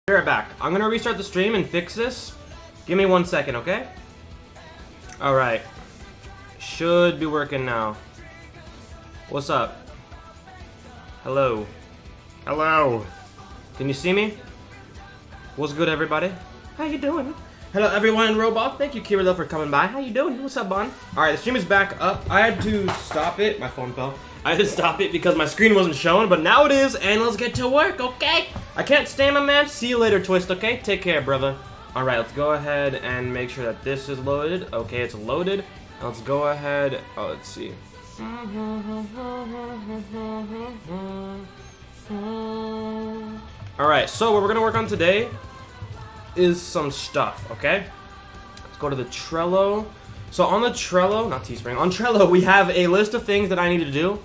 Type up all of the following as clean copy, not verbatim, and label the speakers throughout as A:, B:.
A: Be right back. I'm gonna restart the stream and fix this. Give me 1 second, okay? Alright. Should be working now. What's up? Hello. Hello. Can you see me? What's good, everybody? How you doing? Hello, everyone in Roball. Thank you, Kirilo, for coming by. How you doing? What's up, Bon? Alright, the stream is back up. I had to stop it. My phone fell. I had to stop it because my screen wasn't showing, but now it is, and let's get to work, okay? I can't stand my man. See you later, Twist, okay? Take care, brother. Alright, let's go ahead and make sure that this is loaded. Okay, it's loaded. Let's go ahead. Oh, let's see. Alright, so what we're gonna work on today is some stuff, okay? Let's go to the Trello. So on the Trello, not Teespring, on Trello, we have a list of things that I need to do.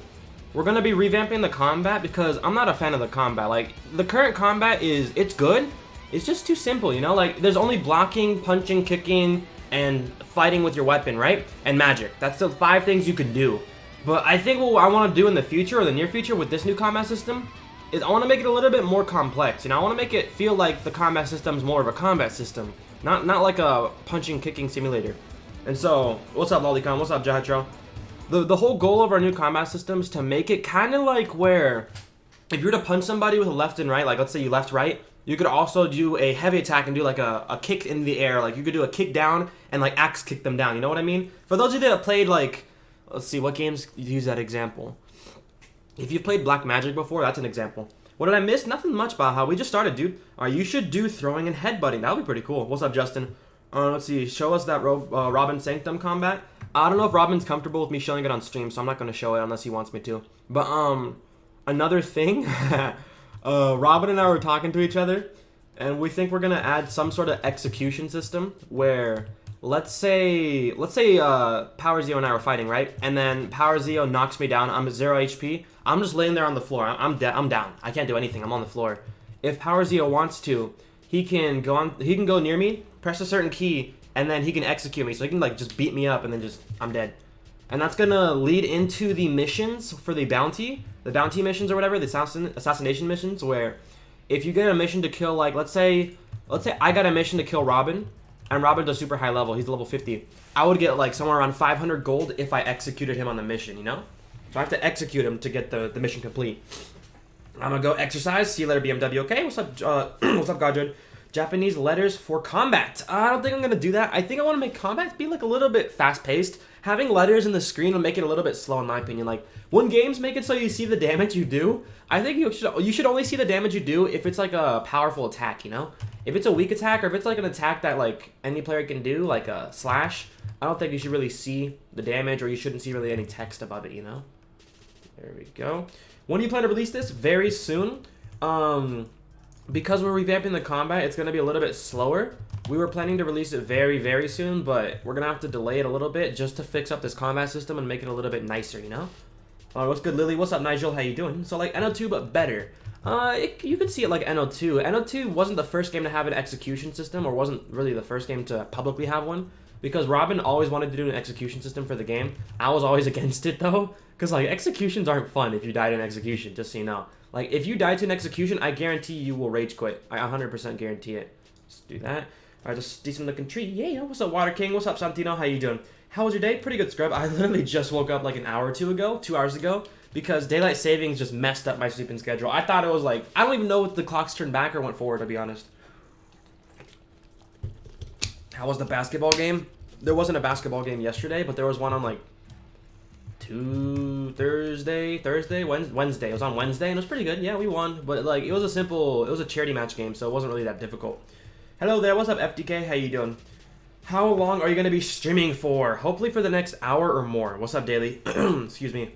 A: We're gonna be revamping the combat because I'm not a fan of the combat. Like, the current combat it's good. It's just too simple, you know? Like, there's only blocking, punching, kicking, and fighting with your weapon, right? And magic. That's the 5 things you can do. But I think what I want to do in the future, or the near future, with this new combat system, is I want to make it a little bit more complex. You know, I want to make it feel like the combat system's more of a combat system. Not like a punching, kicking simulator. And so, what's up, Lollycon? What's up, Jahatro? The whole goal of our new combat system is to make it kind of like where, if you were to punch somebody with a left and right, like let's say you left, right, you could also do a heavy attack and do like a kick in the air. Like you could do a kick down and like axe kick them down. You know what I mean? For those of you that played like, let's see, what games use that example? If you played Black Magic before, that's an example. What did I miss? Nothing much, about how we just started, dude. Alright, you should do throwing and headbutting. That would be pretty cool. What's up, Justin? Let's see. Show us that Robin Sanctum combat. I don't know if Robin's comfortable with me showing it on stream, so I'm not going to show it unless he wants me to. But, another thing. Robin and I were talking to each other, and we think we're going to add some sort of execution system where, let's say Power Zeo and I were fighting, right? And then Power Zeo knocks me down. I'm at 0 HP. I'm just laying there on the floor. I'm down. I can't do anything. I'm on the floor. If Power Zeo wants to, he can go near me, press a certain key, and then he can execute me. So he can like just beat me up and then I'm dead. And that's gonna lead into the missions for the bounty missions or whatever, the assassination missions, where if you get a mission to kill, like let's say I got a mission to kill Robin, and Robin's a super high level, he's level 50. I would get like somewhere around 500 gold if I executed him on the mission, you know? So I have to execute him to get the mission complete. I'm gonna go exercise. See you later, BMW. Okay, what's up, what's up, Godred? Japanese letters for combat. I don't think I'm gonna do that. I think I want to make combat be like a little bit fast-paced. Having letters in the screen will make it a little bit slow, in my opinion. Like when games make it so you see the damage you do, I think you should only see the damage you do if it's like a powerful attack, you know? If it's a weak attack, or if it's like an attack that like any player can do, like a slash, I don't think you should really see the damage, or you shouldn't see really any text above it, you know? There we go. When do you plan to release this? Very soon. Because we're revamping the combat, it's going to be a little bit slower. We were planning to release it very, very soon, but we're going to have to delay it a little bit just to fix up this combat system and make it a little bit nicer, you know? What's good, Lily? What's up, Nigel? How you doing? So, like, NO2, but better. You could see it like NO2. NO2 wasn't the first game to have an execution system, or wasn't really the first game to publicly have one, because Robin always wanted to do an execution system for the game. I was always against it, though, because, like, executions aren't fun if you die to an execution, just so you know. Like, if you die to an execution, I guarantee you will rage quit. I 100% guarantee it. Let's do that. Alright, just decent looking tree. Yeah, what's up, Water King? What's up, Santino? How you doing? How was your day? Pretty good, Scrub. I literally just woke up like an hour or 2 hours ago, because daylight savings just messed up my sleeping schedule. I thought it was like, I don't even know if the clocks turned back or went forward, to be honest. How was the basketball game? There wasn't a basketball game yesterday, but there was one on like Wednesday. It was on Wednesday, and it was pretty good. Yeah, we won, but like it was a charity match game, so it wasn't really that difficult. Hello there, what's up, FDK? How you doing? How long are you gonna be streaming for? Hopefully for the next hour or more. What's up, Daily? Excuse me.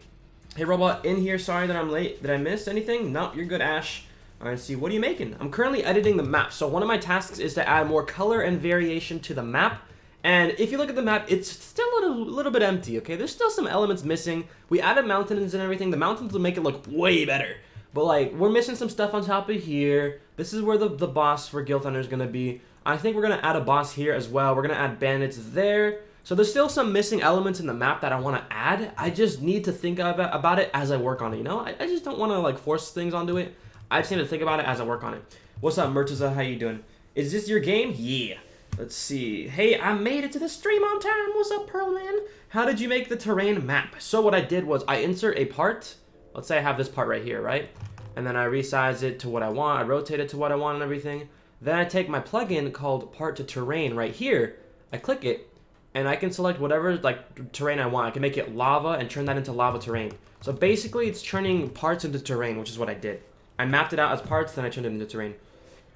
A: Hey, Robot, in here. Sorry that I'm late. Did I miss anything? No, you're good, Ash. All right, let's see. What are you making? I'm currently editing the map. So one of my tasks is to add more color and variation to the map. And if you look at the map, it's still a little bit empty, okay? There's still some elements missing. We added mountains and everything. The mountains will make it look way better. But, like, we're missing some stuff on top of here. This is where the boss for Guild Thunder is going to be. I think we're going to add a boss here as well. We're going to add bandits there. So there's still some missing elements in the map that I want to add. I just need to think about it as I work on it, you know? I just don't want to, like, force things onto it. I just need to think about it as I work on it. What's up, Murtaza? How you doing? Is this your game? Yeah. Let's see. Hey, I made it to the stream on time. What's up, Pearl Man? How did you make the terrain map? So what I did was I insert a part. Let's say I have this part right here, right? And then I resize it to what I want. I rotate it to what I want and everything. Then I take my plugin called Part to Terrain right here. I click it, and I can select whatever like terrain I want. I can make it lava and turn that into lava terrain. So basically, it's turning parts into terrain, which is what I did. I mapped it out as parts, then I turned it into terrain.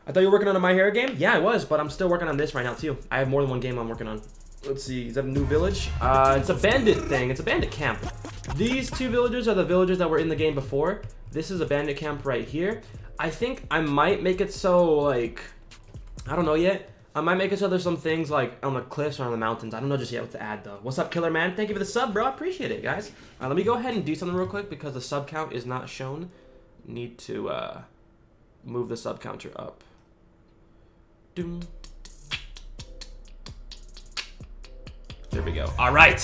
A: I thought you were working on a My Hero game? Yeah, I was, but I'm still working on this right now, too. I have more than one game I'm working on. Let's see, is that a new village? It's a bandit thing. It's a bandit camp. These two villagers are the villagers that were in the game before. This is a bandit camp right here. I think I might make it so, like, I don't know yet. I might make it so there's some things, like, on the cliffs or on the mountains. I don't know just yet what to add, though. What's up, Killer Man? Thank you for the sub, bro. I appreciate it, guys. Let me go ahead and do something real quick because the sub count is not shown. Need to, move the sub counter up. Doom. There we go. All right,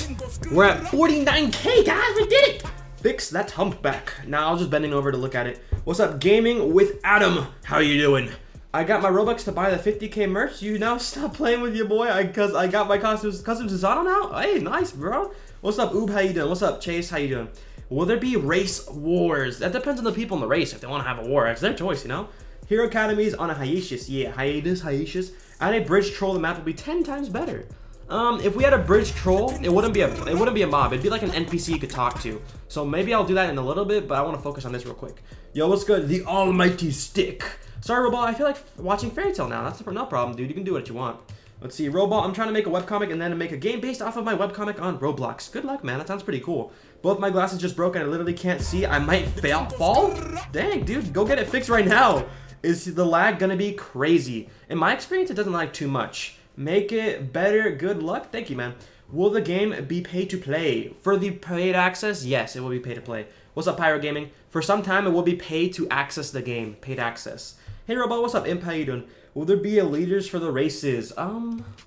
A: we're at 49K, guys. We did it. Fix that humpback. Now I'm just bending over to look at it. What's up, gaming with Adam? How you doing? I got my Robux to buy the 50K merch. You now stop playing with your boy because I got my customs design now. Hey, nice, bro. What's up, Oob? How you doing? What's up, Chase? How you doing? Will there be race wars? That depends on the people in the race. If they want to have a war, it's their choice, you know. Hero Academy's on a hiatus. Yeah, hiatus. And a bridge troll, the map would be 10 times better. If we had a bridge troll, it wouldn't be a mob. It'd be like an NPC you could talk to. So maybe I'll do that in a little bit, but I want to focus on this real quick. Yo, what's good? The almighty stick. Sorry, Roball, I feel like watching Fairy Tail now. That's no problem, dude. You can do what you want. Let's see, Roball, I'm trying to make a webcomic and then make a game based off of my webcomic on Roblox. Good luck, man. That sounds pretty cool. Both my glasses just broke and I literally can't see. I might fall? Dang, dude, go get it fixed right now. Is the lag gonna be crazy? In my experience, it doesn't lag too much. Make it better. Good luck. Thank you, man. Will the game be pay to play? For the paid access, yes, it will be pay to play. What's up, Pyro Gaming? For some time, it will be pay to access the game. Paid access. Hey, Robot, what's up? Imp, how you doing? Will there be a leaders for the races?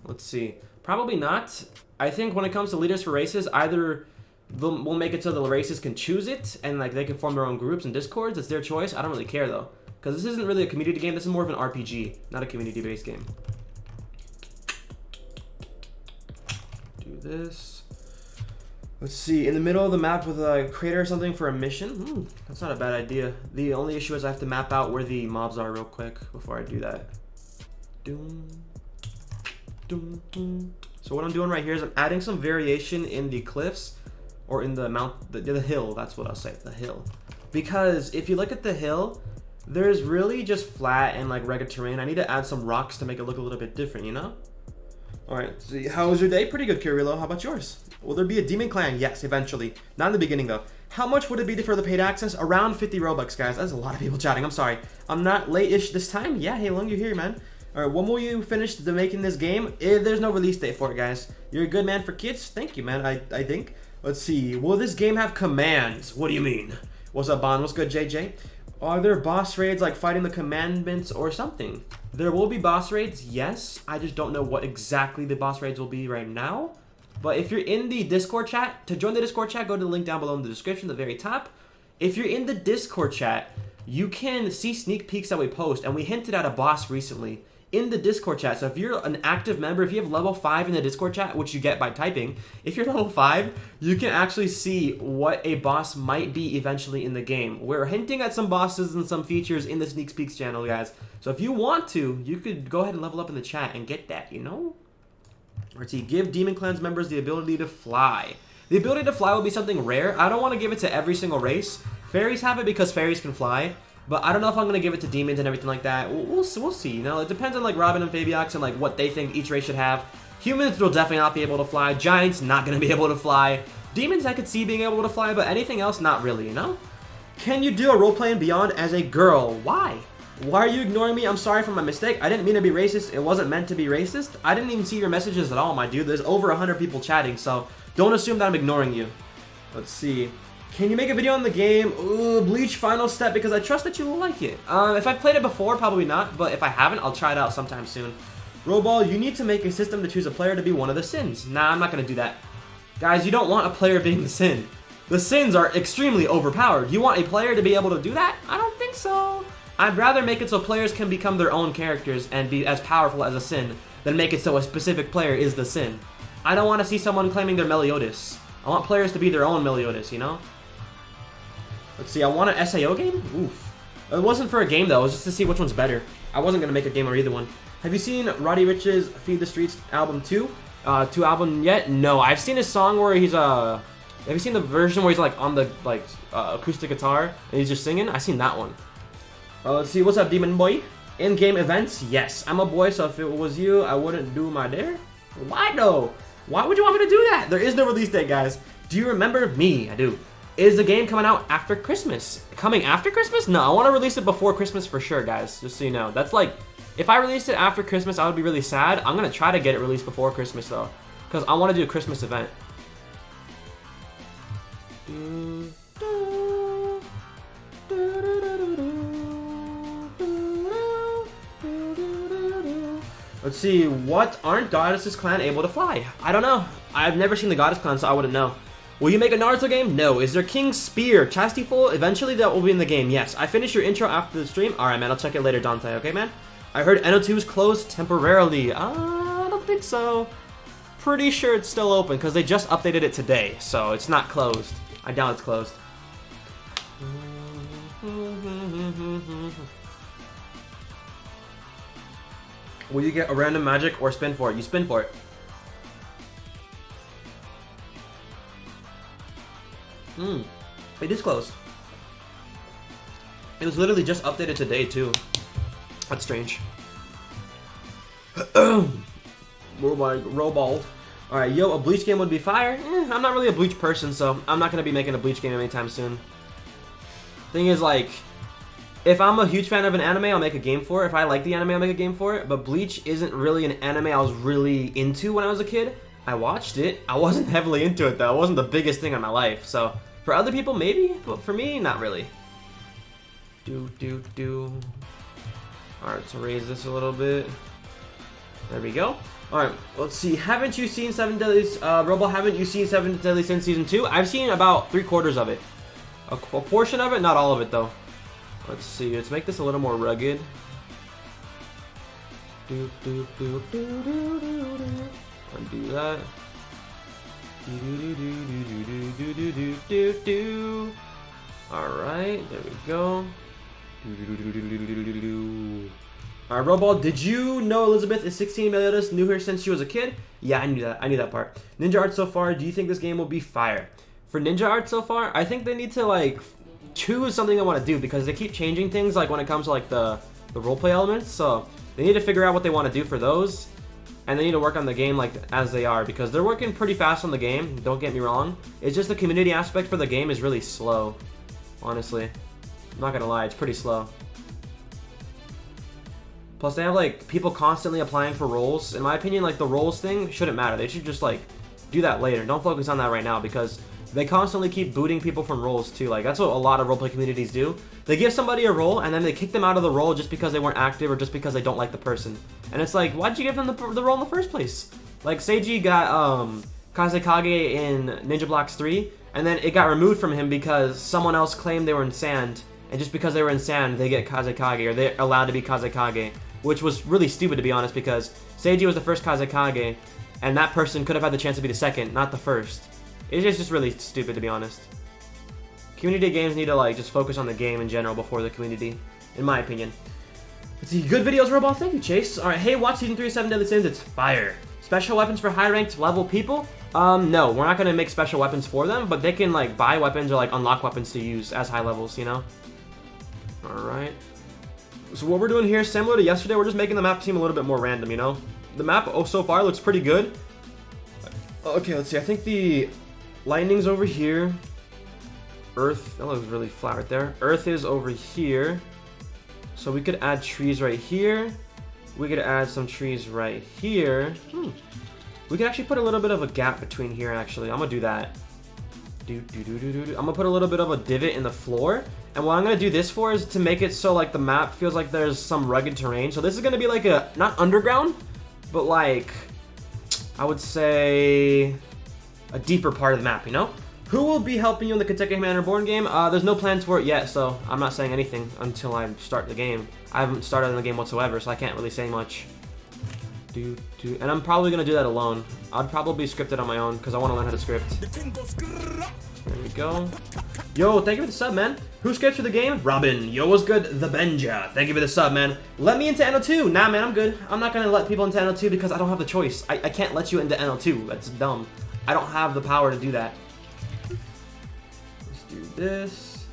A: Let's see. Probably not. I think when it comes to leaders for races, either we'll make it so the races can choose it and like they can form their own groups and discords. It's their choice. I don't really care though, because this isn't really a community game. This is more of an RPG, not a community-based game. Do this. Let's see. In the middle of the map with a crater or something for a mission. That's not a bad idea. The only issue is I have to map out where the mobs are real quick before I do that. Doom, doom, doom. So what I'm doing right here is I'm adding some variation in the cliffs or in the the hill. That's what I'll say, the hill. Because if you look at the hill, there's really just flat and like regular terrain. I need to add some rocks to make it look a little bit different, you know? All right, so how was your day? Pretty good, Kirilo. How about yours? Will there be a demon clan? Yes, eventually. Not in the beginning though. How much would it be for the paid access? Around 50 Robux, guys. That's a lot of people chatting. I'm sorry. I'm not late-ish this time. Yeah, hey, long you're here, man. All right, when will you finish making this game? There's no release date for it, guys. You're a good man for kids. Thank you, man. I think. Let's see. Will this game have commands? What do you mean? What's up, Bon? What's good, JJ? Are there boss raids like fighting the commandments or something? There will be boss raids, yes. I just don't know what exactly the boss raids will be right now. But if you're in the Discord chat, to join the Discord chat, go to the link down below in the description, the very top. If you're in the Discord chat, you can see sneak peeks that we post, and we hinted at a boss recently in the Discord chat. So if you're an active member, if you have level 5 in the Discord chat, which you get by typing, if you're level 5, you can actually see what a boss might be eventually in the game. We're hinting at some bosses and some features in the sneak peeks channel, guys. So if you want to, you could go ahead and level up in the chat and get that, you know? Or to give Demon Clans members the ability to fly. The ability to fly will be something rare. I don't want to give it to every single race. Fairies have it because fairies can fly. But I don't know if I'm going to give it to demons and everything like that. We'll see, you know? It depends on, like, Robin and Fabiox and, like, what they think each race should have. Humans will definitely not be able to fly. Giants, not going to be able to fly. Demons, I could see being able to fly, but anything else, not really, you know? Can you do a role-playing Beyond as a girl? Why? Why are you ignoring me? I'm sorry for my mistake. I didn't mean to be racist. It wasn't meant to be racist. I didn't even see your messages at all, my dude. There's over 100 people chatting, so don't assume that I'm ignoring you. Let's see. Can you make a video on the game? Ooh, Bleach Final Step, because I trust that you will like it. If I've played it before, probably not, but if I haven't, I'll try it out sometime soon. Roball, you need to make a system to choose a player to be one of the sins. Nah, I'm not going to do that. Guys, you don't want a player being the sin. The sins are extremely overpowered. You want a player to be able to do that? I don't think so. I'd rather make it so players can become their own characters and be as powerful as a Sin than make it so a specific player is the Sin. I don't want to see someone claiming they're Meliodas. I want players to be their own Meliodas, you know? Let's see, I want an SAO game? Oof. It wasn't for a game though, it was just to see which one's better. I wasn't going to make a game or either one. Have you seen Roddy Ricch's Feed the Streets album 2? 2 album yet? No, I've seen his song where he's have you seen the version where he's like on the acoustic guitar and he's just singing? I've seen that one. Let's see, what's up, Demon Boy? In-game events? Yes. I'm a boy, so if it was you, I wouldn't do my dare. Why though? Why would you want me to do that? There is no release date, guys. Do you remember me? I do. Is the game coming out after Christmas? Coming after Christmas? No, I want to release it before Christmas for sure, guys. Just so you know. That's like, if I released it after Christmas, I would be really sad. I'm going to try to get it released before Christmas, though. Because I want to do a Christmas event. Let's see, what aren't Goddess's clan able to fly? I don't know. I've never seen the Goddess clan, so I wouldn't know. Will you make a Naruto game? No. Is there King's Spear? Chastity full? Eventually that will be in the game, yes. I finished your intro after the stream. Alright, man, I'll check it later, Dante. Okay, man? I heard NO2 is closed temporarily. I don't think so. Pretty sure it's still open, because they just updated it today, so it's not closed. I doubt it's closed. Will you get a random magic or spin for it? You spin for it. It is closed. It was literally just updated today too. That's strange. Roball. Alright, yo, a Bleach game would be fire. I'm not really a Bleach person, so I'm not gonna be making a Bleach game anytime soon. Thing is, like, if I'm a huge fan of an anime, I'll make a game for it. If I like the anime, I'll make a game for it. But Bleach isn't really an anime I was really into when I was a kid. I watched it. I wasn't heavily into it, though. It wasn't the biggest thing in my life. So, for other people, maybe. But for me, not really. Alright, let's raise this a little bit. There we go. Alright, let's see. Haven't you seen Seven Deadly... Roball, haven't you seen Seven Deadly Sins Season 2? I've seen about 3/4 of it. A portion of it, not all of it, though. Let's see, let's make this a little more rugged. Undo that. Alright, there we go. Alright, Roball, did you know Elizabeth is 16 Meliodas? Knew her since she was a kid? Yeah, I knew that. I knew that part. Ninja Art so far, do you think this game will be fire? For Ninja Art so far, I think they need to, like, choose something they want to do because they keep changing things, like, when it comes to, like, the roleplay elements. So, they need to figure out what they want to do for those. And they need to work on the game, like, as they are. Because they're working pretty fast on the game, don't get me wrong. It's just the community aspect for the game is really slow. Honestly. I'm not gonna lie, it's pretty slow. Plus, they have, like, people constantly applying for roles. In my opinion, like, the roles thing shouldn't matter. They should just, like, do that later. Don't focus on that right now, because they constantly keep booting people from roles, too. Like, that's what a lot of roleplay communities do. They give somebody a role, and then they kick them out of the role just because they weren't active or just because they don't like the person. And it's like, why'd you give them the role in the first place? Like, Seiji got, Kazekage in Ninja Blocks 3, and then it got removed from him because someone else claimed they were in sand. And just because they were in sand, they get Kazekage, or they're allowed to be Kazekage. Which was really stupid, to be honest, because Seiji was the first Kazekage, and that person could have had the chance to be the second, not the first. It's just really stupid, to be honest. Community games need to, like, just focus on the game in general before the community, in my opinion. Let's see, good videos, Roball. Thank you, Chase. Alright, hey, watch Season 3 of 7 Deadly Sins. It's fire. Special weapons for high-ranked level people? No, we're not going to make special weapons for them, but they can, like, buy weapons or, like, unlock weapons to use as high levels, you know? Alright. So what we're doing here, similar to yesterday, we're just making the map seem a little bit more random, you know? The map, so far, looks pretty good. Okay, let's see. I think the lightning's over here. Earth, that looks really flat right there. Earth is over here. So we could add trees right here. We could add some trees right here. We could actually put a little bit of a gap between here, actually. I'm gonna do that. I'm gonna put a little bit of a divot in the floor. And what I'm gonna do this for is to make it so, like, the map feels like there's some rugged terrain. So this is gonna be like a, not underground, but like, I would say a deeper part of the map, you know? Who will be helping you in the Kentucky Commander Reborn game? There's no plans for it yet, so I'm not saying anything until I start the game. I haven't started in the game whatsoever, so I can't really say much. And I'm probably going to do that alone. I'd probably script it on my own, because I want to learn how to script. There we go. Yo, thank you for the sub, man. Who scripts for the game? Robin. Yo, what's good? The Benja. Thank you for the sub, man. Let me into NO2. Nah, man, I'm good. I'm not going to let people into NO2 because I don't have the choice. I can't let you into NO2. That's dumb. I don't have the power to do that. Let's do this.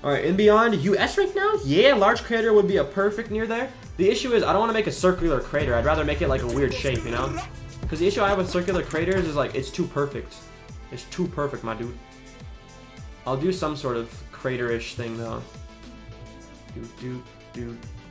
A: Alright, in Beyond, US rank now? Yeah, large crater would be a perfect near there. The issue is I don't want to make a circular crater. I'd rather make it like a weird shape, you know? Because the issue I have with circular craters is like, it's too perfect. It's too perfect, my dude. I'll do some sort of crater-ish thing, though.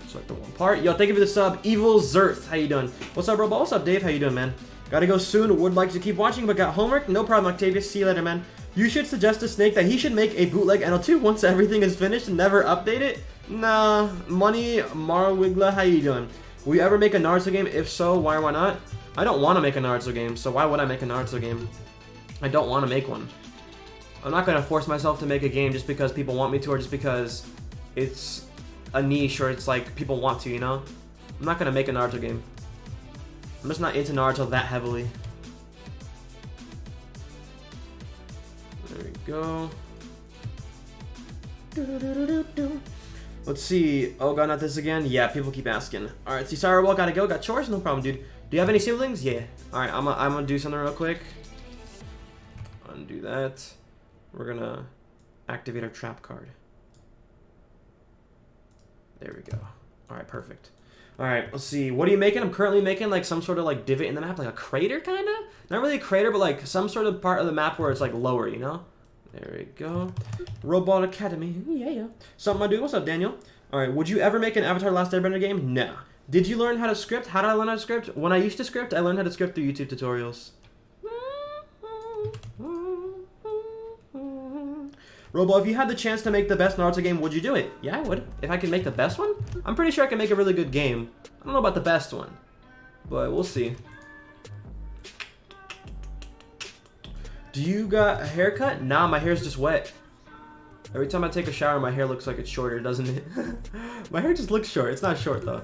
A: Select the one part. Yo, thank you for the sub. Evil Zerth, how you doing? What's up, Roball? What's up, Dave? How you doing, man? Gotta go soon. Would like to keep watching, but got homework. No problem, Octavius. See you later, man. You should suggest to Snake that he should make a bootleg NL2 once everything is finished and never update it. Nah. Money Marwigla, how you doing? Will you ever make a Naruto game? If so, why or why not? I don't want to make a Naruto game, so why would I make a Naruto game? I don't want to make one. I'm not going to force myself to make a game just because people want me to, or just because it's a niche, or it's like people want to, you know? I'm not going to make a Naruto game. I'm just not into Naruto that heavily. There we go. Let's see. Oh god, not this again? Yeah, people keep asking. Alright, see, sorry, well, gotta go. Got chores? No problem, dude. Do you have any siblings? Yeah. Alright, I'm gonna do something real quick. Undo that. We're gonna activate our trap card. There we go. Alright, perfect. Alright, let's see. What are you making? I'm currently making like some sort of like divot in the map, like a crater kinda? Not really a crater, but like some sort of part of the map where it's like lower, you know? There we go. Roball Academy. Yeah. Sup, my dude? What's up, Daniel? Alright, would you ever make an Avatar Last Airbender game? No. Did you learn how to script? How did I learn how to script? When I used to script, I learned how to script through YouTube tutorials. Roball, if you had the chance to make the best Naruto game, would you do it? Yeah, I would. If I could make the best one? I'm pretty sure I can make a really good game. I don't know about the best one, but we'll see. Do you got a haircut? Nah, my hair's just wet. Every time I take a shower, my hair looks like it's shorter, doesn't it? My hair just looks short. It's not short, though.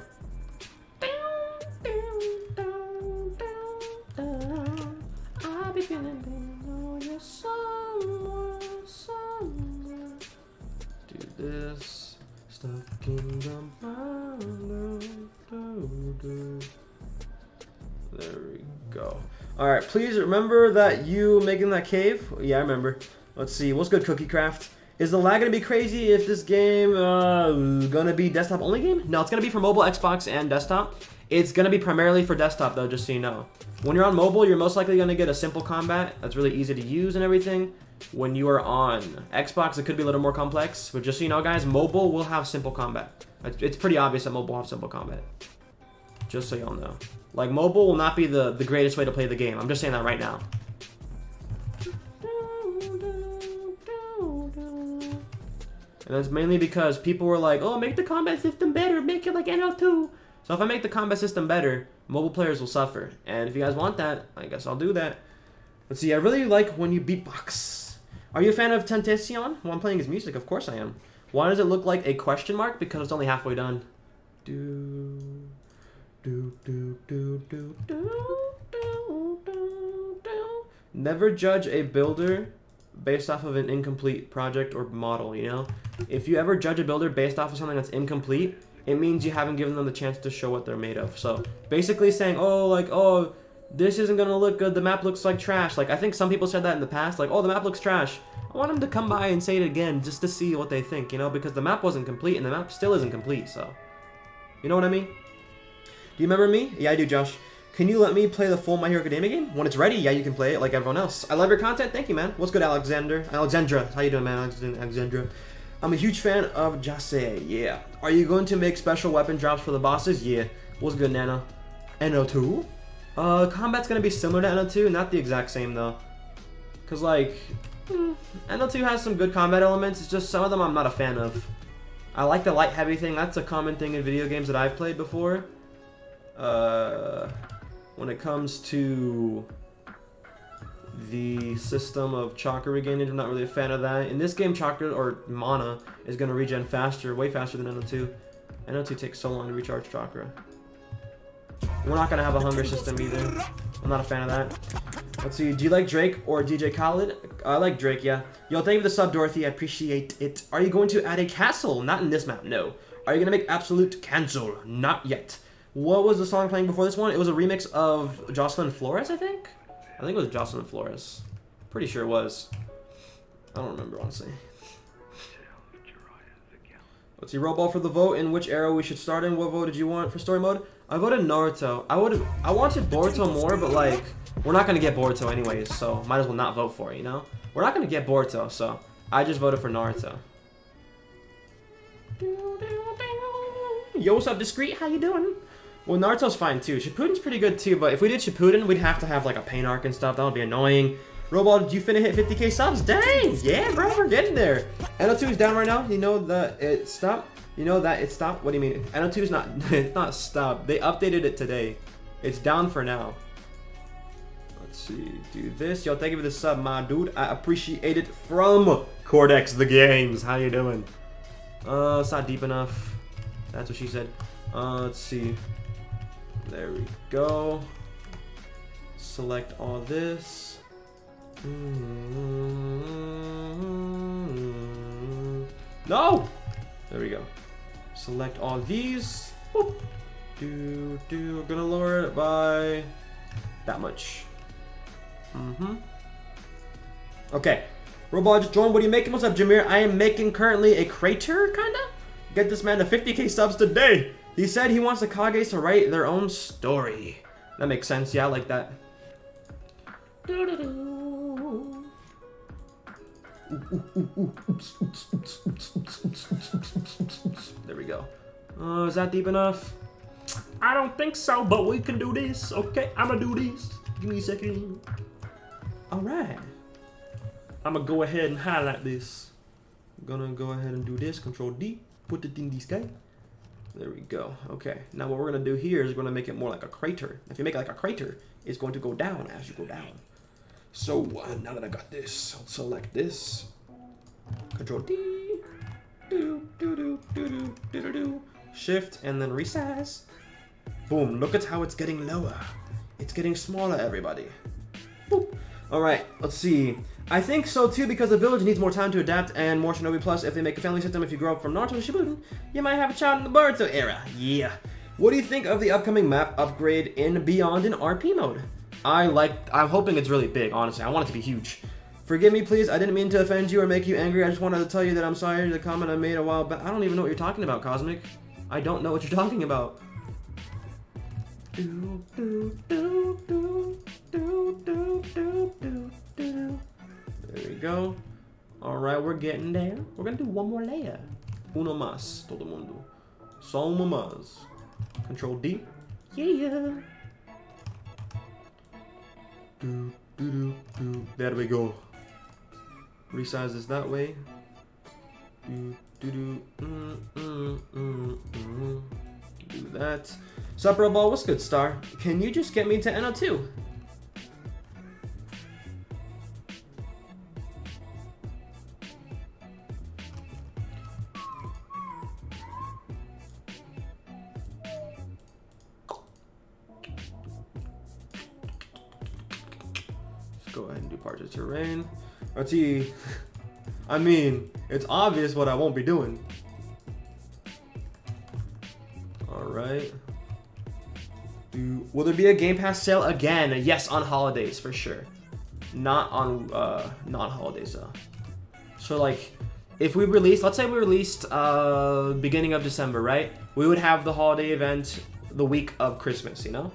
A: Do this. Stuck in the There we go. Alright, please remember that you making that cave? Yeah, I remember. Let's see. What's good, Cookie Craft? Is the lag gonna be crazy if this game gonna be desktop only game? No, it's gonna be for mobile, Xbox, and desktop. It's gonna be primarily for desktop though, just so you know. When you're on mobile, you're most likely gonna get a simple combat that's really easy to use and everything. When you are on Xbox, it could be a little more complex, but just so you know, guys, mobile will have simple combat. It's pretty obvious that mobile will have simple combat. Just so y'all know. Like, mobile will not be the greatest way to play the game. I'm just saying that right now. And that's mainly because people were like, oh, make the combat system better, make it like NL2. So if I make the combat system better, mobile players will suffer. And if you guys want that, I guess I'll do that. Let's see, I really like when you beatbox. Are you a fan of Tentacion? Well, I'm playing his music, of course I am. Why does it look like a question mark? Because it's only halfway done. Never judge a builder based off of an incomplete project or model, you know? If you ever judge a builder based off of something that's incomplete, it means you haven't given them the chance to show what they're made of. So basically saying, oh, like, oh, this isn't gonna look good, the map looks like trash. Like, I think some people said that in the past, like, oh, the map looks trash. I want them to come by and say it again just to see what they think, you know? Because the map wasn't complete and the map still isn't complete, so. You know what I mean? Do you remember me? Yeah, I do, Josh. Can you let me play the full My Hero Academia game? When it's ready, yeah, you can play it like everyone else. I love your content. Thank you, man. What's good, Alexandra? How you doing, man? Alexandra. I'm a huge fan of Jase. Yeah. Are you going to make special weapon drops for the bosses? Yeah. What's good, Nana? NO2? Combat's going to be similar to NO2. Not the exact same, though. Because, like, NO2 has some good combat elements. It's just some of them I'm not a fan of. I like the light-heavy thing. That's a common thing in video games that I've played before. when it comes to the system of chakra regaining. I'm not really a fan of that. In this game, chakra or mana is going to regen faster, way faster than NO2. NO2 takes so long to recharge chakra. We're not going to have a hunger system either. I'm not a fan of that. Let's see. Do you like Drake or DJ Khaled? I like Drake, yeah. Yo, thank you for the sub, Dorothy. I appreciate it. Are you going to add a castle? Not in this map, no. Are you going to make Absolute Cancel? Not yet. What was the song playing before this one? It was a remix of Jocelyn Flores, I think? I think it was Jocelyn Flores. Pretty sure it was. I don't remember, honestly. Let's see, Roball for the vote. In which era we should start in? What vote did you want for story mode? I voted Naruto. I wanted Boruto more, but like, we're not gonna get Boruto anyways, so might as well not vote for it, you know? We're not gonna get Boruto, so I just voted for Naruto. Yo, what's up, Discreet? How you doing? Well, Naruto's fine too. Shippuden's pretty good too, but if we did Shippuden, we'd have to have like a pain arc and stuff. That would be annoying. Roball, did you finna hit 50k subs? Dang! Yeah, bro, we're getting there. NO2 is down right now. You know that it stopped? You know that it stopped? What do you mean? NO2 is not, it's not stopped. They updated it today. It's down for now. Let's see, do this. Yo, thank you for the sub, my dude. I appreciate it from Cordex the Games. How you doing? It's not deep enough. That's what she said. Let's see. There we go. Select all this. No! There we go. Select all these. Boop. We're gonna lower it by that much. Okay. Robot just joined. What are you making? What's up, Jameer? I am making currently a crater, kinda? Get this man to 50k subs today. He said he wants the Kages to write their own story. That makes sense. Yeah, I like that. There we go. Is that deep enough? I don't think so, but we can do this. Okay, I'm gonna do this. Give me a second. Alright. I'm gonna go ahead and highlight this. I'm gonna go ahead and do this. Control D. Put it in the sky. There we go. Okay. Now what we're gonna do here is we're gonna make it more like a crater. If you make it like a crater, it's going to go down as you go down. So now that I got this, I'll select this. Control D. Shift and then resize. Boom. Look at how it's getting lower. It's getting smaller, everybody. Boop. Alright, let's see. I think so too, because the village needs more time to adapt and more Shinobi Plus. If they make a family system, if you grow up from Naruto to Shippuden, you might have a child in the Boruto era. Yeah. What do you think of the upcoming map upgrade in Beyond in RP mode? I'm hoping it's really big, honestly. I want it to be huge. Forgive me, please. I didn't mean to offend you or make you angry. I just wanted to tell you that I'm sorry for the comment I made a while back. I don't even know what you're talking about, Cosmic. I don't know what you're talking about. There we go. Alright, we're getting there. We're gonna do one more layer. Uno más, todo mundo. Só uma más. Control D. Yeah. There we go. Resize this that way. Do that. Sup, Roball? What's good, Star? Can you just get me to NO2? Go ahead and do parts of terrain. Let's see. I mean, it's obvious what I won't be doing. Alright. Will there be a Game Pass sale again? Yes, on holidays for sure. Not on holidays though. So like, if we release, let's say we released beginning of December, right? We would have the holiday event the week of Christmas, you know?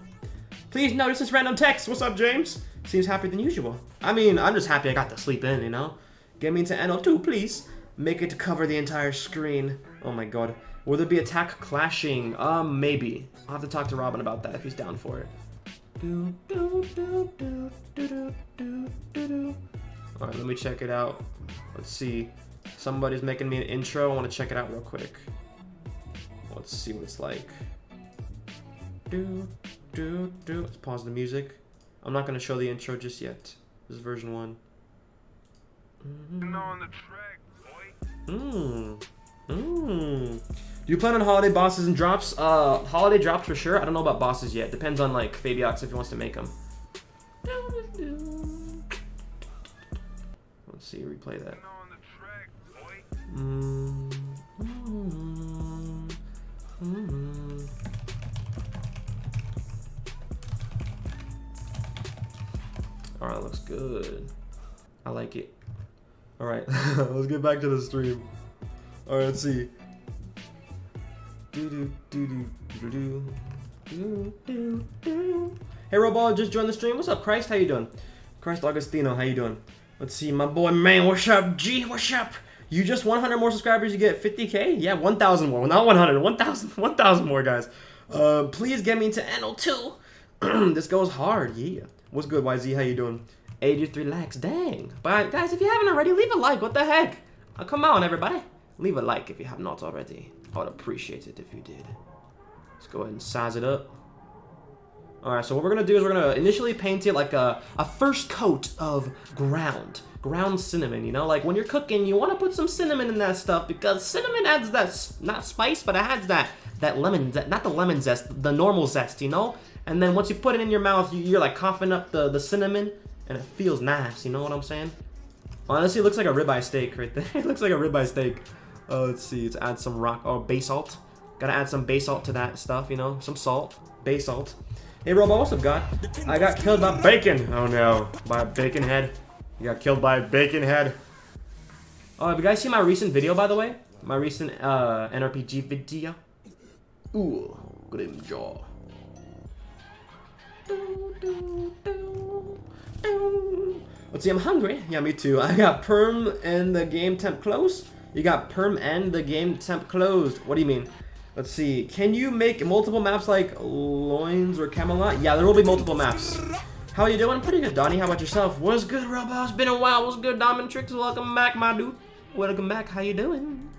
A: Please notice this random text. What's up, James? Seems happier than usual. I mean, I'm just happy I got to sleep in, you know? Get me into NO2, please. Make it to cover the entire screen. Oh my god. Will there be attack clashing? Maybe. I'll have to talk to Robin about that if he's down for it. Alright, let me check it out. Let's see. Somebody's making me an intro. I want to check it out real quick. Let's see what it's like. Let's pause the music. I'm not gonna show the intro just yet. This is version 1. Do you plan on holiday bosses and drops? Holiday drops for sure. I don't know about bosses yet. Depends on like Fabiox if he wants to make them. Let's see, replay that. Alright, looks good. I like it. Alright, let's get back to the stream. Alright, let's see. Hey Roball, just joined the stream. What's up, Christ? How you doing? Christ Augustino, how you doing? Let's see, my boy, man, what's up, G? What's up? You just 100 more subscribers, you get 50K? Yeah, 1,000 more. Well, not 100, 1,000 more, guys. Please get me to NO2. This goes hard, yeah. What's good, YZ? How you doing? 83 likes, dang. But guys, if you haven't already, leave a like. What the heck? Come on, everybody. Leave a like if you have not already. I would appreciate it if you did. Let's go ahead and size it up. Alright, so what we're going to do is we're going to initially paint it like a first coat of ground cinnamon, you know? Like when you're cooking, you want to put some cinnamon in that stuff because cinnamon adds that, not spice, but it adds that lemon, not the lemon zest, the normal zest, you know? And then once you put it in your mouth, you're like coughing up the cinnamon and it feels nice, you know what I'm saying? Honestly, it looks like a ribeye steak right there. It looks like a ribeye steak. Let's see, let's add some bay salt. Gotta add some bay salt to that stuff, you know? Some salt, bay salt. Hey, Roball, what's up, God? I got killed by bacon. Oh, no. By a bacon head. You got killed by a bacon head. Oh, have you guys seen my recent video, by the way? My recent NRPG video? Ooh, grim jaw. Let's see, I'm hungry. Yeah, me too. I got perm and the game temp closed. You got perm and the game temp closed. What do you mean? Let's see. Can you make multiple maps like Loins or Camelot? Yeah, there will be multiple maps. How are you doing? Pretty good, Donnie. How about yourself? What's good, Roball? It's been a while. What's good, Diamond Tricks? Welcome back, my dude. Welcome back. How you doing?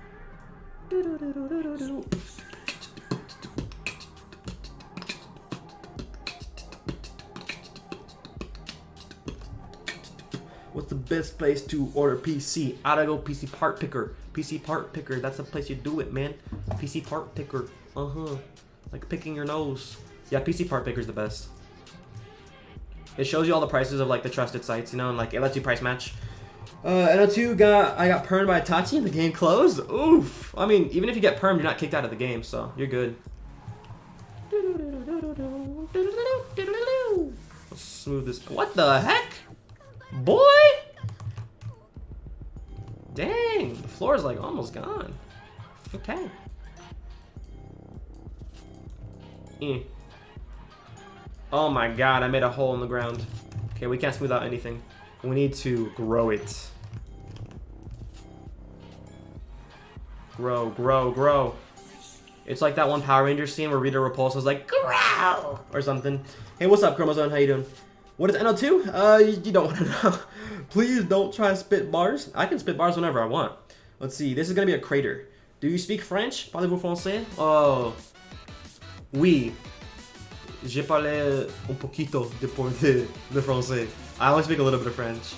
A: What's the best place to order PC? I gotta go PC Part Picker. PC Part Picker, that's the place you do it, man. PC Part Picker. Like picking your nose. Yeah, PC Part Picker's the best. It shows you all the prices of like the trusted sites, you know, and like it lets you price match. NO2 I got permed by Itachi and the game closed. Oof. I mean, even if you get permed, you're not kicked out of the game, so you're good. Let's smooth this. What the heck? Boy! Dang, the floor is like almost gone. Okay. Oh my god, I made a hole in the ground. Okay, we can't smooth out anything. We need to grow it. Grow, grow, grow. It's like that one Power Ranger scene where Rita Repulsa was like, grow! Or something. Hey, what's up, Chromosome? How you doing? What is NO2? You don't want to know. Please don't try to spit bars. I can spit bars whenever I want. Let's see. This is going to be a crater. Do you speak French? Parlez-vous français? Oh. Oui. Je parle un poquito de français. I only speak a little bit of French.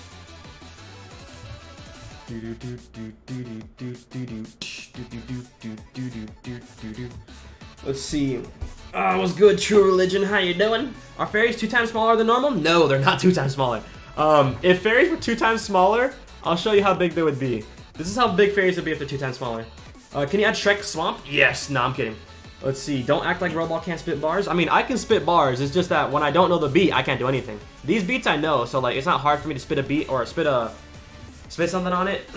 A: Let's see. What's good, True Religion? How you doing? Are fairies 2 times smaller than normal? No, they're not 2 times smaller. If fairies were 2 times smaller, I'll show you how big they would be. This is how big fairies would be if they're 2 times smaller. Can you add Shrek Swamp? Yes. No, I'm kidding. Let's see. Don't act like Roball can't spit bars. I mean, I can spit bars. It's just that when I don't know the beat, I can't do anything. These beats I know, so like it's not hard for me to spit a beat or spit something on it.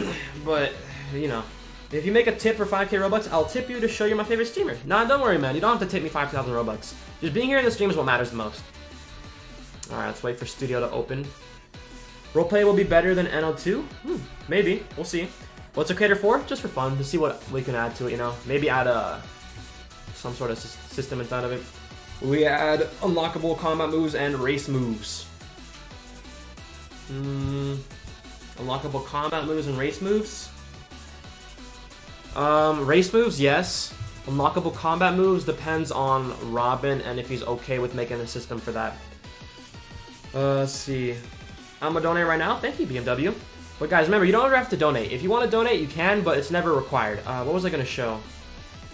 A: But you know, if you make a tip for 5K Robux, I'll tip you to show you my favorite streamer. Nah, don't worry, man. You don't have to tip me 5,000 Robux. Just being here in the stream is what matters the most. Alright, let's wait for Studio to open. Roleplay will be better than NO2? Maybe. We'll see. What's a creator for? Just for fun, to see what we can add to it, you know? Maybe add some sort of system inside of it. We add unlockable combat moves and race moves. Unlockable combat moves and race moves? Race moves, yes. Unlockable combat moves depends on Robin and if he's okay with making a system for that. Let's see. I'm gonna donate right now. Thank you, BMW. But guys, remember, you don't ever have to donate. If you want to donate, you can, but it's never required. What was I gonna show?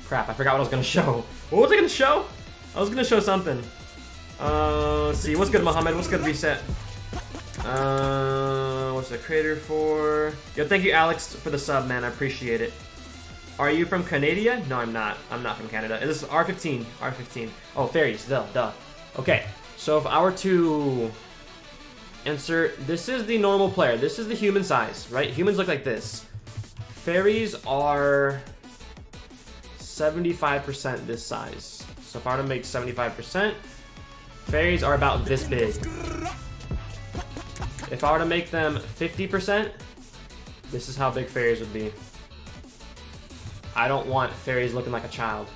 A: Crap, I forgot what I was gonna show. What was I gonna show? I was gonna show something. Let's see. What's good, Mohammed? What's good, Reset? What's the creator for? Yo, thank you, Alex, for the sub, man. I appreciate it. Are you from Canada? No, I'm not. I'm not from Canada. This is R15. R15. Oh, fairies. Duh. Okay. So if I were to insert, this is the normal player. This is the human size, right? Humans look like this. Fairies are 75% this size. So if I were to make 75%, fairies are about this big. If I were to make them 50%, this is how big fairies would be. I don't want fairies looking like a child.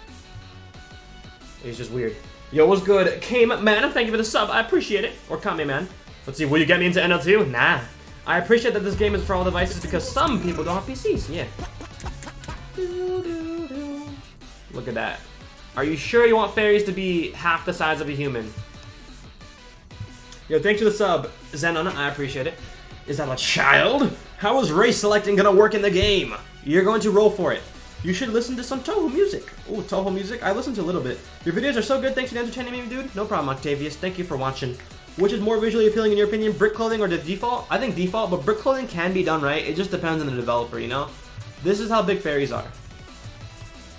A: It's just weird. Yo, what's good? Came man, thank you for the sub. I appreciate it. Or Kame man. Let's see, will you get me into NL2? Nah. I appreciate that this game is for all devices because some people don't have PCs. Yeah. Look at that. Are you sure you want fairies to be half the size of a human? Yo, thanks for the sub, Zenon. I appreciate it. Is that a child? How is race selecting gonna work in the game? You're going to roll for it. You should listen to some Toho music. Oh, Toho music? I listened to a little bit. Your videos are so good. Thanks for entertaining me, dude. No problem, Octavius. Thank you for watching. Which is more visually appealing in your opinion, brick clothing or the default? I think default, but brick clothing can be done right. It just depends on the developer, you know? This is how big fairies are.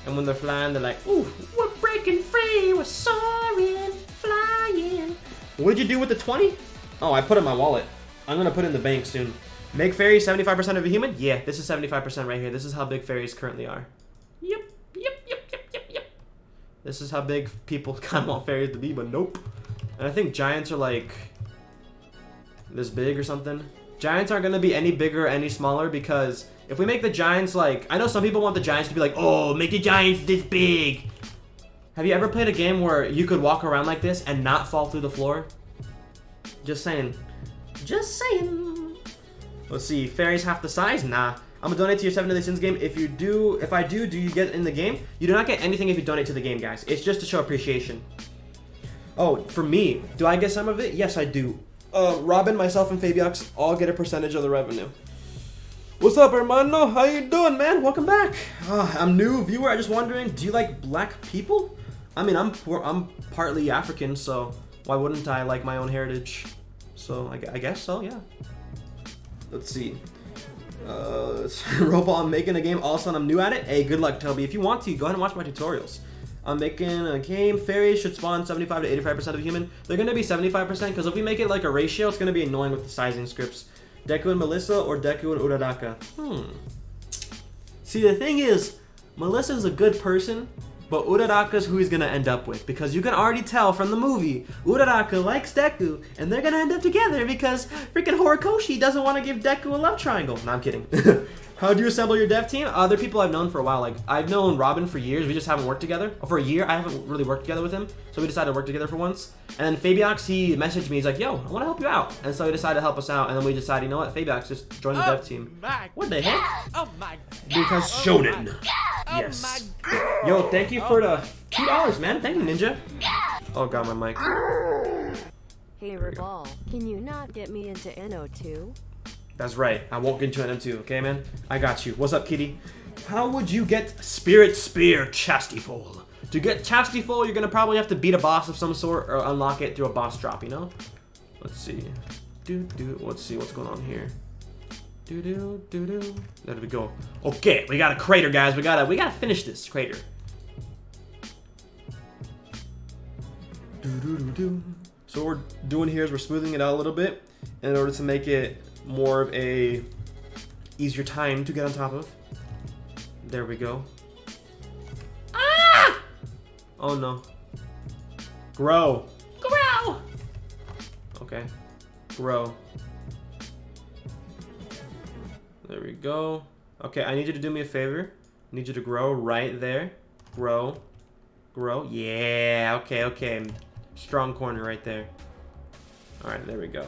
A: And when they're flying, they're like, ooh, we're breaking free, we're soaring, flying. What'd you do with the 20? Oh, I put it in my wallet. I'm gonna put it in the bank soon. Make fairies 75% of a human? Yeah, this is 75% right here. This is how big fairies currently are. Yep. This is how big people kind of want fairies to be, but nope. And I think giants are like this big or something. Giants aren't gonna be any bigger or any smaller because if we make the giants like, I know some people want the giants to be like, oh, make the giants this big. Have you ever played a game where you could walk around like this and not fall through the floor? Just saying. Just saying. Let's see, fairies half the size? Nah. I'm gonna donate to your 7 Deadly Sins game. If I do you get in the game? You do not get anything if you donate to the game, guys. It's just to show appreciation. Oh, for me, do I get some of it? Yes, I do. Robin, myself, and Fabiox all get a percentage of the revenue. What's up, hermano? How you doing, man? Welcome back. I'm new viewer. I'm just wondering, do you like black people? I mean, I'm partly African, so why wouldn't I like my own heritage? So I guess so, yeah. Let's see. Roball, I'm making a game. All of a sudden, I'm new at it. Hey, good luck, Toby. If you want to, go ahead and watch my tutorials. I'm making a game. Fairies should spawn 75 to 85% of human. They're going to be 75% because if we make it like a ratio, it's going to be annoying with the sizing scripts. Deku and Melissa or Deku and Uraraka? See, the thing is, Melissa's a good person, but Uraraka's who he's going to end up with because you can already tell from the movie, Uraraka likes Deku, and they're going to end up together because freaking Horikoshi doesn't want to give Deku a love triangle. No, I'm kidding. How do you assemble your dev team? They're people I've known for a while. Like, I've known Robin for years. We just haven't worked together. For a year, I haven't really worked together with him. So we decided to work together for once. And then Fabiox, he messaged me. He's like, yo, I want to help you out. And so he decided to help us out. And then we decided, you know what? Fabiox, just join the dev team. What the heck?
B: Oh my
A: Because Shonen. Yes. Yo, thank you for the $2, man. Thank you, Ninja. Oh, God, my mic.
C: Hey, Roball, can you not get me into NO2?
A: That's right. I won't get into NM2, okay, man? I got you. What's up, kitty? How would you get Spirit Spear Chastiful? To get Chastiful, you're gonna probably have to beat a boss of some sort or unlock it through a boss drop, you know? Let's see. Let's see what's going on here. There we go. Okay, we got a crater, guys. We gotta finish this crater. So what we're doing here is we're smoothing it out a little bit in order to make it more of a easier time to get on top of. There we go. Ah! Oh no. Grow. Okay. Grow. There we go. Okay, I need you to do me a favor. I need you to grow right there. Grow. Yeah, okay. Strong corner right there. Alright, there we go.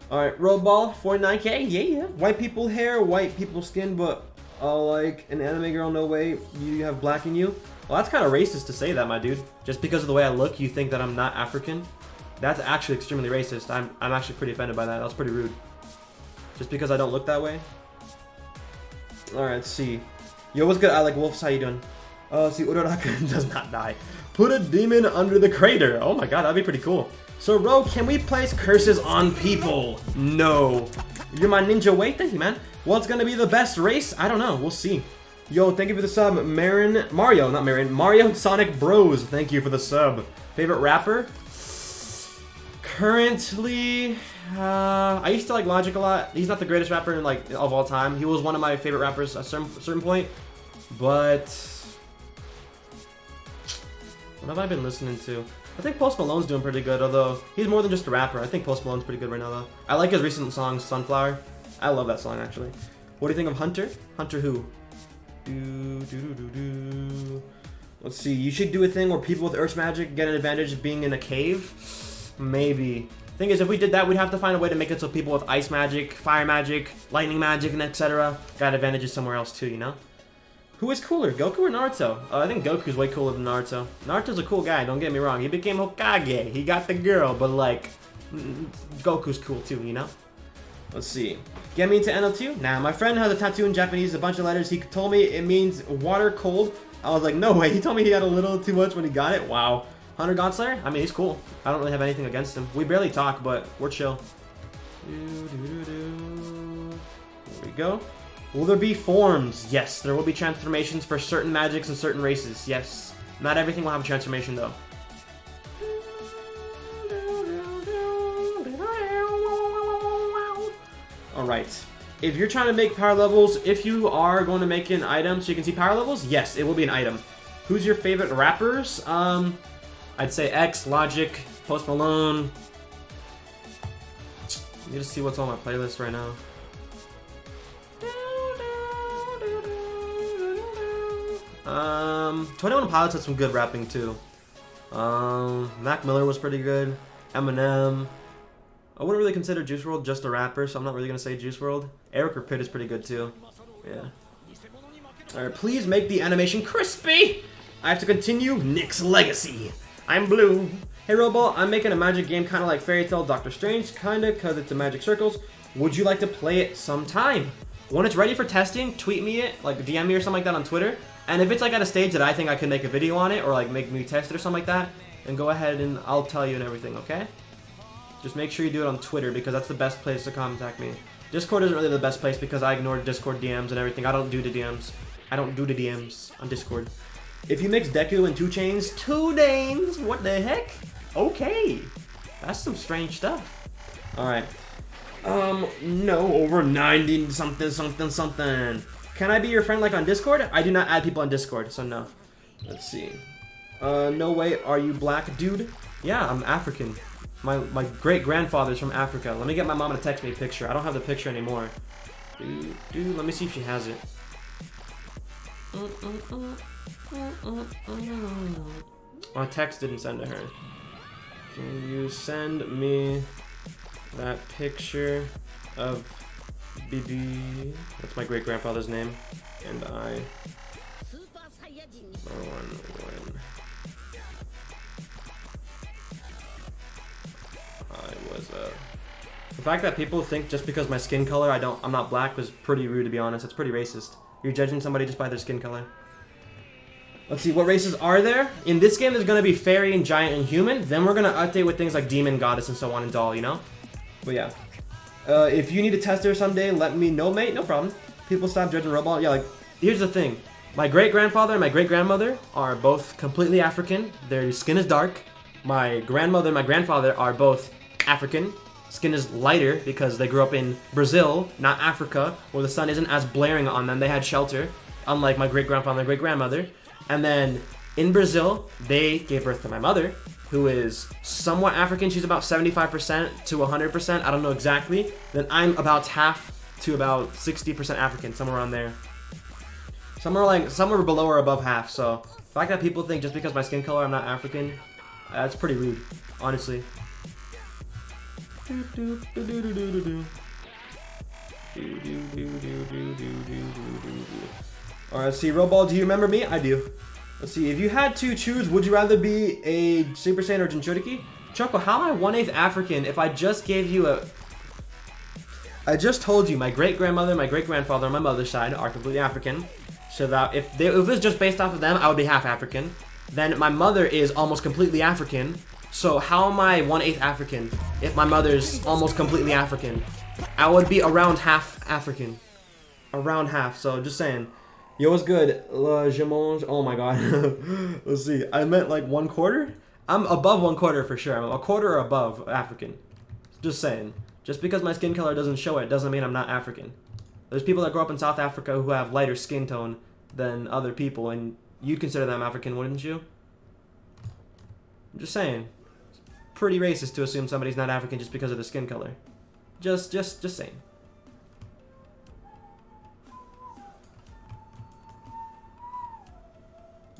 A: Alright, Roball, 49K, yeah. White people hair, white people skin, but Oh, like an anime girl, no way, you have black in you? Well, that's kind of racist to say that, my dude. Just because of the way I look, you think that I'm not African? That's actually extremely racist. I'm actually pretty offended by that. That was pretty rude. Just because I don't look that way? Alright, let's see. Yo, what's good? I like Wolves, how you doing? See, Uraraka does not die. Put a demon under the crater. Oh my god, that'd be pretty cool. So, Ro, can we place curses on people? No. You're my ninja. Wait, thank you, man. What's gonna be the best race? I don't know. We'll see. Yo, thank you for the sub. Mario Sonic Bros. Thank you for the sub. Favorite rapper? Currently, I used to like Logic a lot. He's not the greatest rapper of all time. He was one of my favorite rappers at a certain point. But what have I been listening to? I think Post Malone's doing pretty good, although he's more than just a rapper. I think Post Malone's pretty good right now, though. I like his recent song, Sunflower. I love that song, actually. What do you think of Hunter? Hunter who? Let's see. You should do a thing where people with Earth magic get an advantage of being in a cave. Maybe. Thing is, if we did that, we'd have to find a way to make it so people with ice magic, fire magic, lightning magic, and etc. got advantages somewhere else too, you know? Who is cooler, Goku or Naruto? I think Goku's way cooler than Naruto. Naruto's a cool guy, don't get me wrong. He became Hokage. He got the girl, but like, Goku's cool too, you know? Let's see. Get me into NO2? Nah, my friend has a tattoo in Japanese, a bunch of letters. He told me it means water cold. I was like, no way. He told me he had a little too much when he got it. Wow. Hunter Godslayer? I mean, he's cool. I don't really have anything against him. We barely talk, but we're chill. There we go. Will there be forms? Yes, there will be transformations for certain magics and certain races. Yes. Not everything will have a transformation, though. Alright. If you're trying to make power levels, if you are going to make an item so you can see power levels, yes, it will be an item. Who's your favorite rappers? I'd say X, Logic, Post Malone. Let me just see what's on my playlist right now. 21 Pilots had some good rapping too. Mac Miller was pretty good. Eminem. I wouldn't really consider Juice WRLD just a rapper, so I'm not really gonna say Juice WRLD. Eric or Pitt is pretty good too. Yeah. Alright, please make the animation crispy! I have to continue Nick's legacy. I'm blue. Hey Roball, I'm making a magic game kinda like Fairy Tail Doctor Strange, kinda cause it's a magic circles. Would you like to play it sometime? When it's ready for testing, tweet me it, like DM me or something like that on Twitter. And if it's like at a stage that I think I can make a video on it, or like make me test it or something like that, then go ahead and I'll tell you and everything, okay? Just make sure you do it on Twitter because that's the best place to contact me. Discord isn't really the best place because I ignore Discord DMs and everything. I don't do the DMs. I don't do the DMs on Discord. If you mix Deku and 2 Chainz, 2 names, what the heck? Okay. That's some strange stuff. Alright. No, over 90 something. Can I be your friend like on Discord? I do not add people on Discord, so no. Let's see. No way, are you black, dude? Yeah, I'm African. My great-grandfather's from Africa. Let me get my mom to text me a picture. I don't have the picture anymore. Dude, let me see if she has it. My text didn't send to her. Can you send me that picture of BB? That's my great-grandfather's name. And I was the fact that people think just because my skin color I'm not black was pretty rude, to be honest. It's pretty racist. You're judging somebody just by their skin color. Let's see, what races are there? In this game, there's gonna be fairy and giant and human. Then we're gonna update with things like demon, goddess, and so on and doll, you know? But yeah. If you need a tester someday, let me know, mate. No problem. People stop judging Roball. Yeah, like, here's the thing. My great-grandfather and my great-grandmother are both completely African. Their skin is dark. My grandmother and my grandfather are both African. Skin is lighter because they grew up in Brazil, not Africa, where the sun isn't as blaring on them. They had shelter, unlike my great-grandfather and great-grandmother. And then in Brazil, they gave birth to my mother, who is somewhat African. She's about 75% to 100%. I don't know exactly. Then I'm about half to about 60% African, somewhere around there. Somewhere below or above half. So the fact that people think just because my skin color I'm not African, that's pretty rude, honestly. Alright, let's see. Roball, do you remember me? I do. Let's see. If you had to choose, would you rather be a Super Saiyan or Jinchuriki? Choco, how am I 1/8 African if I just gave you a... I just told you my great-grandmother, my great-grandfather on my mother's side are completely African. So that if it was just based off of them, I would be half African. Then my mother is almost completely African. So how am I 1/8 African if my mother's almost completely African? I would be around half African. Around half, so just saying. Yo, what's good? Oh my god. Let's see. I meant like 1/4? I'm above 1/4 for sure. I'm a quarter or above African. Just saying. Just because my skin color doesn't show it doesn't mean I'm not African. There's people that grow up in South Africa who have lighter skin tone than other people, and you'd consider them African, wouldn't you? I'm just saying. It's pretty racist to assume somebody's not African just because of the skin color. Just saying.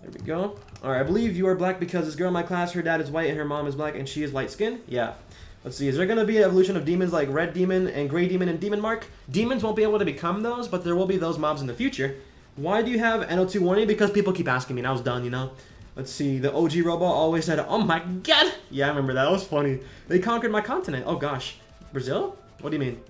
A: There we go. Alright, I believe you are black because this girl in my class, her dad is white and her mom is black and she is light skinned. Yeah. Let's see, is there going to be an evolution of demons like Red Demon and Gray Demon and Demon Mark? Demons won't be able to become those, but there will be those mobs in the future. Why do you have NO2 warning? Because people keep asking me and I was done, you know? Let's see, the OG Roball always said, oh my god! Yeah, I remember that. That was funny. They conquered my continent. Oh gosh. Brazil? What do you mean?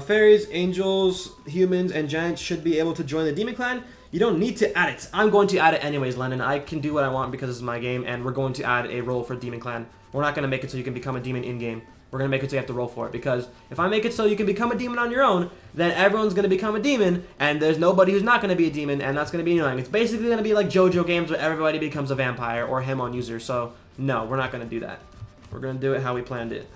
A: Fairies, angels, humans, and giants should be able to join the Demon Clan. You don't need to add it. I'm going to add it anyways, Lennon. I can do what I want because this is my game, and we're going to add a role for Demon Clan. We're not going to make it so you can become a demon in-game. We're going to make it so you have to roll for it, because if I make it so you can become a demon on your own, then everyone's going to become a demon, and there's nobody who's not going to be a demon, and that's going to be annoying. It's basically going to be like JoJo games where everybody becomes a vampire or him on user, so no, we're not going to do that. We're going to do it how we planned it.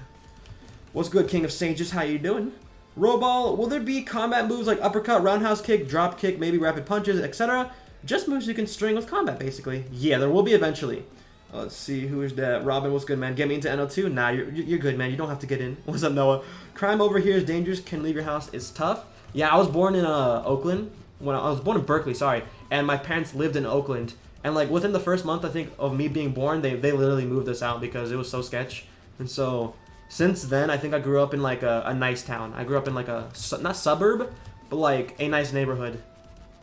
A: What's good, King of Sages? How you doing? Roball, will there be combat moves like uppercut, roundhouse kick, drop kick, maybe rapid punches, etc.? Just moves you can string with combat, basically. Yeah, there will be eventually. Let's see, who is that? Robin, what's good, man? Get me into NO2? Nah, you're good, man. You don't have to get in. What's up, Noah? Crime over here is dangerous. Can leave your house. It's tough. Yeah, I was born in Oakland. When I was born in Berkeley, sorry. And my parents lived in Oakland. And like within the first month, I think, of me being born, they literally moved us out because it was so sketch. And so since then, I think I grew up in like a nice town. I grew up in like a, not suburb, but like a nice neighborhood.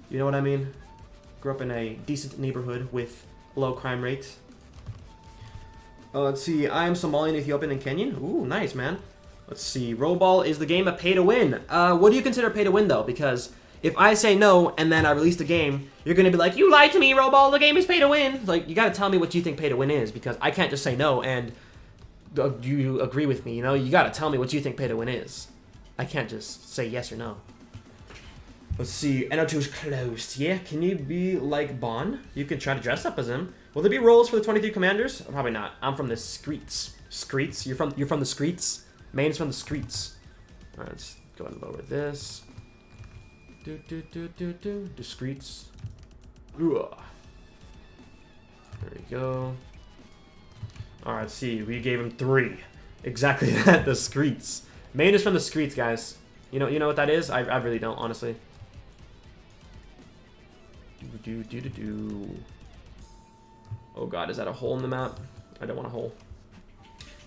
A: You know what I mean? Grew up in a decent neighborhood with low crime rates. Let's see, I am Somalian, Ethiopian, and Kenyan. Ooh, nice, man. Let's see, Roball is the game of pay to win. What do you consider pay to win, though? Because if I say no, and then I release the game, you're going to be like, you lied to me, Roball, the game is pay to win. Like, you got to tell me what you think pay to win is, because I can't just say no, and you agree with me, you know? You got to tell me what you think pay to win is. I can't just say yes or no. Let's see, NO2 is closed. Yeah, can you be like Bon? You can try to dress up as him. Will there be roles for the 23 commanders? Probably not. I'm from the streets. Streets? You're from the streets? Main's from the streets. Alright, let's go ahead and lower this. The streets. Ooh. There we go. Alright, let's see. We gave him 3. Exactly that, the streets. Main is from the streets, guys. You know what that is? I really don't, honestly. Oh god, is that a hole in the map? I don't want a hole.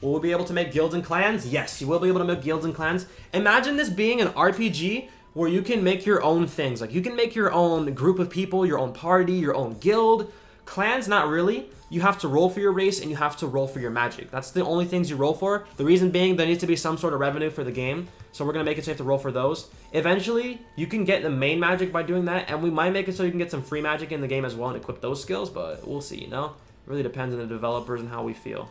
A: Will we be able to make guilds and clans? Yes, you will be able to make guilds and clans. Imagine this being an RPG where you can make your own things. Like, you can make your own group of people, your own party, your own guild. Clans, not really. You have to roll for your race and you have to roll for your magic. That's the only things you roll for. The reason being, there needs to be some sort of revenue for the game. So we're going to make it so you have to roll for those. Eventually, you can get the main magic by doing that. And we might make it so you can get some free magic in the game as well and equip those skills. But we'll see, you know? It really depends on the developers and how we feel.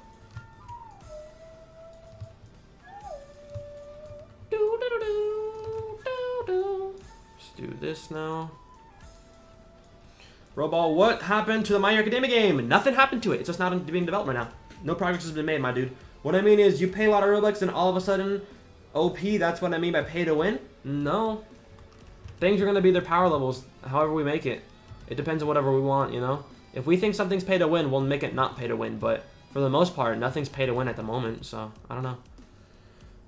A: Let's do this now. Roball, what happened to the My Hero Academia game? Nothing happened to it. It's just not being developed right now. No progress has been made, my dude. What I mean is, you pay a lot of Robux and all of a sudden, OP, that's what I mean by pay to win? No. Things are going to be their power levels, however we make it. It depends on whatever we want, you know? If we think something's pay to win, we'll make it not pay to win. But for the most part, nothing's pay to win at the moment, so I don't know.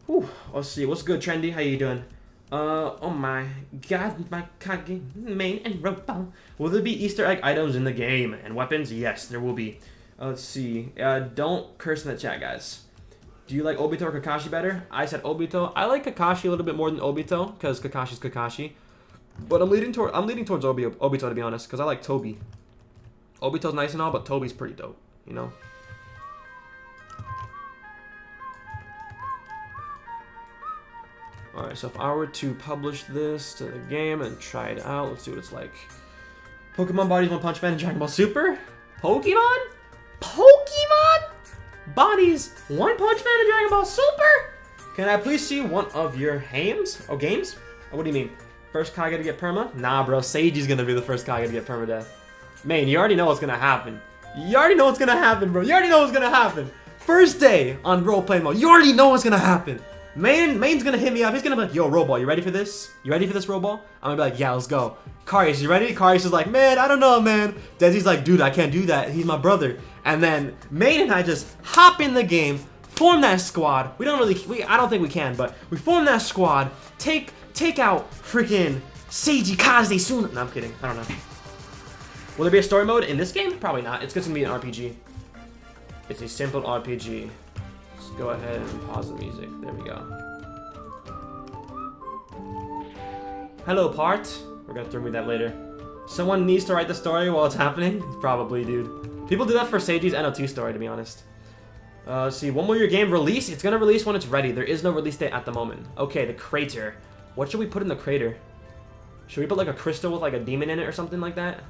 A: Whew. Let's see. What's good, Trendy? How you doing? Oh my god, my Kage, main, and Roball. Will there be Easter egg items in the game? And weapons? Yes, there will be. Let's see. Don't curse in the chat, guys. Do you like Obito or Kakashi better? I said Obito. I like Kakashi a little bit more than Obito because Kakashi's Kakashi. But I'm leaning towards Obito to be honest, because I like Toby. Obito's nice and all, but Toby's pretty dope, you know? Alright, so if I were to publish this to the game and try it out, let's see what it's like. Pokemon bodies, One Punch Man, and Dragon Ball Super? Pokemon? Pokemon? Bodies, One Punch Man, and Dragon Ball Super? Can I please see one of your games? Oh, games? Oh, what do you mean? First Kage to get perma? Nah, bro, Seiji's gonna be the first Kage to get permadeath. Man, you already know what's gonna happen. You already know what's gonna happen, bro. You already know what's gonna happen. First day on roleplay mode, you already know what's gonna happen. Main's gonna hit me up. He's gonna be like, yo, Roball, you ready for this? You ready for this, Roball? I'm gonna be like, yeah, let's go. Karius, you ready? Karius is like, man, I don't know, man. Desi's like, dude, I can't do that. He's my brother. And then Main and I just hop in the game, form that squad. I don't think we can, but we form that squad. Take out freaking Seiji Kaze soon. No, I'm kidding. I don't know. Will there be a story mode in this game? Probably not. It's just gonna be an RPG. It's a simple RPG. Let's go ahead and pause the music. There we go. Hello, part. We're gonna throw me that later. Someone needs to write the story while it's happening? Probably, dude. People do that for Seiji's NOT story, to be honest. Let's see. When will your game release? It's gonna release when it's ready. There is no release date at the moment. Okay, the crater. What should we put in the crater? Should we put like a crystal with like a demon in it or something like that?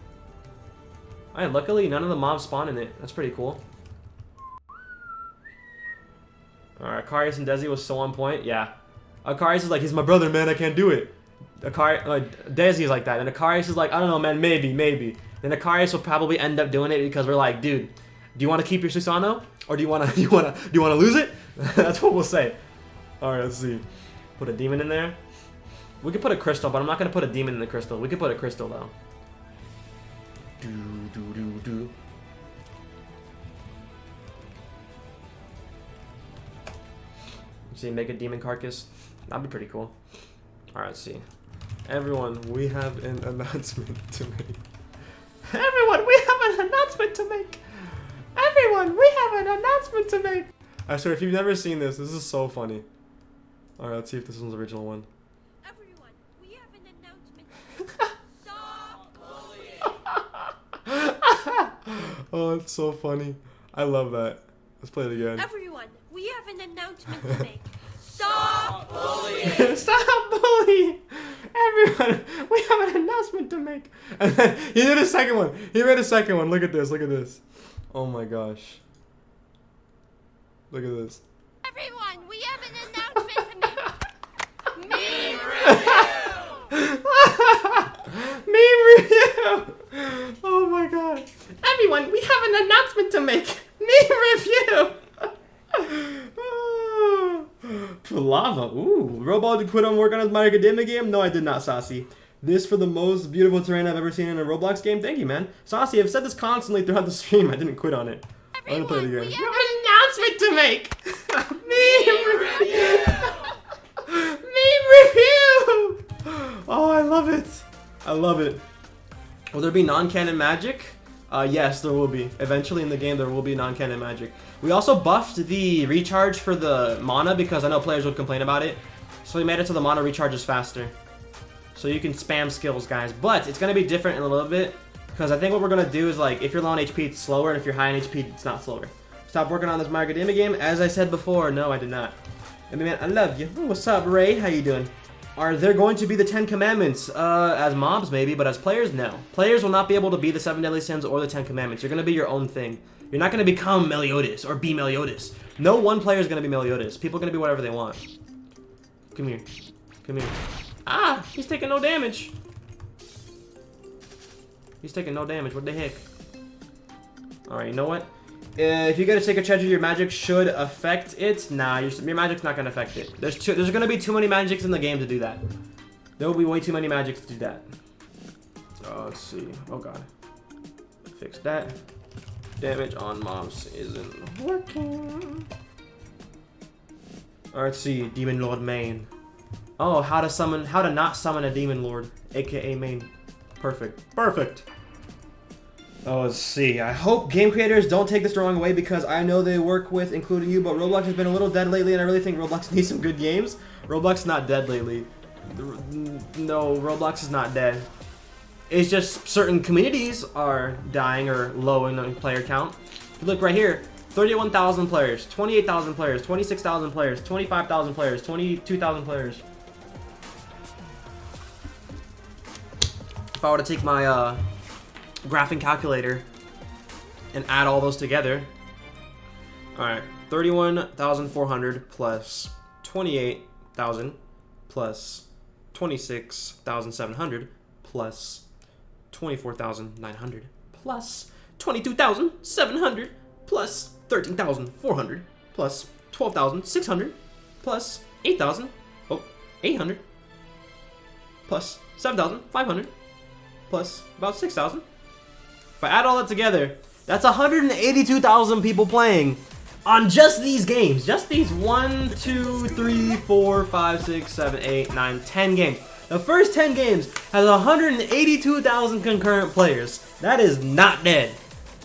A: Alright, luckily none of the mobs spawn in it. That's pretty cool. Alright, Karius and Desi was so on point. Yeah. Karius is like, he's my brother, man. I can't do it. Desi is like that. And Karius is like, I don't know, man. Maybe. Then Karius will probably end up doing it because we're like, dude, do you want to keep your Susanoo? Or do you want to lose it? That's what we'll say. Alright, let's see. Put a demon in there. We could put a crystal, but I'm not going to put a demon in the crystal. We could put a crystal, though. Do. See, make a demon carcass. That'd be pretty cool. Alright, let's see. Everyone, we have an announcement to make. Everyone, we have an announcement to make. Everyone, we have an announcement to make. I swear, if you've never seen this is so funny. Alright, let's see if this one's the original one.
B: Everyone, we have an announcement. Stop bullying.
A: Oh, it's so funny. I love that. Let's play it again.
B: Everyone, we have an announcement to make. Stop bullying.
A: Stop bullying. Everyone, we have an announcement to make. And then he did a second one. He made a second one. Look at this. Look at this. Oh my gosh. Look at this.
B: Everyone, we have an announcement to make. Meme review.
A: Meme review. Oh my god. Everyone, we have an announcement to make. Meme review. Lava. Ooh. Roball did quit on work on his My Academia game? No, I did not, Saucy. This for the most beautiful terrain I've ever seen in a Roblox game? Thank you, man. Saucy, I've said this constantly throughout the stream. I didn't quit on it. I'm gonna play it again. We have an announcement to make! Meme review! Meme review! Oh, I love it. I love it. Will there be non-canon magic? Yes, there will be. Eventually in the game, there will be non-canon magic. We also buffed the recharge for the mana because I know players would complain about it. So we made it so the mana recharges faster. So you can spam skills, guys. But it's going to be different in a little bit. Because I think what we're going to do is, like, if you're low on HP, it's slower. And if you're high on HP, it's not slower. Stop working on this My Academia game. As I said before, no, I did not. I mean, man, I love you. Ooh, what's up, Ray? How you doing? Are there going to be the 10 Commandments? As mobs, maybe. But as players, no. Players will not be able to be the 7 Deadly Sins or the 10 Commandments. You're going to be your own thing. You're not going to become Meliodas or be Meliodas. No one player is going to be Meliodas. People are going to be whatever they want. Come here. Come here. Ah! He's taking no damage. He's taking no damage. What the heck? Alright, you know what? If you get a sacred treasure, your magic should affect it. Nah, your magic's not going to affect it. There's going to be too many magics in the game to do that. There will be way too many magics to do that. Oh, let's see. Oh, God. Fix that. Damage on mobs isn't working. Alright, let's see. Demon Lord Main. Oh, how to not summon a Demon Lord, aka Main. Perfect. Perfect. Oh, let's see. I hope game creators don't take this the wrong way because I know they work with, including you, but Roblox has been a little dead lately, and I really think Roblox needs some good games. Roblox is not dead lately. No, Roblox is not dead. It's just certain communities are dying or low in the player count. If you look right here, 31,000 players, 28,000 players, 26,000 players, 25,000 players, 22,000 players. If I were to take my graphing calculator and add all those together, all right, 31,400 plus 28,000 plus 26,700 plus 24,900 plus 22,700 plus 13,400 plus 12,600 plus 800 plus 7,500 plus about 6,000. If I add all that together, that's 182,000 people playing on just these games. Just these 1, 2, 3, 4, 5, 6, 7, 8, 9, 10 games. The first 10 games has 182,000 concurrent players. That is not dead.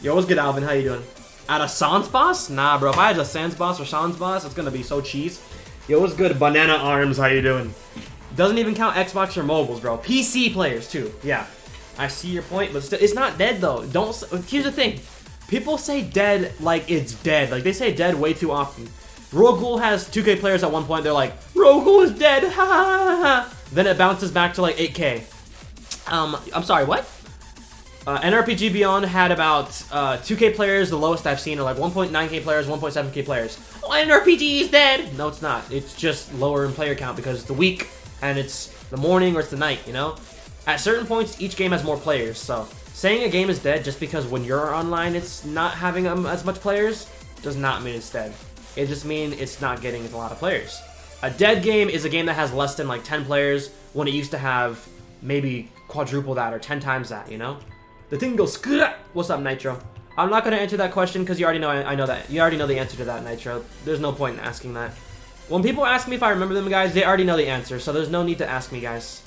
A: Yo, what's good, Alvin? How you doing? At a Sans boss? Nah, bro. If I had a Sans boss or Sans boss, it's gonna be so cheese. Yo, what's good, Banana Arms? How you doing? Doesn't even count Xbox or mobiles, bro. PC players too. Yeah, I see your point, but still, it's not dead though. Don't. Here's the thing. People say dead like it's dead. Like they say dead way too often. RoBro has 2K players at one point. They're like, RoBro is dead. Ha ha ha. Then it bounces back to like 8K. I'm sorry, what? NRPG Beyond had about 2K players, the lowest I've seen, are like 1.9K players, 1.7K players. Oh, NRPG is dead! No, it's not. It's just lower in player count because it's the week, and it's the morning, or it's the night, you know? At certain points, each game has more players, so saying a game is dead just because when you're online it's not having as much players does not mean it's dead. It just means it's not getting a lot of players. A dead game is a game that has less than like 10 players when it used to have maybe quadruple that or 10 times that, you know? The thing goes, what's up, Nitro? I'm not going to answer that question because you already know I know that. You already know the answer to that, Nitro. There's no point in asking that. When people ask me if I remember them, guys, they already know the answer, so there's no need to ask me, guys.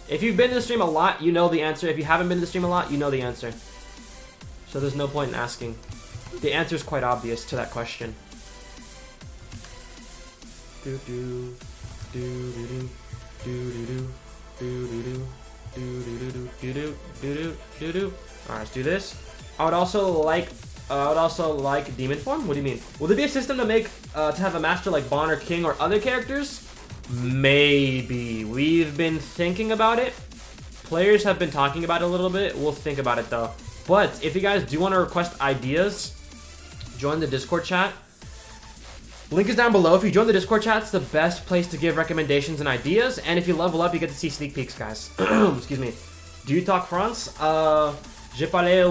A: If you've been to the stream a lot, you know the answer. If you haven't been to the stream a lot, you know the answer. So there's no point in asking. The answer is quite obvious to that question. Do do do do do do do do do do. All right, let's do this. I would also like demon form. What do you mean? Will there be a system to make to have a master like Bon or King or other characters? Maybe. We've been thinking about it. Players have been talking about it a little bit. We'll think about it though. But if you guys do want to request ideas, join the Discord chat. Link is down below. If you join the Discord chat, it's the best place to give recommendations and ideas. And if you level up, you get to see sneak peeks, guys. Excuse me. Do you talk France? Je parle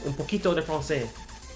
A: un poquito de français.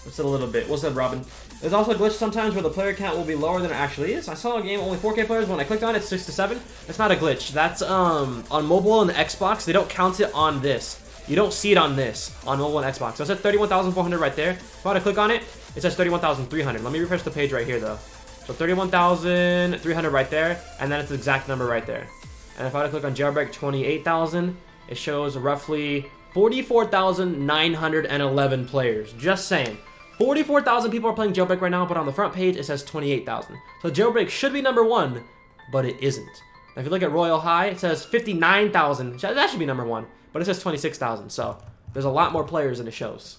A: What's it a little bit? What's up, Robin? There's also a glitch sometimes where the player count will be lower than it actually is. I saw a game only 4K players. When I clicked on it, it's 6 to 7. That's not a glitch. That's on mobile and the Xbox. They don't count it on this. You don't see it on this, on mobile and Xbox. So it says 31,400 right there. If I were to click on it, it says 31,300. Let me refresh the page right here, though. So 31,300 right there, and then it's the exact number right there. And if I were to click on jailbreak 28,000, it shows roughly 44,911 players. Just saying. 44,000 people are playing jailbreak right now, but on the front page, it says 28,000. So jailbreak should be number 1, but it isn't. Now, if you look at Royal High, it says 59,000. That should be number 1, but it says 26,000. So there's a lot more players than it shows.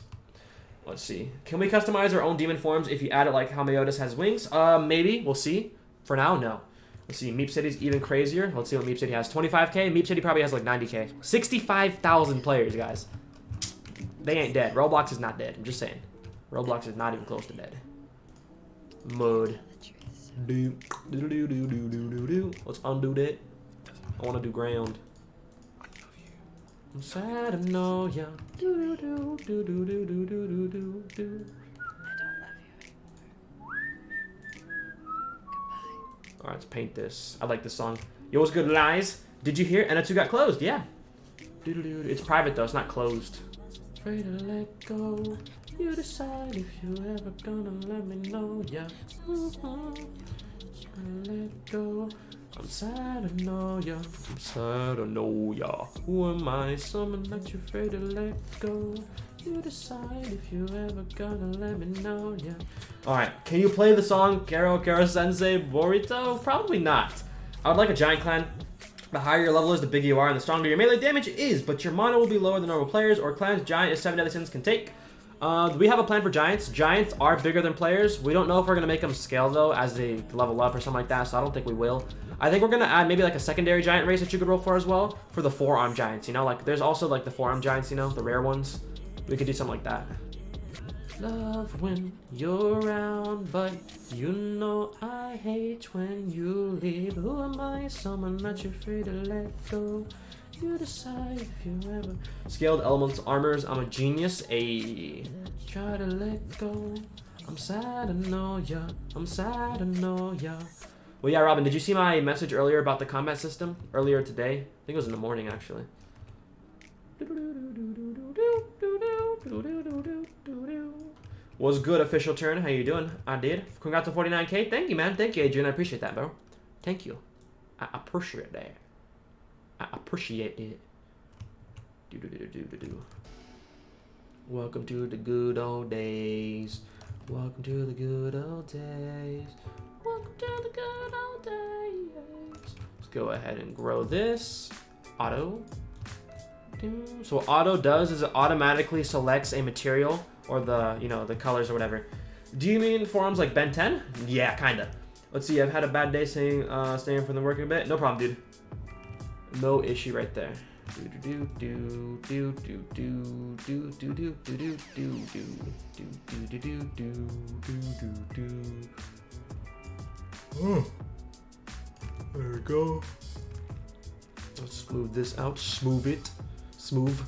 A: Let's see. Can we customize our own demon forms if you add it like how Meliodas has wings? Maybe. We'll see. For now, no. Let's see. Meep City's even crazier. Let's see what Meep City has. 25K. Meep City probably has like 90K. 65,000 players, guys. They ain't dead. Roblox is not dead. I'm just saying. Roblox is not even close to dead. Mode. Let's undo that. I want to do ground. I'm sad to know ya.
D: I don't love you anymore. Goodbye.
A: Alright, let's paint this. I like this song. Yo, what's good, Lies? Did you hear? NO2 got closed, yeah. It's private though, it's not closed. Afraid to let go. You decide if you ever gonna let me know, yeah. Let go. I'm sad to know ya. I'm sad to know ya. Who am I? Someone that you're afraid to let go. You decide if you ever gonna let me know, yeah. Alright, can you play the song Kero Kero Sensei Burrito? Probably not. I would like a giant clan. The higher your level is, the bigger you are, and the stronger your melee damage is, but your mana will be lower than normal players or clans. Giant is 7 deadly sins can take. We have a plan for giants. Giants are bigger than players. We don't know if we're gonna make them scale though as they level up or something like that, so I don't think we will. I think we're gonna add maybe like a secondary giant race that you could roll for as well, for the 4-arm giants, you know, like there's also like the 4-arm giants, you know, the rare ones. We could do something like that. Love when you're around, but you know I hate when you leave. Who am I? Someone that you're free to let go. You decide if you ever. Scaled elements, armors. I'm a genius. Ayy. Try to let go. I'm sad, I know ya. I'm sad, I know ya. Well, yeah, Robin, did you see my message earlier about the combat system? Earlier today? I think it was in the morning, actually. Was good, official turn. How you doing? I did. Congrats on 49K. Thank you, man. Thank you, Adrian. I appreciate that, bro. Thank you. I appreciate that. I appreciate it. Welcome to the good old days. Welcome to the good old days. Welcome to the good old days. Let's go ahead and grow this. Auto. So what auto does is it automatically selects a material or the, you know, the colors or whatever. Do you mean forums like Ben 10? Yeah, kinda. Let's see, I've had a bad day staying from the work a bit. No problem, dude. No issue right there. There we go. Let's smooth this out. Smooth it. Smooth.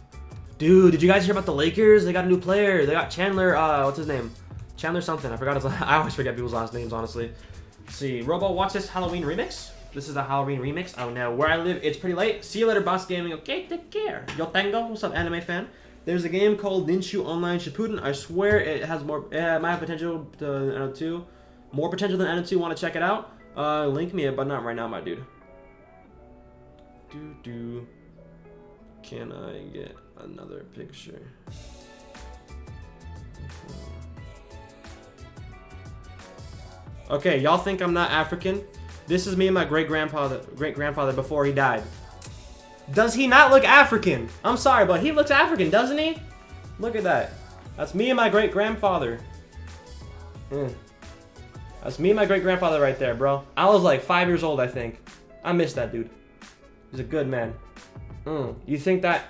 A: Dude, did you guys hear about the Lakers? They got a new player. They got Chandler, what's his name? Chandler something. I forgot his last. I always forget people's last names, honestly. Let's see. Roball, watch this Halloween remix. This is a Halloween remix. Oh no, where I live, it's pretty late. See you later, Boss Gaming. Okay, take care. Yo tengo. What's up, anime fan? There's a game called Ninshu Online Shippuden. I swear it has more, it might have potential to NO2. More potential than NO2. Want to check it out? Link me, but not right now, my dude. Can I get another picture? Okay, y'all think I'm not African? This is me and my great-grandfather before he died. Does he not look African? I'm sorry, but he looks African, doesn't he? Look at that. That's me and my great-grandfather. That's me and my great-grandfather right there, bro. I was like 5 years old, I think. I miss that dude. He's a good man. You think that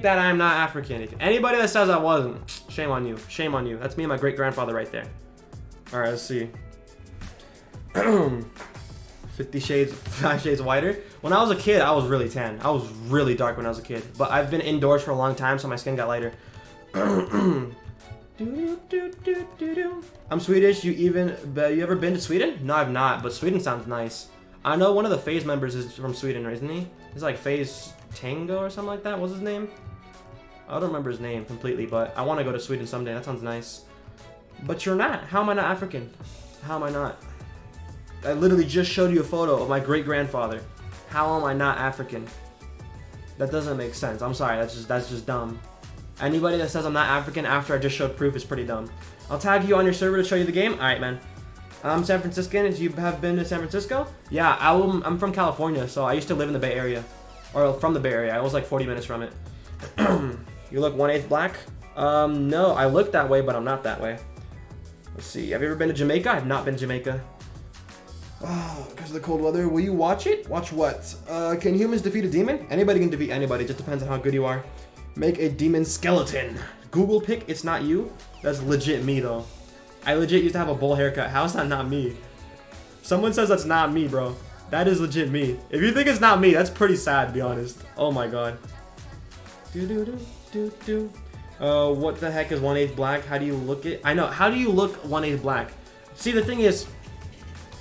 A: I'm not African? If anybody that says I wasn't, shame on you. Shame on you. That's me and my great-grandfather right there. All right, let's see. 5 shades whiter. When I was a kid, I was really tan. I was really dark when I was a kid. But I've been indoors for a long time, so my skin got lighter. I'm Swedish. You ever been to Sweden? No, I've not. But Sweden sounds nice. I know one of the FaZe members is from Sweden, isn't he? He's like FaZe Tango or something like that. What's his name? I don't remember his name completely, but I want to go to Sweden someday. That sounds nice. But you're not. How am I not African? How am I not? I literally just showed you a photo of my great-grandfather. How am I not African? That doesn't make sense. I'm sorry. That's just dumb. Anybody that says I'm not African after I just showed proof is pretty dumb. I'll tag you on your server to show you the game. All right, man. I'm San Franciscan. You have been to San Francisco? Yeah, I'm from California, so I used to live in the Bay Area. Or from the Bay Area. I was like 40 minutes from it. You look 1/8 black? No, I look that way, but I'm not that way. Let's see. Have you ever been to Jamaica? I have not been to Jamaica. Oh, because of the cold weather. Will you watch it? Watch what? Can humans defeat a demon? Anybody can defeat anybody. It just depends on how good you are. Make a demon skeleton. Google pic, it's not you? That's legit me, though. I legit used to have a bowl haircut. How is that not me? Someone says that's not me, bro. That is legit me. If you think it's not me, that's pretty sad, to be honest. Oh my god. What the heck is 1/8 black? How do you look it? I know. How do you look 1/8 black? See, the thing is,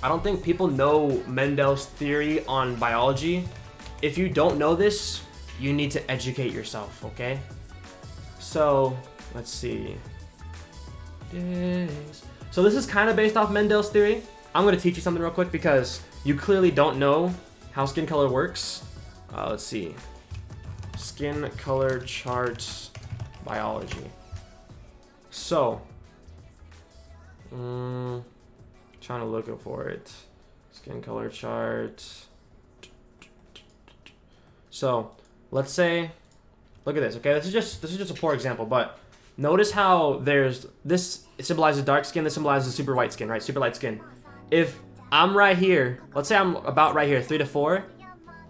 A: I don't think people know Mendel's theory on biology. If you don't know this, you need to educate yourself, okay? So, let's see. So this is kind of based off Mendel's theory. I'm going to teach you something real quick because you clearly don't know how skin color works. Let's see. Skin color charts biology. So, trying to look for it. Skin color chart. So, let's say, look at this. Okay, this is just a poor example, but notice how there's this symbolizes dark skin. This symbolizes super white skin, right? Super light skin. If I'm right here, let's say I'm about right here, 3 to 4.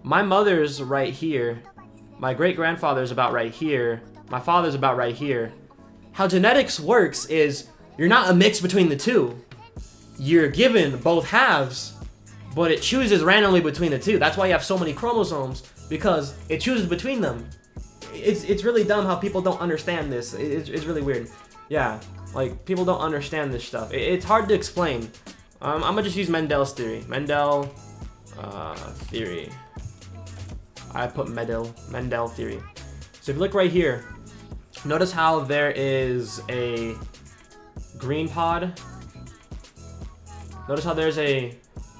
A: My mother's right here. My great-grandfather's about right here. My father's about right here. How genetics works is you're not a mix between the two. You're given both halves, but it chooses randomly between the two. That's why you have so many chromosomes, because it chooses between them. It's really dumb how people don't understand this. It's really weird. Yeah, like, people don't understand this stuff. It's hard to explain. I'm gonna just use Mendel's theory. Mendel theory. I put Mendel theory. So if you look right here, notice how there is a green pod. Notice how there's a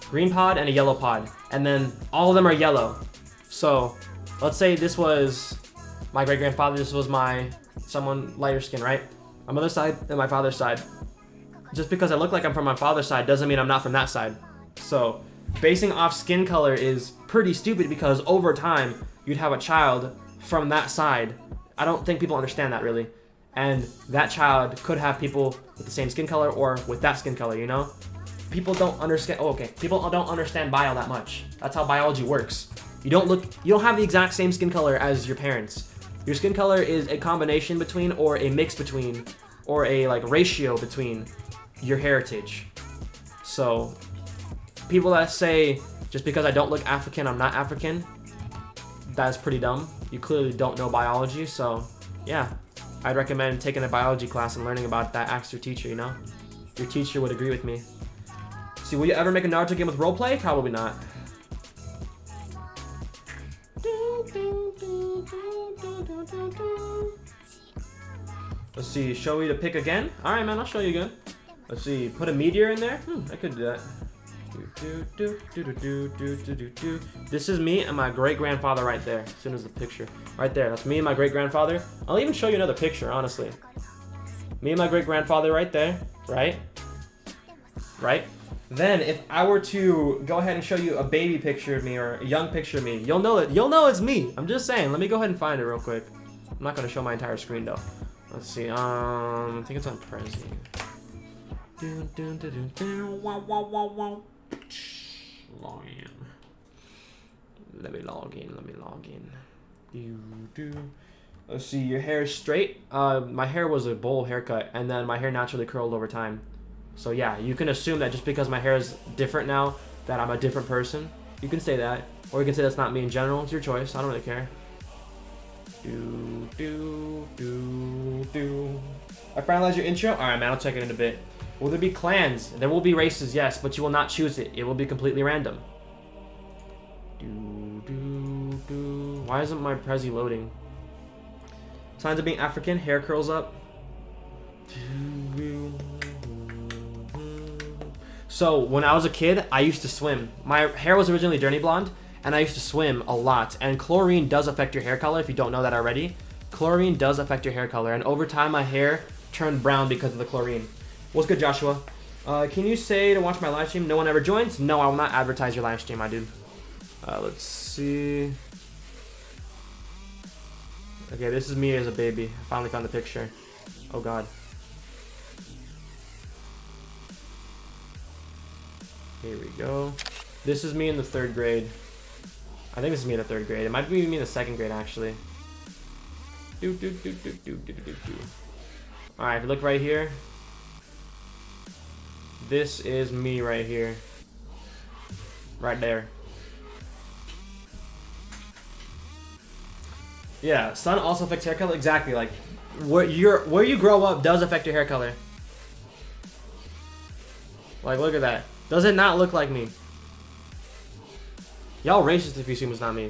A: green pod and a yellow pod, and then all of them are yellow. So let's say this was my great-grandfather, this was someone lighter skin, right? My mother's side and my father's side. Just because I look like I'm from my father's side doesn't mean I'm not from that side. So basing off skin color is pretty stupid, because over time you'd have a child from that side. I don't think people understand that really. And that child could have people with the same skin color or with that skin color, you know? People don't understand. Oh, okay. People don't understand bio that much. That's how biology works. You don't have the exact same skin color as your parents. Your skin color is a combination between, or a mix between, or a like ratio between your heritage. So people that say just because I don't look African, I'm not African, that's pretty dumb. You clearly don't know biology. So yeah, I'd recommend taking a biology class and learning about that. Ask your teacher, you know? Your teacher would agree with me. See, will you ever make a Naruto game with roleplay? Probably not. Let's see, show you to pick again? Alright, man, I'll show you again. Let's see, put a meteor in there? I could do that. This is me and my great-grandfather right there. As soon as the picture. Right there, that's me and my great-grandfather. I'll even show you another picture, honestly. Me and my great-grandfather right there. Right? Right? Then, if I were to go ahead and show you a baby picture of me or a young picture of me, you'll know it. You'll know it's me. I'm just saying. Let me go ahead and find it real quick. I'm not gonna show my entire screen though. Let's see. I think it's on Prezi. Log in. Let me log in. Let's see. Your hair is straight. My hair was a bowl haircut, and then my hair naturally curled over time. So yeah, you can assume that just because my hair is different now, that I'm a different person. You can say that. Or you can say that's not me in general. It's your choice. I don't really care. I finalized your intro? Alright, man, I'll check it in a bit. Will there be clans? There will be races, yes, but you will not choose it. It will be completely random. Why isn't my Prezi loading? Signs of being African, hair curls up. So, when I was a kid, I used to swim. My hair was originally journey blonde, and I used to swim a lot. And chlorine does affect your hair color, if you don't know that already. Chlorine does affect your hair color, and over time, my hair turned brown because of the chlorine. What's good, Joshua? Can you say to watch my live stream? No one ever joins? No, I will not advertise your live stream, my dude. Let's see. Okay, this is me as a baby. I finally found the picture. Oh, God. Here we go. This is me in the 3rd grade. I think this is me in the 3rd grade. It might be me in the 2nd grade, actually. Alright, if you look right here. This is me right here. Right there. Yeah, sun also affects hair color. Exactly, like where you grow up does affect your hair color. Like, look at that. Does it not look like me? Y'all racist if you assume it's not me.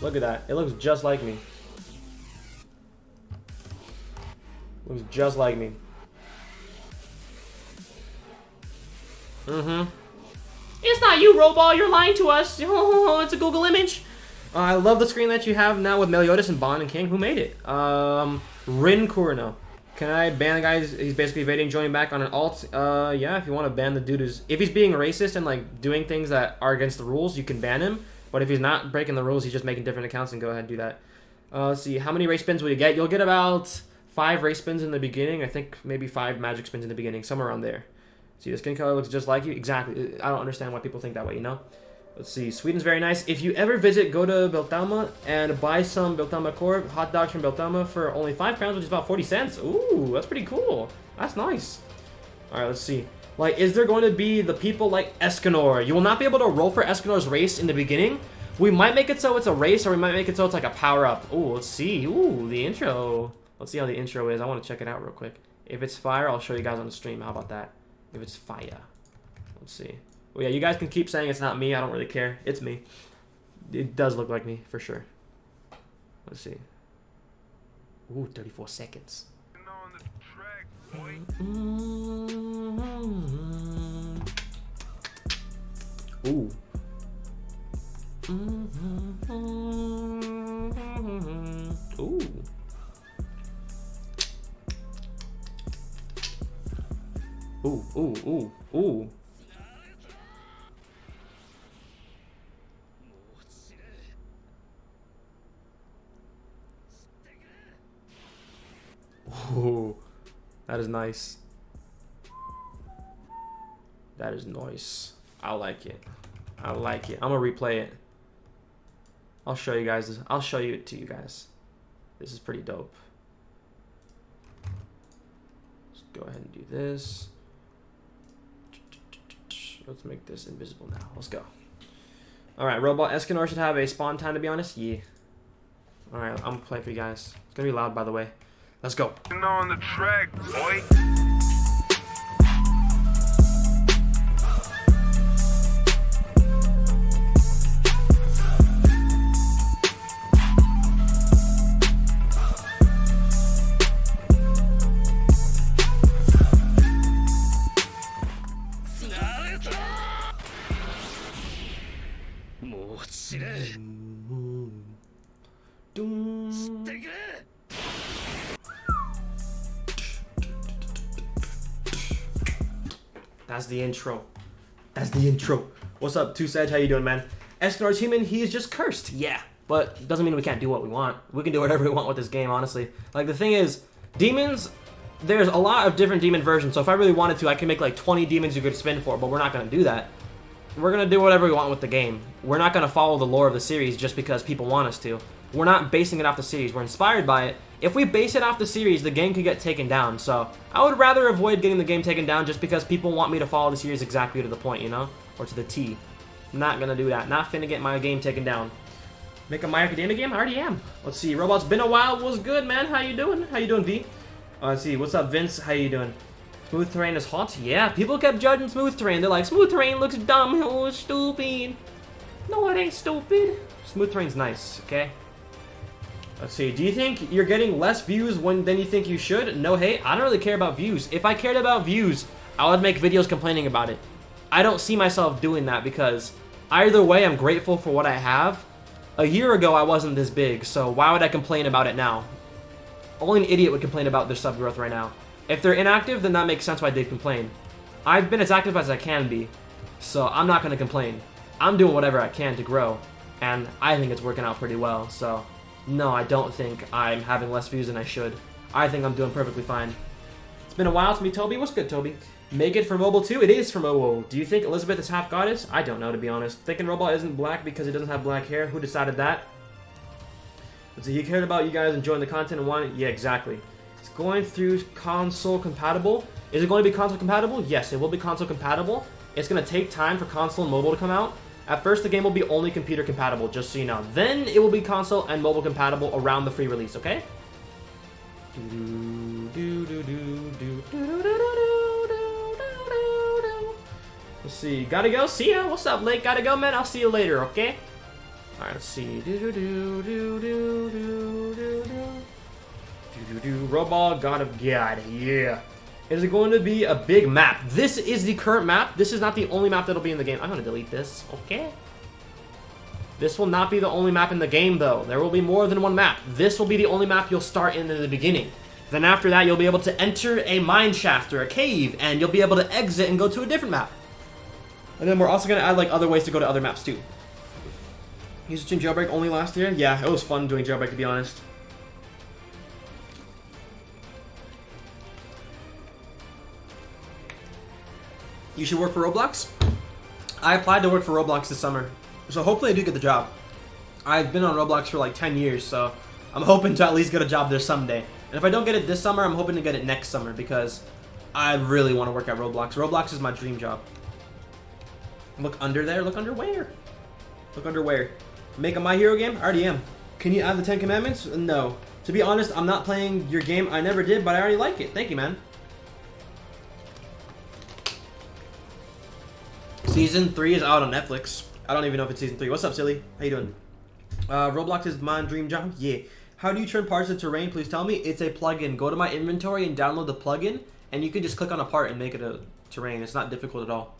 A: Look at that. It looks just like me. Looks just like me. It's not you, Roball. You're lying to us. Oh, it's a Google image. I love the screen that you have now with Meliodas and Bond and King. Who made it? Rin Kurno. Can I ban the guy? He's basically evading joining back on an alt. Yeah, if you want to ban the dude if he's being racist and like doing things that are against the rules, you can ban him. But if he's not breaking the rules, he's just making different accounts, and go ahead and do that. Let's see, how many race spins will you get? You'll get about 5 race spins in the beginning. I think maybe 5 magic spins in the beginning, somewhere around there. See, the skin color looks just like you. Exactly. I don't understand why people think that way, you know? Let's see, Sweden's very nice. If you ever visit, go to Beltama and buy some Beltama Corp hot dogs from Beltama for only 5 crowns, which is about 40 cents. Ooh, that's pretty cool. That's nice. All right, let's see. Like, is there going to be the people like Escanor? You will not be able to roll for Escanor's race in the beginning. We might make it so it's a race, or we might make it so it's like a power-up. Ooh, let's see. Ooh, the intro. Let's see how the intro is. I want to check it out real quick. If it's fire, I'll show you guys on the stream. How about that? If it's fire. Let's see. Well, yeah, you guys can keep saying it's not me. I don't really care. It's me. It does look like me, for sure. Let's see. Ooh, 34 seconds. Ooh. Ooh. Ooh, ooh, ooh, ooh. Ooh, that is nice. That is nice. I like it. I like it. I'm gonna replay it. I'll show you guys this. I'll show it to you guys. This is pretty dope. Let's go ahead and do this. Let's make this invisible now. Let's go. Alright, Roball Escanor should have a spawn time, to be honest. Yeah. Alright, I'm gonna play for you guys. It's gonna be loud, by the way. Let's go.
E: On the track, boy.
A: That's the intro. That's the intro. What's up, Two Sedge? How you doing, man? Escanor's human. He is just cursed. Yeah, but doesn't mean we can't do what we want. We can do whatever we want with this game, honestly. Like, the thing is, demons, there's a lot of different demon versions. So if I really wanted to, I can make like 20 demons you could spin for, but we're not going to do that. We're going to do whatever we want with the game. We're not going to follow the lore of the series just because people want us to. We're not basing it off the series. We're inspired by it. If we base it off the series, the game could get taken down. So I would rather avoid getting the game taken down just because people want me to follow the series exactly to the point, you know? Or to the T. Not going to do that. Not finna get my game taken down. Make a My Academia game? I already am. Let's see. Robot's been a while. What's good, man? How you doing? How you doing, V? Let's see. What's up, Vince? How you doing? Smooth terrain is hot? Yeah, people kept judging smooth terrain. They're like, smooth terrain looks dumb. Oh, it's stupid. No, it ain't stupid. Smooth terrain's nice, okay? Let's see. Do you think you're getting less views than you think you should? No hate. I don't really care about views. If I cared about views, I would make videos complaining about it. I don't see myself doing that because either way, I'm grateful for what I have. A year ago, I wasn't this big, so why would I complain about it now? Only an idiot would complain about their sub growth right now. If they're inactive, then that makes sense why they'd complain. I've been as active as I can be, so I'm not going to complain. I'm doing whatever I can to grow, and I think it's working out pretty well, so no, I don't think I'm having less views than I should. I think I'm doing perfectly fine. It's been a while to meet Toby. What's good, Toby? Make it for mobile too? It is for mobile. Do you think Elizabeth is half goddess? I don't know, to be honest. Thinking Roball isn't black because he doesn't have black hair. Who decided that? Let's see, he cared about you guys enjoying the content and wanted... Yeah, exactly. It's going through console compatible. Is it going to be console compatible? Yes, it will be console compatible. It's going to take time for console and mobile to come out. At first, the game will be only computer compatible, just so you know. Then, it will be console and mobile compatible around the free release, okay? Let's see. Gotta go. See ya. What's up, Lake? Gotta go, man. I'll see you later, okay? Alright, let's see. Roball, God of God. Yeah. Is it going to be a big map? This is the current map. This is not the only map that'll be in the game. I'm going to delete this. Okay. This will not be the only map in the game, though. There will be more than one map. This will be the only map you'll start in the beginning. Then after that, you'll be able to enter a mine shaft or a cave, and you'll be able to exit and go to a different map. And then we're also gonna add like other ways to go to other maps too. Used to jailbreak only last year? Yeah, it was fun doing jailbreak, to be honest. You should work for Roblox? I applied to work for Roblox this summer, so hopefully I do get the job. I've been on Roblox for like 10 years, so I'm hoping to at least get a job there someday. And if I don't get it this summer, I'm hoping to get it next summer because I really want to work at Roblox. Roblox is my dream job. Look under there. Look under where? Look under where? Make a My Hero game? I already am. Can you add the 10 Commandments? No. To be honest, I'm not playing your game. I never did, but I already like it. Thank you, man. Season 3 is out on Netflix. I don't even know if it's Season 3. What's up, silly? How you doing? Roblox is my dream job? Yeah. How do you turn parts into terrain? Please tell me. It's a plugin. Go to my inventory and download the plugin, and you can just click on a part and make it a terrain. It's not difficult at all.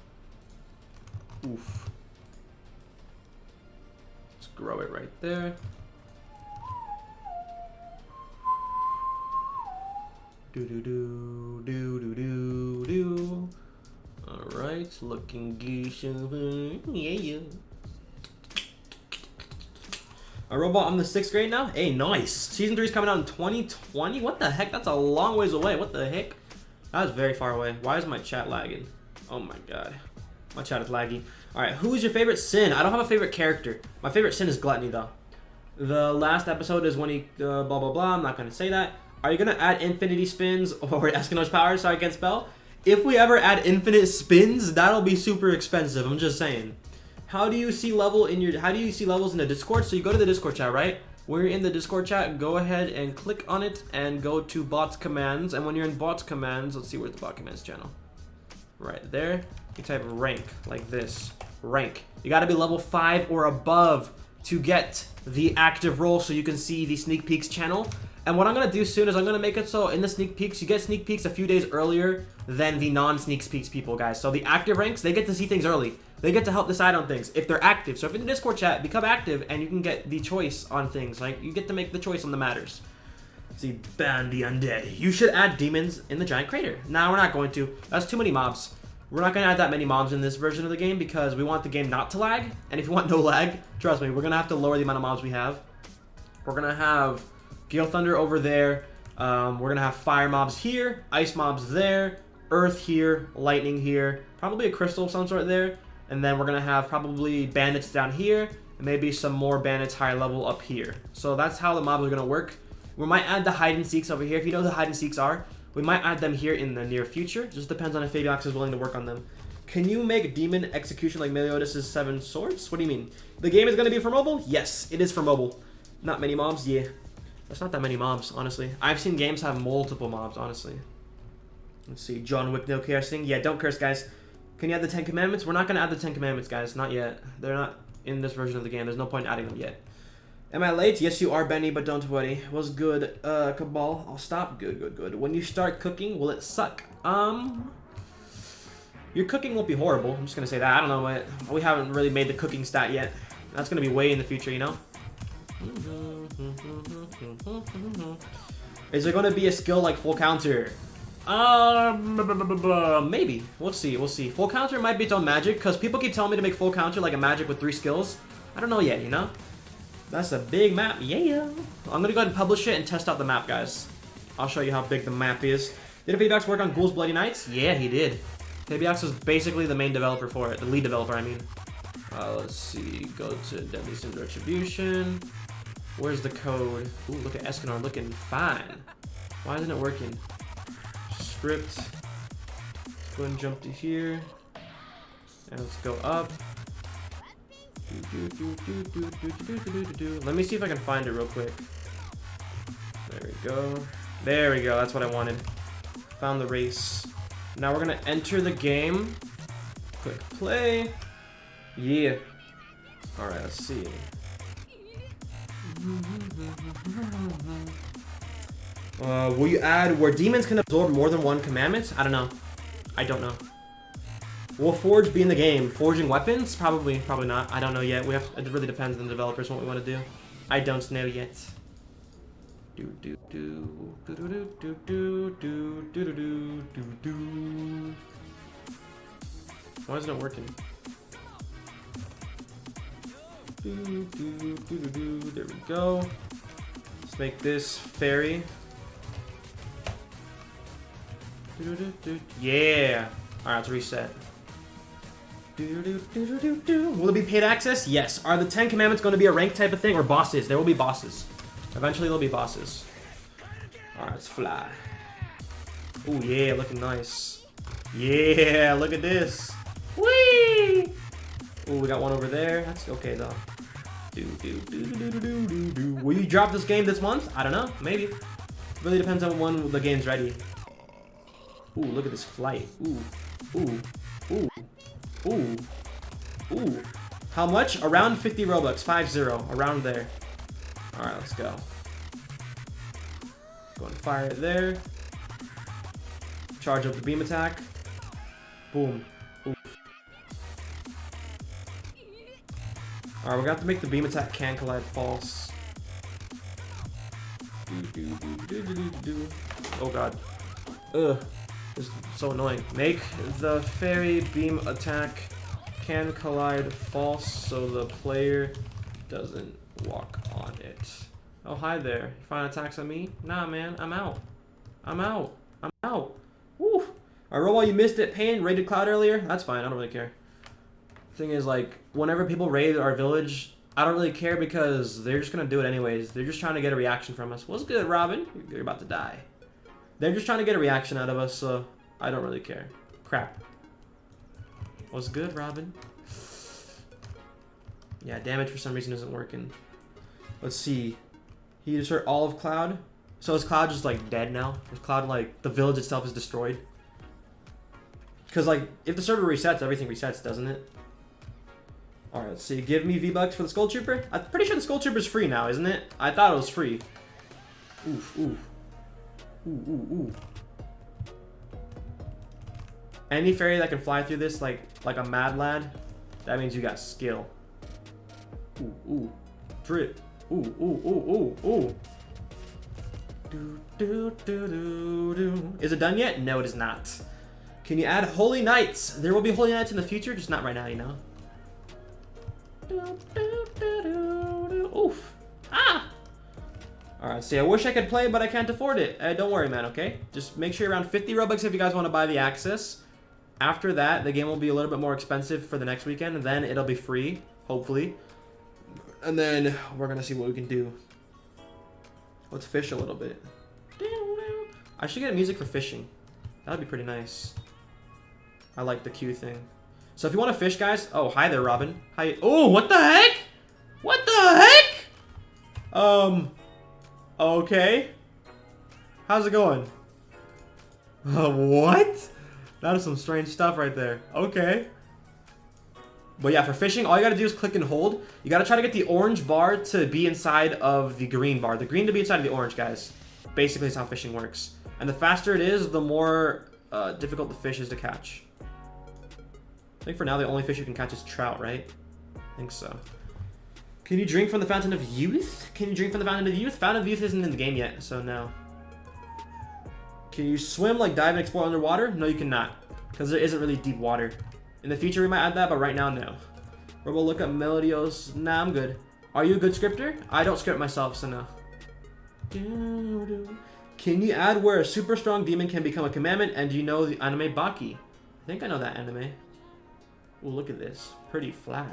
A: Oof. Let's grow it right there. Do do do do do do do. All right, looking geesh over. Yeah. Roball, I'm the 6th grade now. Hey, nice. Season 3 is coming out in 2020. What the heck? That's a long ways away. What the heck? That was very far away. Why is my chat lagging? Oh my god. My chat is laggy. Alright, who is your favorite sin? I don't have a favorite character. My favorite sin is Gluttony, though. The last episode is when he, blah, blah, blah. I'm not going to say that. Are you going to add infinity spins or Eskimo's power so I can spell? If we ever add infinite spins, that'll be super expensive. I'm just saying. How do you see levels in the Discord? So you go to the Discord chat, right? When you're in the Discord chat, go ahead and click on it and go to bot commands. And when you're in bot commands, let's see where's the bot commands channel. Right there. You type rank like this. Rank. You got to be level 5 or above to get the active role so you can see the sneak peeks channel. And what I'm going to do soon is I'm going to make it so in the sneak peeks, you get sneak peeks a few days earlier than the non-sneak peeks people, guys. So the active ranks, they get to see things early. They get to help decide on things if they're active. So if you're in the Discord chat, become active and you can get the choice on things. Like, you get to make the choice on the matters. See, ban the undead. You should add demons in the giant crater. Nah, we're not going to. That's too many mobs. We're not going to add that many mobs in this version of the game because we want the game not to lag. And if you want no lag, trust me, we're going to have to lower the amount of mobs we have. We're going to have Gale Thunder over there. We're going to have fire mobs here, ice mobs there, earth here, lightning here, probably a crystal of some sort there. And then we're going to have probably bandits down here, and maybe some more bandits higher level up here. So that's how the mobs are going to work. We might add the hide and seeks over here. If you know who the hide and seeks are, we might add them here in the near future. Just depends on if Fabiax is willing to work on them. Can you make demon execution like Meliodas' 7 swords? What do you mean? The game is going to be for mobile? Yes, it is for mobile. Not many mobs? Yeah. That's not that many mobs, honestly. I've seen games have multiple mobs, honestly. Let's see. John Wick, no cursing. Yeah, don't curse, guys. Can you add the 10 Commandments? We're not going to add the 10 Commandments, guys. Not yet. They're not in this version of the game. There's no point in adding them yet. Am I late? Yes, you are, Benny, but don't worry. Was good. Cabal, I'll stop. Good, good, good. When you start cooking, will it suck? Your cooking won't be horrible. I'm just going to say that. I don't know what. We haven't really made the cooking stat yet. That's going to be way in the future, you know? Is there going to be a skill like full counter? Maybe. We'll see. We'll see. Full counter might be its own magic, because people keep telling me to make full counter like a magic with 3 skills. I don't know yet, you know? That's a big map. Yeah. I'm going to go ahead and publish it and test out the map, guys. I'll show you how big the map is. Did Fabiax work on Ghoul's Bloody Nights? Yeah, he did. Fabiax was basically the main developer for it. The lead developer, I mean. Let's see. Go to Deadly Sins Retribution. Where's the code? Ooh, look at Escanor looking fine. Why isn't it working? Script. Let's go and jump to here. And let's go up. Let me see if I can find it real quick. There we go. There we go. That's what I wanted. Found the race. Now we're going to enter the game. Click play. Yeah. Alright, let's see. Will you add where demons can absorb more than 1 commandment? I don't know. I don't know. Will Forge be in the game? Forging weapons? Probably not. I don't know yet. It really depends on the developers what we want to do. I don't know yet. do do do do do do do do do do do. Why isn't it working? Do do do do do. There we go. Let's make this fairy. Do do do. Yeah. All right, let's reset. Do do do do do. Will it be paid access? Yes. Are the 10 Commandments going to be a rank type of thing or bosses? There will be bosses. Eventually, there'll be bosses. All right, let's fly. Oh yeah, looking nice. Yeah, look at this. Whee! Oh, we got one over there. That's okay though. Do do do do do do do do. Will you drop this game this month? I don't know. Maybe. Really depends on when the game's ready. Ooh, look at this flight. Ooh, ooh, ooh, ooh, ooh. How much? Around 50 Robux. 50. Around there. All right, let's go. Go and fire it there. Charge up the beam attack. Boom. Oof. Alright, we're gonna have to make the beam attack can collide false. Oh god. Ugh. This is so annoying. Make the fairy beam attack can collide false so the player doesn't walk on it. Oh, hi there. You find attacks on me? Nah, man. I'm out. I'm out. I'm out. Woo! Alright, Roball, you missed it. Pain raided Cloud earlier. That's fine. I don't really care. Thing is, like, whenever people raid our village, I don't really care because they're just gonna do it anyways. They're just trying to get a reaction from us. What's good, Robin? You're about to die. They're just trying to get a reaction out of us, so I don't really care. Crap. What's good, Robin? Yeah, damage for some reason isn't working. Let's see. He just hurt all of Cloud. So is Cloud just like dead now? Is Cloud like the village itself is destroyed? Because like if the server resets, everything resets, doesn't it? Alright, let's see. Give me V-Bucks for the Skull Trooper? I'm pretty sure the Skull Trooper's free now, isn't it? I thought it was free. Oof, oof. Ooh, ooh, ooh. Any fairy that can fly through this like a mad lad, that means you got skill. Ooh, ooh. Drip. Ooh, ooh, ooh, ooh, ooh. Do, do, do, do, do. Is it done yet? No, it is not. Can you add Holy Knights? There will be Holy Knights in the future, just not right now, you know. Do, do, do, do, do. Oof. Ah! Alright, see, I wish I could play, but I can't afford it. Don't worry, man, okay? Just make sure you're around 50 Robux if you guys want to buy the access. After that, the game will be a little bit more expensive for the next weekend, and then it'll be free, hopefully. And then we're going to see what we can do. Let's fish a little bit. I should get music for fishing. That would be pretty nice. I like the Q thing. So if you want to fish, guys... Oh, hi there, Robin. Hi. Oh, what the heck? What the heck? Okay. How's it going? What? That is some strange stuff right there. Okay. But yeah, for fishing, all you gotta do is click and hold. You gotta try to get the orange bar to be inside of the green bar. The green to be inside of the orange, guys. Basically, is how fishing works. And the faster it is, the more difficult the fish is to catch. I think for now, the only fish you can catch is trout, right? I think so. Can you drink from the Fountain of Youth? Can you drink from the Fountain of Youth? Fountain of Youth isn't in the game yet, so no. Can you swim, like dive and explore underwater? No, you cannot, because there isn't really deep water. In the future, we might add that, but right now, no. Roball, look up Melodios. Nah, I'm good. Are you a good scripter? I don't script myself, so no. Can you add where a super strong demon can become a commandment? And do you know the anime Baki? I think I know that anime. Ooh, look at this. Pretty fly.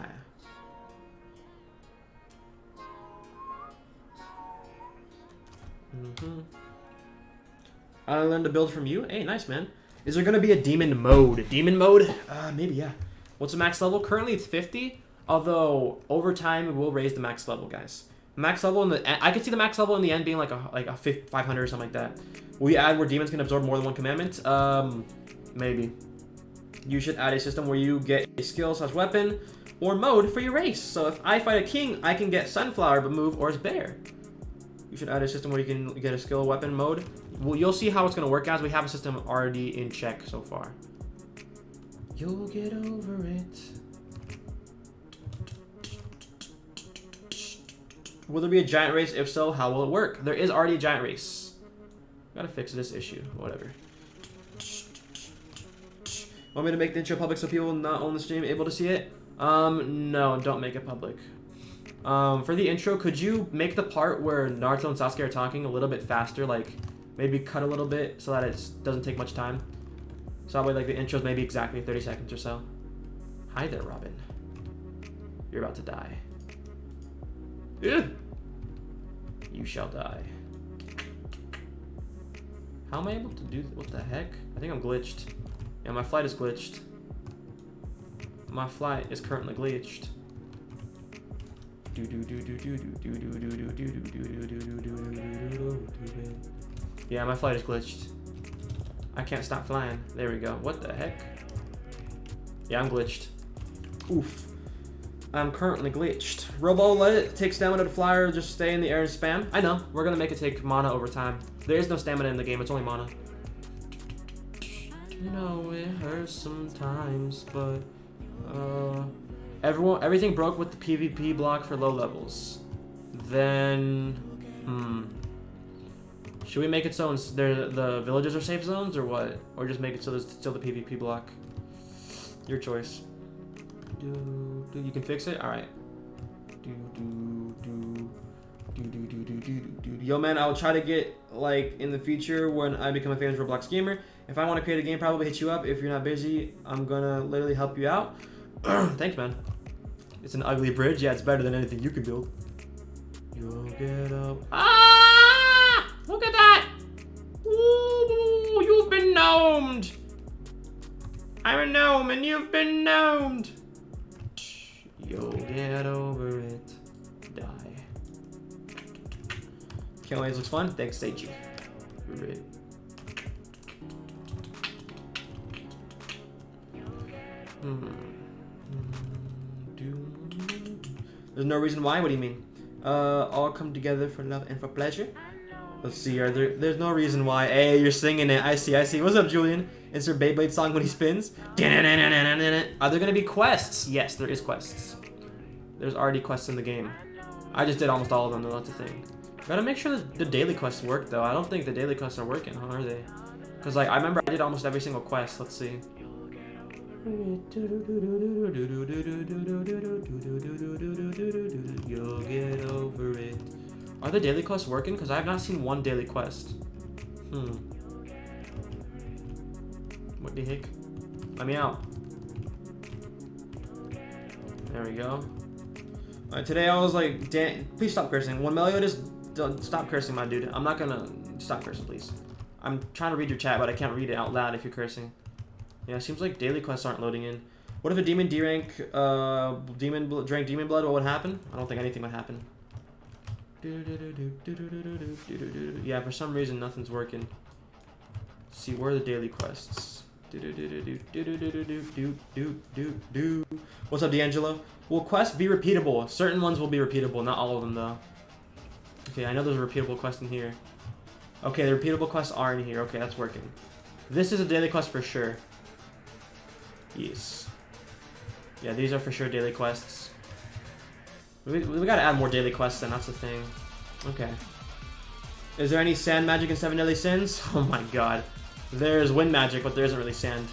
A: I learned to build from you. Hey, nice, man. Is there going to be a demon mode? Demon mode? Maybe, yeah. What's the max level? Currently, it's 50. Although, over time, we'll raise the max level, guys. Max level in the... I could see the max level in the end being like a 500 or something like that. Will you add where demons can absorb more than one commandment? Maybe. You should add a system where you get a skill/weapon or mode for your race. So if I fight a king, I can get Sunflower, but move, or as bear. You should add a system where you can get a skill weapon mode. Well, you'll see how it's going to work, guys. We have a system already in check so far. You'll get over it. Will there be a giant race? If so, how will it work? There is already a giant race. Gotta fix this issue. Whatever. Want me to make the intro public so people not on the stream able to see it? No, don't make it public. For the intro, could you make the part where Naruto and Sasuke are talking a little bit faster? Like, maybe cut a little bit so that it doesn't take much time. So that way, like, the intro's maybe exactly 30 seconds or so. Hi there, Robin. You're about to die. Ugh. You shall die. How am I able to do this? What the heck? I think I'm glitched. Yeah, my flight is glitched. My flight is currently glitched. Yeah, my flight is glitched. I can't stop flying. There we go. What the heck? Yeah, I'm glitched. Oof. I'm currently glitched. Roball, let it take stamina to fly or just stay in the air and spam. I know. We're gonna make it take mana over time. There is no stamina in the game. It's only mana. You know, it hurts sometimes, but everything broke with the PvP block for low levels. Then, should we make it so the villages are safe zones or what? Or just make it so there's still the PvP block? Your choice. You can fix it? Alright. Yo man, I'll try to get, like, in the future when I become a famous Roblox gamer. If I want to create a game, probably hit you up. If you're not busy, I'm gonna literally help you out. Thanks, man. It's an ugly bridge. Yeah, it's better than anything you can build. You'll get up. Ah! Look at that! Ooh, you've been gnomed! I'm a gnome and you've been gnomed! You'll get over it. Die. Can't wait, looks fun. Thanks, Seiji. Right. There's no reason why? What do you mean? All come together for love and for pleasure? Let's see, there's no reason why. Hey, you're singing it. I see. What's up, Julian? Is there Beyblade song when he spins? Are there gonna be quests? Yes, there is quests. There's already quests in the game. I just did almost all of them, though, that's the thing. Gotta make sure that the daily quests work, though. I don't think the daily quests are working, huh, are they? Because, like, I remember I did almost every single quest. Let's see. You'll get over it. Are the daily quests working? Because I have not seen one daily quest. What the heck? Let me out. There we go. Today I was like, please stop cursing. When Melio just stop cursing, my dude. I'm not gonna stop cursing, please. I'm trying to read your chat, but I can't read it out loud if you're cursing. Yeah, it seems like daily quests aren't loading in. What if a demon drank demon blood? What would happen? I don't think anything would happen. Yeah, for some reason nothing's working. Let's see, where are the daily quests? What's up, D'Angelo? Will quests be repeatable? Certain ones will be repeatable, not all of them though. Okay, I know there's a repeatable quest in here. Okay, the repeatable quests are in here. Okay, that's working. This is a daily quest for sure. Yes. Yeah, these are for sure daily quests. We gotta add more daily quests then, that's the thing. Okay. Is there any sand magic in 7 Deadly Sins? Oh my god. There's wind magic, but there isn't really sand.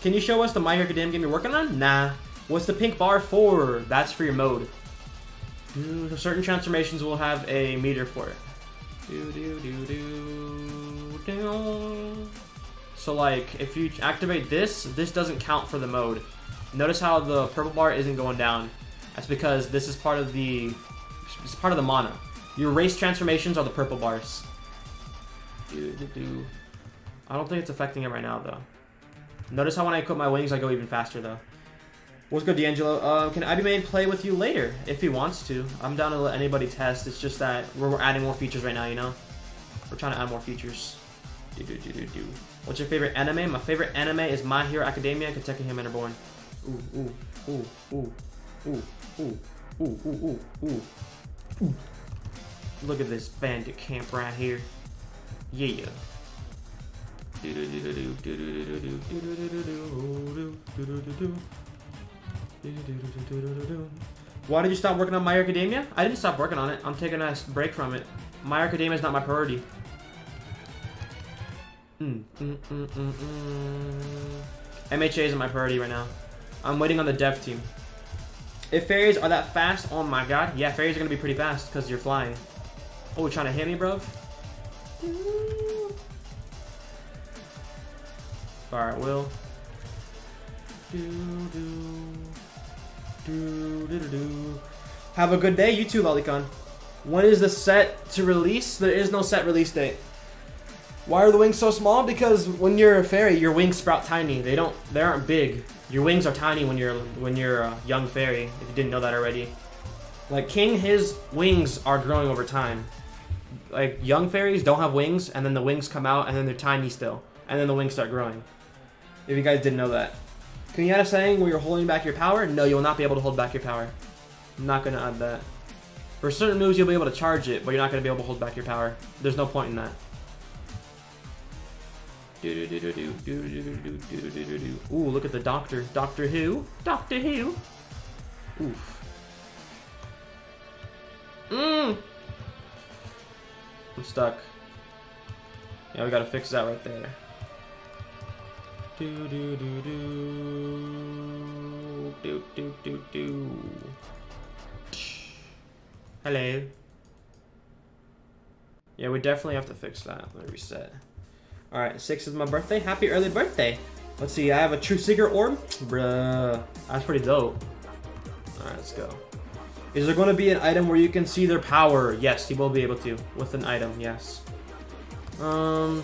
A: Can you show us the My Hero Academia game you're working on? Nah. What's the pink bar for? That's for your mode. Certain transformations will have a meter for it. So like, if you activate this doesn't count for the mode. Notice how the purple bar isn't going down. That's because this is part of the mana. Your race transformations are the purple bars. I don't think it's affecting it right now though. Notice how when I equip my wings, I go even faster though. What's good, D'Angelo? Can Abimane play with you later if he wants to? I'm down to let anybody test. It's just that we're adding more features right now, you know? We're trying to add more features. What's your favorite anime? My favorite anime is My Hero Academia and Kentucky Him Reborn. Ooh. Look at this bandit camp right here. Yeah. Why did you stop working on My Hero Academia? I didn't stop working on it. I'm taking a break from it. My Hero Academia is not my priority. MHA isn't my priority right now. I'm waiting on the dev team. If fairies are that fast, oh my god. Yeah, fairies are gonna be pretty fast because you're flying. Oh, you're trying to hit me, bro? Fire at will. Have a good day, you too, Lolicon. When is the set to release? There is no set release date. Why are the wings so small? Because when you're a fairy, your wings sprout tiny. They aren't big. Your wings are tiny when you're a young fairy. If you didn't know that already. Like King, his wings are growing over time. Like young fairies don't have wings, and then the wings come out, and then they're tiny still, and then the wings start growing. If you guys didn't know that. Can you add a saying where you're holding back your power? No, you will not be able to hold back your power. I'm not gonna add that. For certain moves, you'll be able to charge it, but you're not gonna be able to hold back your power. There's no point in that. Ooh, look at the doctor. Doctor Who? Doctor Who? Oof. I'm stuck. Yeah, we gotta fix that right there. Hello. Yeah, we definitely have to fix that. Let me reset. Alright, 6 is my birthday. Happy early birthday. Let's see, I have a True Seeker orb. Bruh. That's pretty dope. Alright, let's go. Is there going to be an item where you can see their power? Yes, you will be able to. With an item, yes. I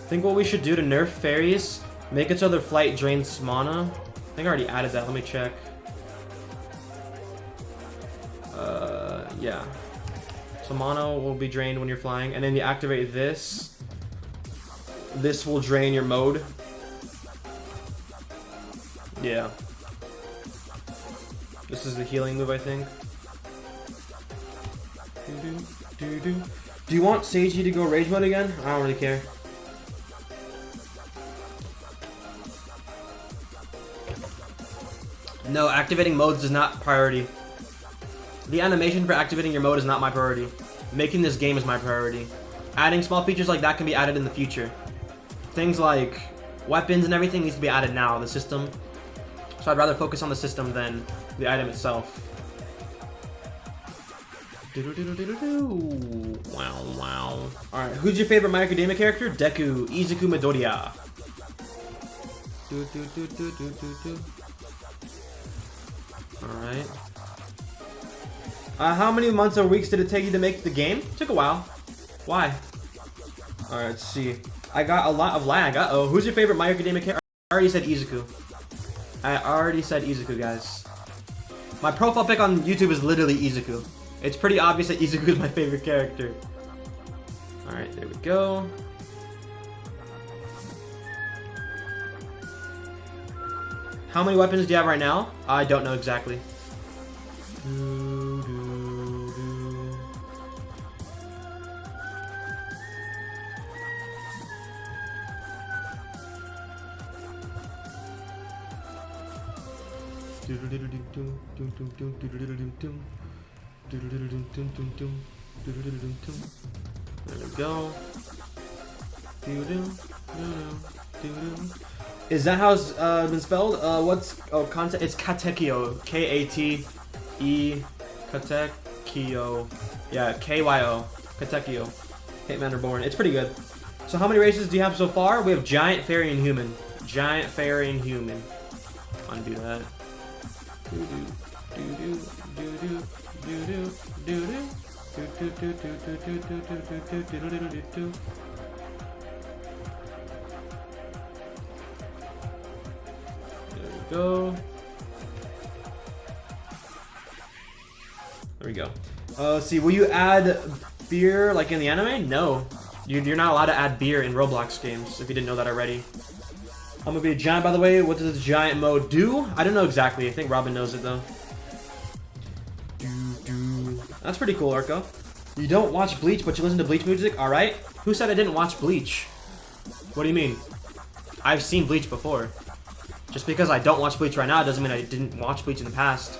A: think what we should do to nerf fairies, make it so their flight drains mana. I think I already added that. Let me check. Yeah. So mana will be drained when you're flying, and then you activate this. This will drain your mode. Yeah. This is the healing move, I think. Do you want Seiji to go rage mode again? I don't really care. No, activating modes is not priority. The animation for activating your mode is not my priority. Making this game is my priority. Adding small features like that can be added in the future. Things like weapons and everything needs to be added now, the system. So I'd rather focus on the system than the item itself. Wow, wow. Alright, who's your favorite My Academia character? Deku, Izuku Midoriya. Alright. How many months or weeks did it take you to make the game? It took a while. Why? Alright, let's see. I got a lot of lag. Uh-oh. Who's your favorite My Academia character? I already said Izuku. Guys. My profile pic on YouTube is literally Izuku. It's pretty obvious that Izuku is my favorite character. Alright, there we go. How many weapons do you have right now? I don't know exactly. There we go. Is that how it's been spelled? Content? It's Katekyo. K-A-T-E. Katekyo. Yeah, K-Y-O. Katekyo. Hitman Reborn. It's pretty good. So how many races do you have so far? We have Giant, Fairy, and Human. Giant, Fairy, and Human. Undo that. There we go. There we go. Let's see. Will you add beer like in the anime? No. You're not allowed to add beer in Roblox games, if you didn't know that already. I'm gonna be a giant, by the way. What does this giant mode do? I don't know exactly. I think Robin knows it, though. That's pretty cool, Arco. You don't watch Bleach, but you listen to Bleach music? Alright. Who said I didn't watch Bleach? What do you mean? I've seen Bleach before. Just because I don't watch Bleach right now doesn't mean I didn't watch Bleach in the past.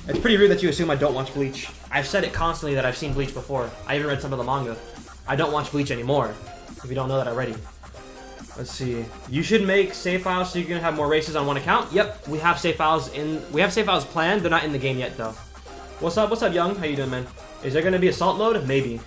A: It's pretty rude that you assume I don't watch Bleach. I've said it constantly that I've seen Bleach before. I even read some of the manga. I don't watch Bleach anymore, if you don't know that already. Let's see. You should make save files so you can have more races on one account. Yep, we have save files planned. They're not in the game yet though. What's up, Young? How you doing, man? Is there gonna be assault mode? Maybe.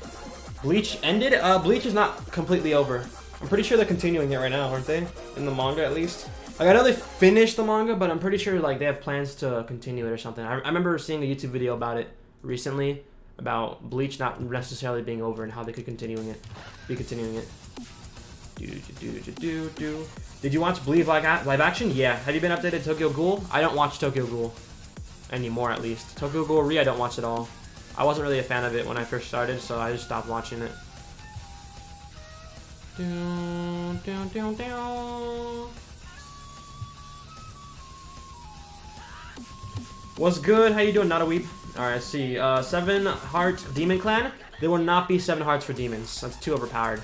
A: Bleach ended? Bleach is not completely over. I'm pretty sure they're continuing it right now, aren't they? In the manga, at least. Like, I know they finished the manga, but I'm pretty sure like they have plans to continue it or something. I remember seeing a YouTube video about it recently, about Bleach not necessarily being over and how they could be continuing it. Did you watch Bleach live action? Yeah. Have you been updated to Tokyo Ghoul? I don't watch Tokyo Ghoul anymore, at least. Tokyo Ghoul Re, I don't watch at all. I wasn't really a fan of it when I first started, so I just stopped watching it. What's good? How you doing, not a weep? Alright, let's see. 7 Heart Demon Clan. There will not be 7 hearts for demons. That's too overpowered.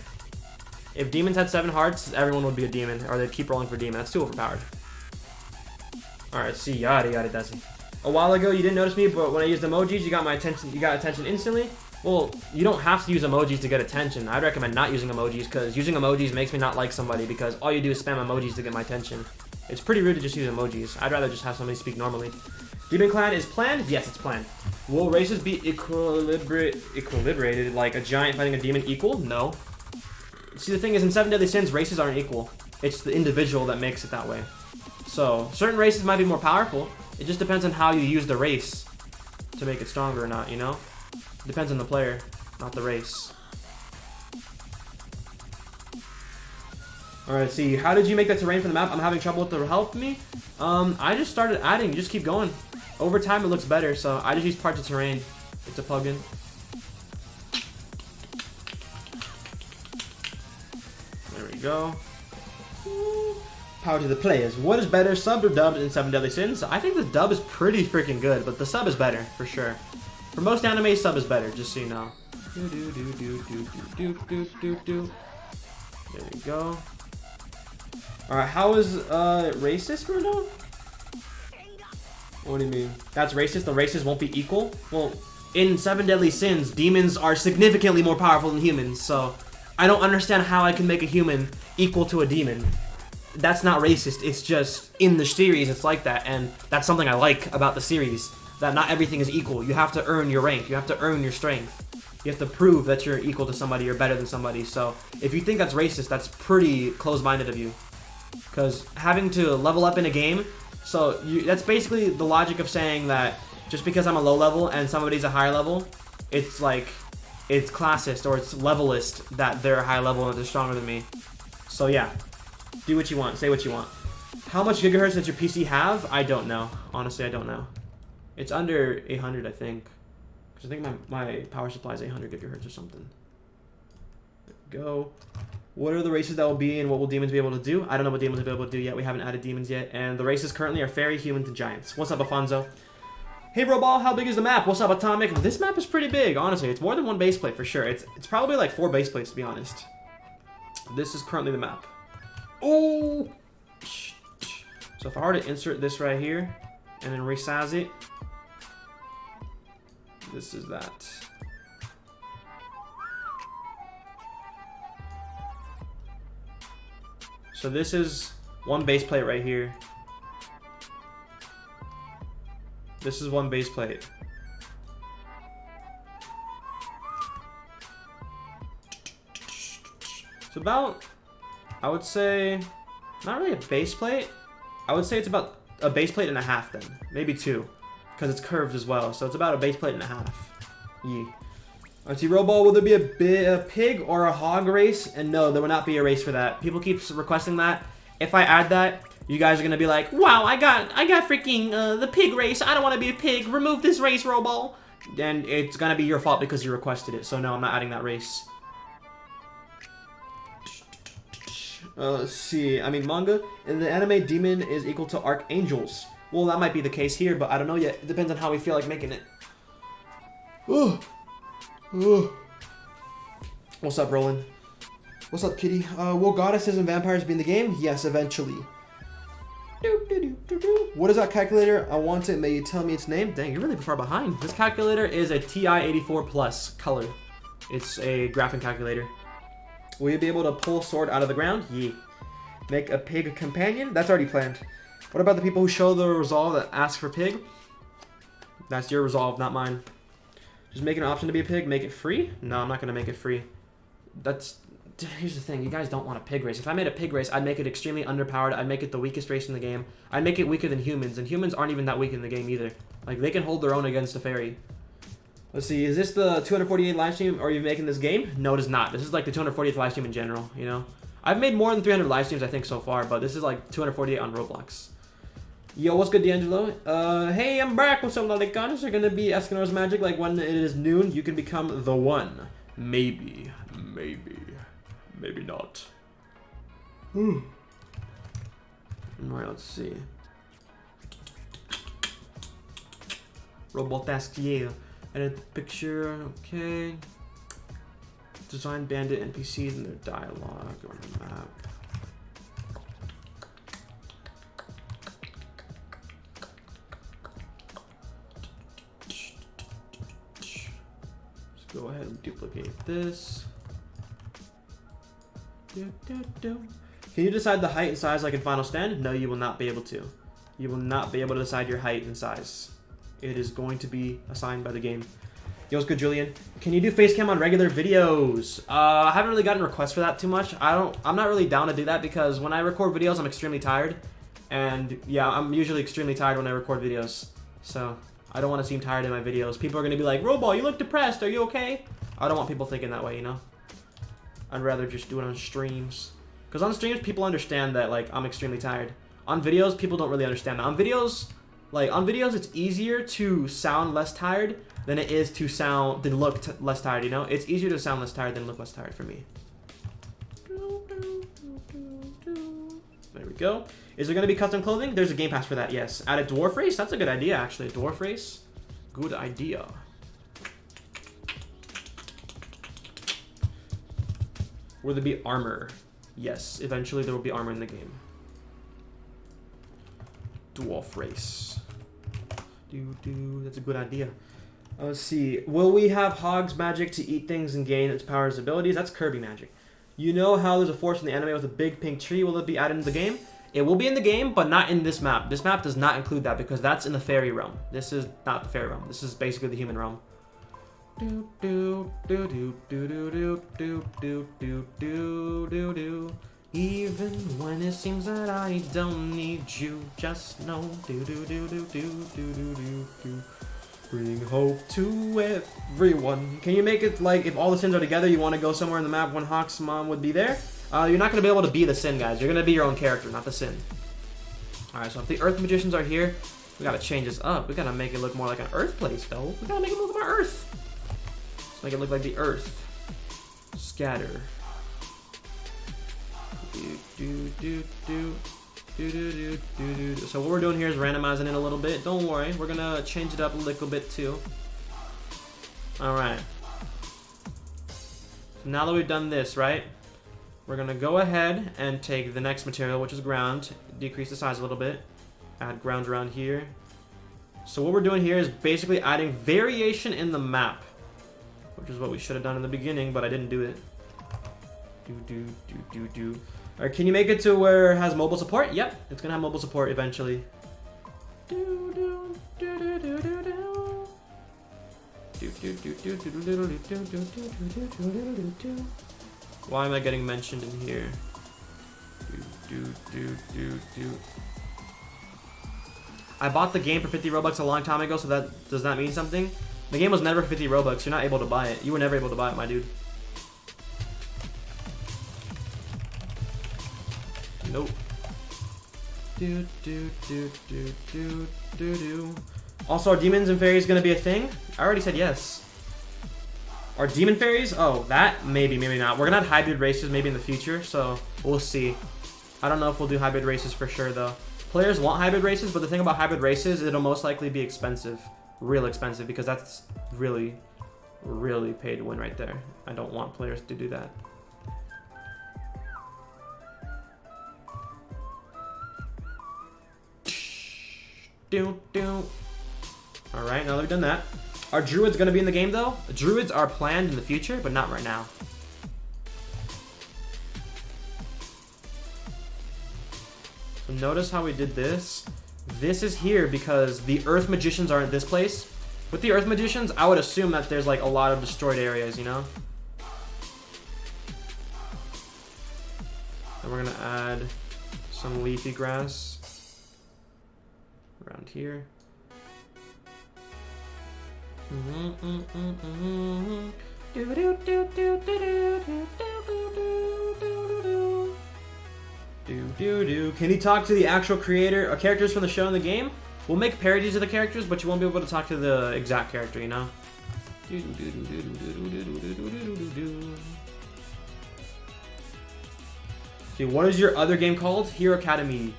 A: If demons had 7 hearts, everyone would be a demon, or they'd keep rolling for demon. That's too overpowered. Alright, let's see. Yada yada dazi. A while ago, you didn't notice me, but when I used emojis, you got my attention. You got attention instantly. Well, you don't have to use emojis to get attention. I'd recommend not using emojis, because using emojis makes me not like somebody, because all you do is spam emojis to get my attention. It's pretty rude to just use emojis. I'd rather just have somebody speak normally. Demon Clan is planned? Yes, it's planned. Will races be equilibrated like a giant fighting a demon equal? No. See, the thing is, in 7 Deadly Sins, races aren't equal. It's the individual that makes it that way. So, certain races might be more powerful. It just depends on how you use the race to make it stronger or not, you know? It depends on the player, not the race. Alright, see, how did you make that terrain for the map? I'm having trouble with the help me. I just started adding, you just keep going. Over time it looks better, so I just use parts of terrain. It's a plugin. There we go. Power to the players. What is better, subbed or dubbed in 7 Deadly Sins? I think the dub is pretty freaking good, but the sub is better, for sure. For most anime, sub is better, just so you know. There we go. Alright, how is racist, Bruno? What do you mean? That's racist? The races won't be equal? Well, in 7 Deadly Sins, demons are significantly more powerful than humans, so I don't understand how I can make a human equal to a demon. That's not racist, it's just, in the series, it's like that, and that's something I like about the series, that not everything is equal. You have to earn your rank, you have to earn your strength. You have to prove that you're equal to somebody or better than somebody, so if you think that's racist, that's pretty close-minded of you. Because having to level up in a game, so that's basically the logic of saying that just because I'm a low level and somebody's a higher level, it's like, it's classist or it's levelist that they're a high level and they're stronger than me. So yeah, do what you want, say what you want. How much gigahertz does your PC have? I don't know. Honestly, I don't know. It's under 800, I think. Because I think my power supply is 800 gigahertz or something. There we go. What are the races that will be and what will demons be able to do? I don't know what demons will be able to do yet. We haven't added demons yet. And the races currently are fairy, humans, and giants. What's up, Afonso? Hey, Roball, how big is the map? What's up, Atomic? This map is pretty big, honestly. It's more than 1 base plate for sure. It's probably like 4 base plates, to be honest. This is currently the map. Oh! So if I were to insert this right here and then resize it, this is that. So this is 1 base plate right here. This is 1 base plate. It's about, I would say, not really a base plate. I would say it's about a base plate and a half then. Maybe 2. Because it's curved as well. So it's about a base plate and a half. Yeah. Alright, Roball, will there be a pig or a hog race? And no, there will not be a race for that. People keep requesting that. If I add that, you guys are gonna be like, wow, I got freaking the pig race. I don't want to be a pig. Remove this race, Roball. And it's gonna be your fault because you requested it. So no, I'm not adding that race. Let's see. I mean, manga. In the anime, demon is equal to archangels. Well, that might be the case here, but I don't know yet. It depends on how we feel like making it. Ooh. Ooh. What's up, Roland? What's up, kitty? Will goddesses and vampires be in the game? Yes, eventually. Doop. What is that calculator? I want it. May you tell me its name? Dang, you're really far behind. This calculator is a TI-84 Plus color. It's a graphing calculator. Will you be able to pull sword out of the ground? Yeah. Make a pig companion? That's already planned. What about the people who show the resolve that ask for pig? That's your resolve, not mine. Just make an option to be a pig. Make it free? No, I'm not going to make it free. Here's the thing. You guys don't want a pig race. If I made a pig race, I'd make it extremely underpowered. I'd make it the weakest race in the game. I'd make it weaker than humans. And humans aren't even that weak in the game either. Like, they can hold their own against a fairy. Let's see. Is this the 248 live stream? Or are you making this game? No, it is not. This is like the 240th live stream in general, you know? I've made more than 300 live streams, I think, so far. But this is like 248 on Roblox. Yo, what's good, D'Angelo? Hey, I'm back. What's up, Lolicons? You're gonna be Escanor's magic, like when it is noon, you can become the one. Maybe. Maybe. Maybe not. Alright, let's see. Robot tasks, yeah. Edit picture, okay. Design bandit NPCs and their dialogue on the map. Go ahead and duplicate this. Can you decide the height and size like in Final Stand? No, you will not be able to. You will not be able to decide your height and size. It is going to be assigned by the game. Yo, what's good, Julian? Can you do face cam on regular videos? I haven't really gotten requests for that too much. I'm not really down to do that because when I record videos, I'm extremely tired. And yeah, I'm usually extremely tired when I record videos. So I don't want to seem tired in my videos. People are going to be like, Roball, you look depressed. Are you okay? I don't want people thinking that way, you know? I'd rather just do it on streams. Because on streams, people understand that, like, I'm extremely tired. On videos, people don't really understand that. On videos, it's easier to sound less tired than it is to look less tired, you know? It's easier to sound less tired than look less tired for me. There we go. Is there going to be custom clothing? There's a game pass for that, yes. Add a dwarf race? That's a good idea, actually. A dwarf race? Good idea. Will there be armor? Yes, eventually there will be armor in the game. Dwarf race. That's a good idea. Let's see. Will we have Hog's magic to eat things and gain its powers and abilities? That's Kirby magic. You know how there's a forest in the anime with a big pink tree? Will it be added into the game? It will be in the game, but not in this map. This map does not include that because that's in the fairy realm. This is not the fairy realm. This is basically the human realm. Even when it seems that I don't need you, just know. Bring hope to everyone. Can you make it like if all the sins are together, you want to go somewhere in the map when Hawk's mom would be there? You're not going to be able to be the sin, guys. You're going to be your own character, not the sin. Alright, so if the Earth Magicians are here, we got to change this up. We got to make it look more like an Earth place, though. We got to make it look like Earth. Let's make it look like the Earth. Scatter. So what we're doing here is randomizing it a little bit. Don't worry, we're going to change it up a little bit, too. Alright. So now that we've done this, right? We're going to go ahead and take the next material, which is ground, decrease the size a little bit, add ground around here. So what we're doing here is basically adding variation in the map, which is what we should have done in the beginning, but I didn't do it. Alright, can you make it to where it has mobile support? Yep, it's going to have mobile support eventually. Why am I getting mentioned in here? I bought the game for 50 Robux a long time ago, so that does not mean something. The game was never 50 Robux. You're not able to buy it. You were never able to buy it, my dude. Nope. Also, are demons and fairies gonna be a thing? I already said yes. Are demon fairies? Oh, that? Maybe, maybe not. We're gonna have hybrid races maybe in the future, so we'll see. I don't know if we'll do hybrid races for sure, though. Players want hybrid races, but the thing about hybrid races, it'll most likely be expensive. Real expensive, because that's really, really pay to win right there. I don't want players to do that. Alright, now that we've done that. Are druids gonna be in the game though? Druids are planned in the future, but not right now. So notice how we did this. This is here because the Earth Magicians are at this place. With the Earth Magicians, I would assume that there's like a lot of destroyed areas, you know? And we're gonna add some leafy grass around here. Can you talk to the actual creator or characters from the show in the game? We'll make parodies of the characters, but you won't be able to talk to the exact character, you know? See, what is your other game called? Hero Academy.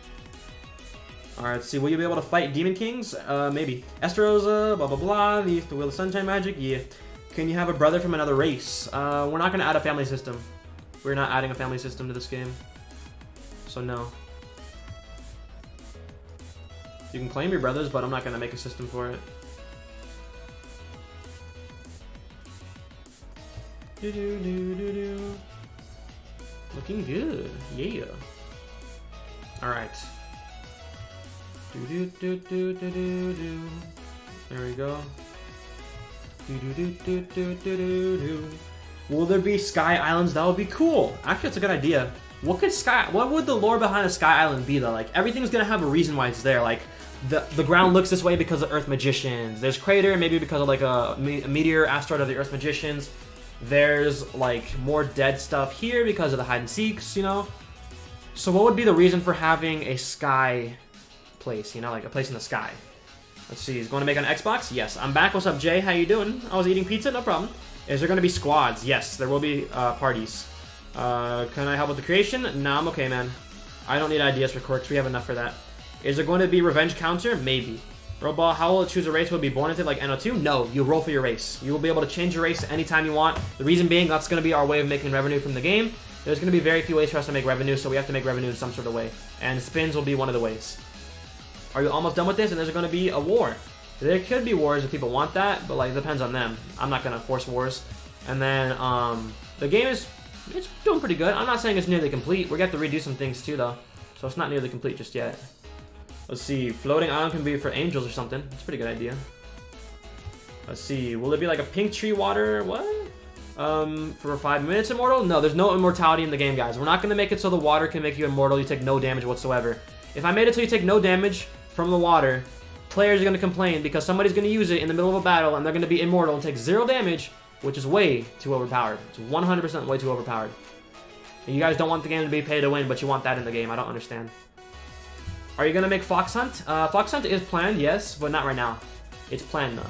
A: Alright, let's see. Will you be able to fight Demon Kings? Maybe. Esterosa, blah blah blah. The Wheel of Sunshine magic? Yeah. Can you have a brother from another race? We're not going to add a family system. We're not adding a family system to this game. So no. You can claim your brothers, but I'm not going to make a system for it. Looking good. Yeah. Alright. There we go. Will there be Sky Islands? That would be cool. Actually, it's a good idea. What would the lore behind a Sky Island be though? Like everything's gonna have a reason why it's there. Like the ground looks this way because of Earth Magicians. There's crater maybe because of like a meteor asteroid of the Earth Magicians. There's like more dead stuff here because of the hide and seeks, you know. So what would be the reason for having a sky place? You know, like a place in the sky. Let's see. He's going to make an Xbox. Yes, I'm back. What's up, Jay? How you doing? I was eating pizza. No problem. Is there going to be squads? Yes, there will be parties. Can I help with the creation? No, I'm okay, man. I don't need ideas for quirks. We have enough for that. Is there going to be revenge counter? Maybe. Roball, how will it choose a race? Will it be born into like NO2? No, you roll for your race. You will be able to change your race anytime you want. The reason being, that's going to be our way of making revenue from the game. There's going to be very few ways for us to make revenue, so we have to make revenue in some sort of way. And spins will be one of the ways. Are you almost done with this? And there's going to be a war. There could be wars if people want that, but like it depends on them. I'm not going to force wars. And then the game it's doing pretty good. I'm not saying it's nearly complete. We're going to have to redo some things too, though. So it's not nearly complete just yet. Let's see. Floating island can be for angels or something. That's a pretty good idea. Let's see. Will it be like a pink tree water? What? For 5 minutes immortal? No, there's no immortality in the game, guys. We're not going to make it so the water can make you immortal. You take no damage whatsoever. If I made it so you take no damage from the water, players are going to complain because somebody's going to use it in the middle of a battle and they're going to be immortal and take 0 damage, which is way too overpowered. It's 100% way too overpowered. And you guys don't want the game to be pay to win, but you want that in the game. I don't understand. Are you going to make Fox Hunt? Fox Hunt is planned, yes, but not right now. It's planned, though.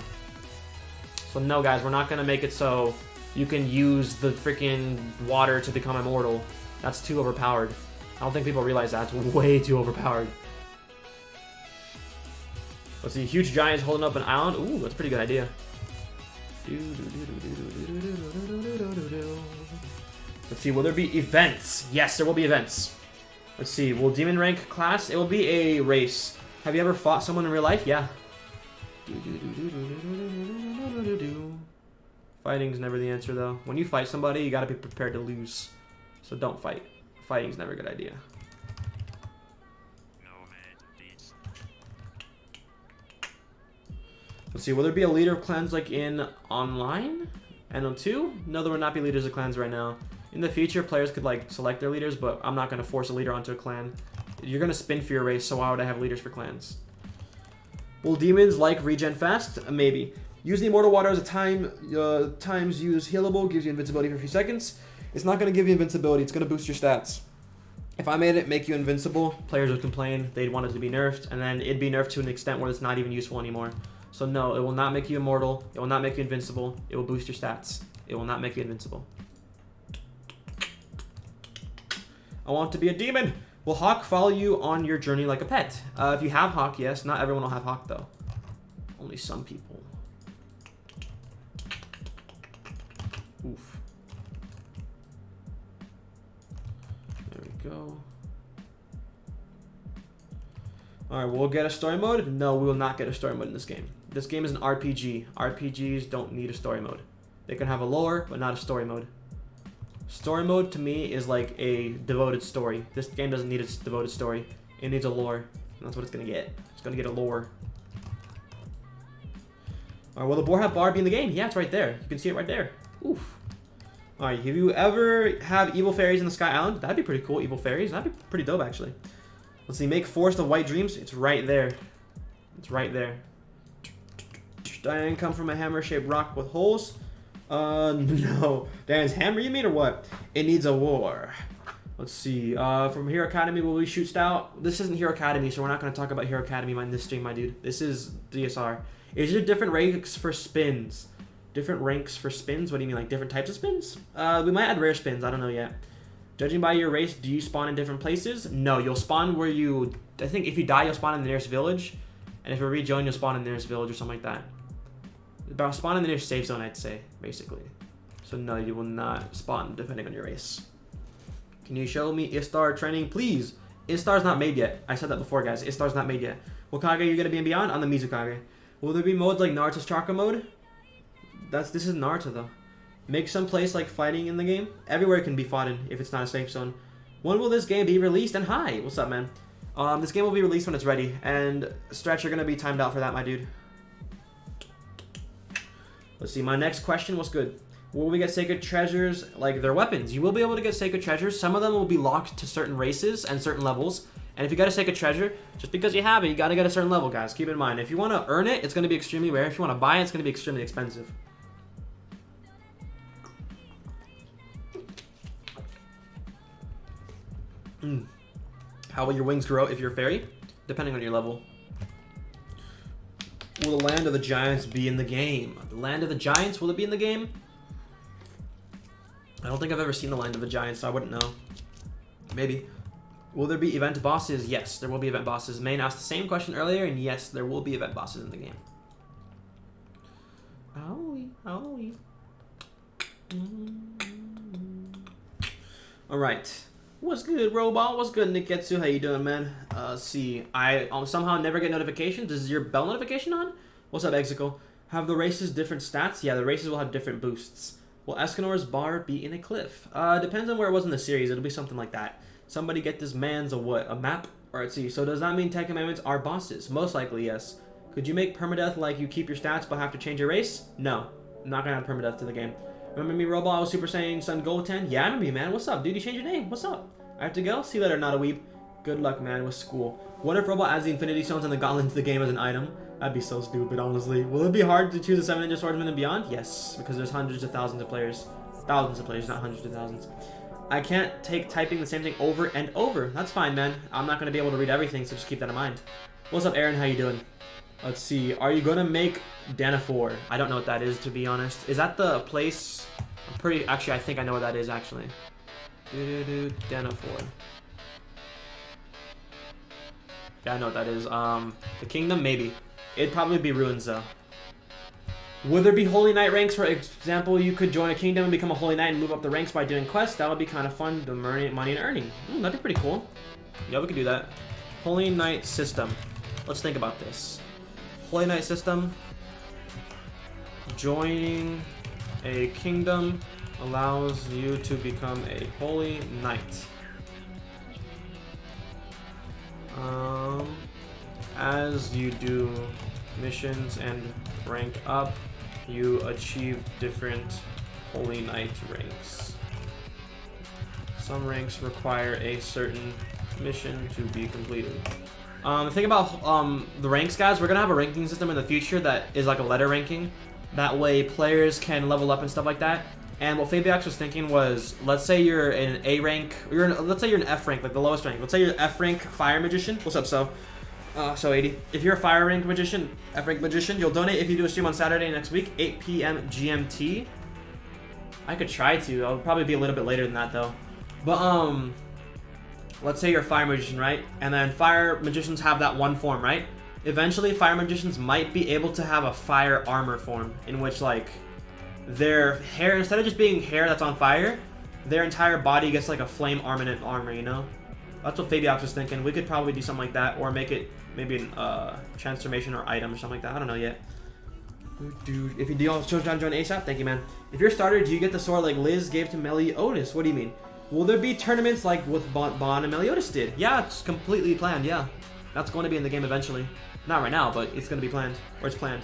A: So no, guys, we're not going to make it so you can use the freaking water to become immortal. That's too overpowered. I don't think people realize that. It's way too overpowered. Let's see. Huge giants holding up an island. Ooh, that's a pretty good idea. Let's see. Will there be events? Yes, there will be events. Let's see. Will demon rank class? It will be a race. Have you ever fought someone in real life? Yeah. Fighting's never the answer, though. When you fight somebody, you gotta be prepared to lose. So don't fight. Fighting's never a good idea. Let's see, will there be a leader of clans like in online? NO2? No, there will not be leaders of clans right now. In the future, players could like select their leaders, but I'm not going to force a leader onto a clan. You're going to spin for your race, so why would I have leaders for clans? Will demons like regen fast? Maybe. Use the immortal water as a times use healable, gives you invincibility for a few seconds. It's not going to give you invincibility, it's going to boost your stats. If I made it make you invincible, players would complain, they'd want it to be nerfed, and then it'd be nerfed to an extent where it's not even useful anymore. So no, it will not make you immortal, it will not make you invincible, it will boost your stats. It will not make you invincible. I want to be a demon! Will Hawk follow you on your journey like a pet? If you have Hawk, yes. Not everyone will have Hawk, though. Only some people. Oof. There we go. Alright, we'll get a story mode. No, we will not get a story mode in this game. This game is an RPG. RPGs don't need a story mode. They can have a lore, but not a story mode. Story mode to me is like a devoted story. This game doesn't need a devoted story. It needs a lore. And that's what it's gonna get. It's gonna get a lore. Alright, will the Boarhat Bar be in the game? Yeah, it's right there. You can see it right there. Oof. Alright, have you ever have evil fairies in the Sky Island? That'd be pretty cool, evil fairies. That'd be pretty dope, actually. Let's see, make Forest of White Dreams. It's right there. It's right there. Diane come from a hammer-shaped rock with holes. No. Diane's hammer, you mean, or what? It needs a war. Let's see. From Hero Academy, will we shoot style? This isn't Hero Academy, so we're not going to talk about Hero Academy in this stream, my dude. This is DSR. Is there different ranks for spins? Different ranks for spins? What do you mean, like different types of spins? We might add rare spins. I don't know yet. Judging by your race, do you spawn in different places? No, you'll spawn where you... I think if you die, you'll spawn in the nearest village. And if you rejoin, you'll spawn in the nearest village or something like that. About spawn in the nearest safe zone, I'd say, basically. So no, you will not spawn depending on your race. Can you show me Istar training, please? Istar's not made yet. I said that before, guys. Istar's not made yet. What Kage are you going to be in Beyond? On the Mizukage. Will there be modes like Naruto's Chakra mode? This is Naruto, though. Make some place like fighting in the game. Everywhere it can be fought in if it's not a safe zone. When will this game be released? And hi, what's up, man? This game will be released when it's ready. And Stretch, you're going to be timed out for that, my dude. Let's see, my next question was good. Will we get sacred treasures like their weapons? You will be able to get sacred treasures. Some of them will be locked to certain races and certain levels. And if you get a sacred treasure, just because you have it, you got to get a certain level, guys. Keep in mind. If you want to earn it, it's going to be extremely rare. If you want to buy it, it's going to be extremely expensive. How will your wings grow if you're a fairy? Depending on your level. Will the Land of the Giants be in the game? The Land of the Giants, will it be in the game? I don't think I've ever seen the Land of the Giants, so I wouldn't know. Maybe. Will there be event bosses? Yes, there will be event bosses. Main asked the same question earlier, and yes, there will be event bosses in the game. Alright. What's good, Roball? What's good, Niketsu? How you doing, man? See, I somehow never get notifications. Is your bell notification on? What's up, Exicle? Have the races different stats? Yeah, the races will have different boosts. Will Escanor's bar be in a cliff? Depends on where it was in the series. It'll be something like that. Somebody get this man's a what? A map? Or let's see. So does that mean 10 commandments are bosses? Most likely, yes. Could you make permadeath like you keep your stats but have to change your race? No. I'm not gonna add permadeath to the game. Remember me, Roball? I was Super Saiyan Sun Goten? Yeah, I remember you, man. What's up, dude? You changed your name. What's up? I have to go? See you later, not a weeb. Good luck, man, with school. What if Roball adds the Infinity Stones and the Gauntlet into the game as an item? That'd be so stupid, honestly. Will it be hard to choose a 7-Ninja Swordsman and beyond? Yes, because there's hundreds of thousands of players. Thousands of players, not hundreds of thousands. I can't take typing the same thing over and over. That's fine, man. I'm not going to be able to read everything, so just keep that in mind. What's up, Aaron? How you doing? Let's see. Are you going to make Danafor? I don't know what that is, to be honest. Is that the place? Actually, I think I know what that is, actually. Danafor. Yeah, I know what that is. The Kingdom? Maybe. It'd probably be Ruins, though. Would there be Holy Knight ranks? For example, you could join a kingdom and become a Holy Knight and move up the ranks by doing quests. That would be kind of fun, the money and earning. That'd be pretty cool. Yeah, we could do that. Holy Knight system. Let's think about this. Holy Knight system. Joining a kingdom allows you to become a Holy Knight. As you do missions and rank up, you achieve different Holy Knight ranks. Some ranks require a certain mission to be completed. The thing about the ranks, guys, we're gonna have a ranking system in the future that is like a letter ranking. That way players can level up and stuff like that. And what Fabiax was thinking was, let's say you're in an A rank, let's say you're an F rank, like the lowest rank. Let's say you're an F rank fire magician. What's up, So 80. If you're a fire rank magician, F rank magician, you'll donate if you do a stream on Saturday next week, 8 p.m. GMT. I could try to. I'll probably be a little bit later than that though. But let's say you're a fire magician, right? And then fire magicians have that one form, right? Eventually, fire magicians might be able to have a fire armor form, in which like their hair, instead of just being hair that's on fire, their entire body gets like a flame armament armor, you know? That's what Fabiax was thinking. We could probably do something like that, or make maybe an transformation or item or something like that. I don't know yet. Dude, if you do also join ASAP, thank you, man. If you're a starter, do you get the sword like Liz gave to Meliodas? What do you mean? Will there be tournaments like what Bon and Meliodas did? Yeah, it's completely planned, yeah. That's going to be in the game eventually. Not right now, but it's going to be planned. Or it's planned.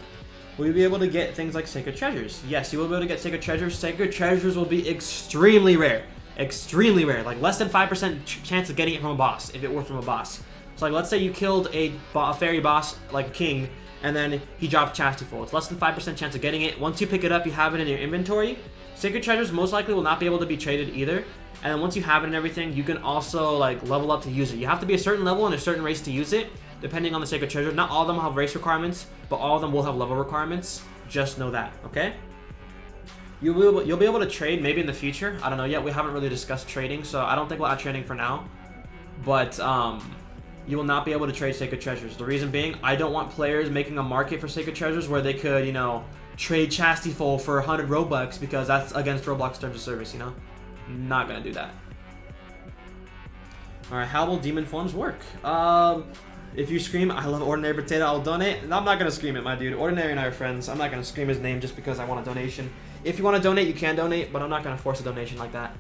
A: Will you be able to get things like Sacred Treasures? Yes, you will be able to get Sacred Treasures. Sacred Treasures will be extremely rare. Extremely rare. Like less than 5% chance of getting it from a boss, if it were from a boss. So like let's say you killed a fairy boss, like King, and then he dropped Chastity Full. It's less than 5% chance of getting it. Once you pick it up, you have it in your inventory. Sacred Treasures most likely will not be able to be traded either. And then once you have it and everything, you can also like level up to use it. You have to be a certain level and a certain race to use it, depending on the Sacred Treasure. Not all of them have race requirements, but all of them will have level requirements. Just know that, okay? You'll be able to trade maybe in the future. I don't know yet. We haven't really discussed trading, so I don't think we'll add trading for now. But you will not be able to trade Sacred Treasures. The reason being, I don't want players making a market for Sacred Treasures where they could, you know, trade Chastity Full for 100 Robux because that's against Roblox terms of service, you know? Not gonna do that. Alright, how will demon forms work? If you scream, I love Ordinary Potato, I'll donate. I'm not gonna scream it, my dude. Ordinary and I are friends. I'm not gonna scream his name just because I want a donation. If you want to donate, you can donate, but I'm not gonna force a donation like that.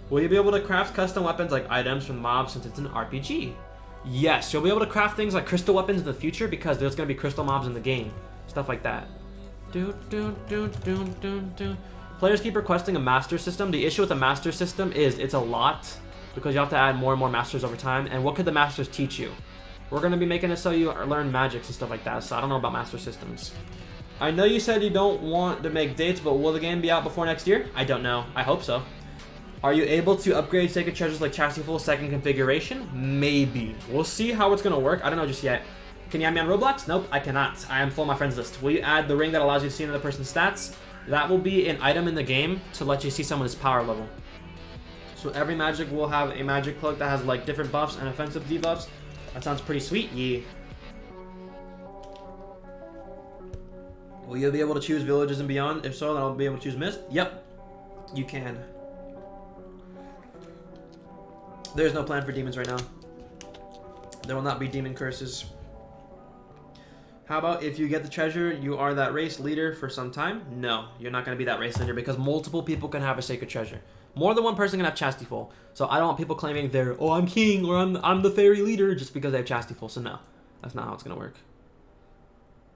A: Will you be able to craft custom weapons like items from mobs since it's an RPG? Yes, you'll be able to craft things like crystal weapons in the future because there's gonna be crystal mobs in the game. Stuff like that. Players keep requesting a master system. The issue with the master system is it's a lot because you have to add more and more masters over time. And what could the masters teach you? We're going to be making it so you learn magics and stuff like that. So I don't know about master systems. I know you said you don't want to make dates, but will the game be out before next year? I don't know. I hope so. Are you able to upgrade Sacred Treasures like Chastity Full second configuration? Maybe. We'll see how it's going to work. I don't know just yet. Can you add me on Roblox? Nope, I cannot. I am full of my friends list. Will you add the ring that allows you to see another person's stats? That will be an item in the game to let you see someone's power level. So every magic will have a magic cloak that has like different buffs and offensive debuffs. That sounds pretty sweet, yeah. Will you be able to choose villages and beyond? If so, then I'll be able to choose Mist. Yep, you can. There's no plan for demons right now. There will not be demon curses. How about if you get the treasure, you are that race leader for some time? No, you're not going to be that race leader because multiple people can have a sacred treasure. More than one person can have Chastity Full. So I don't want people claiming they're, oh, I'm king or I'm the fairy leader just because they have Chastity Full. So no, that's not how it's going to work.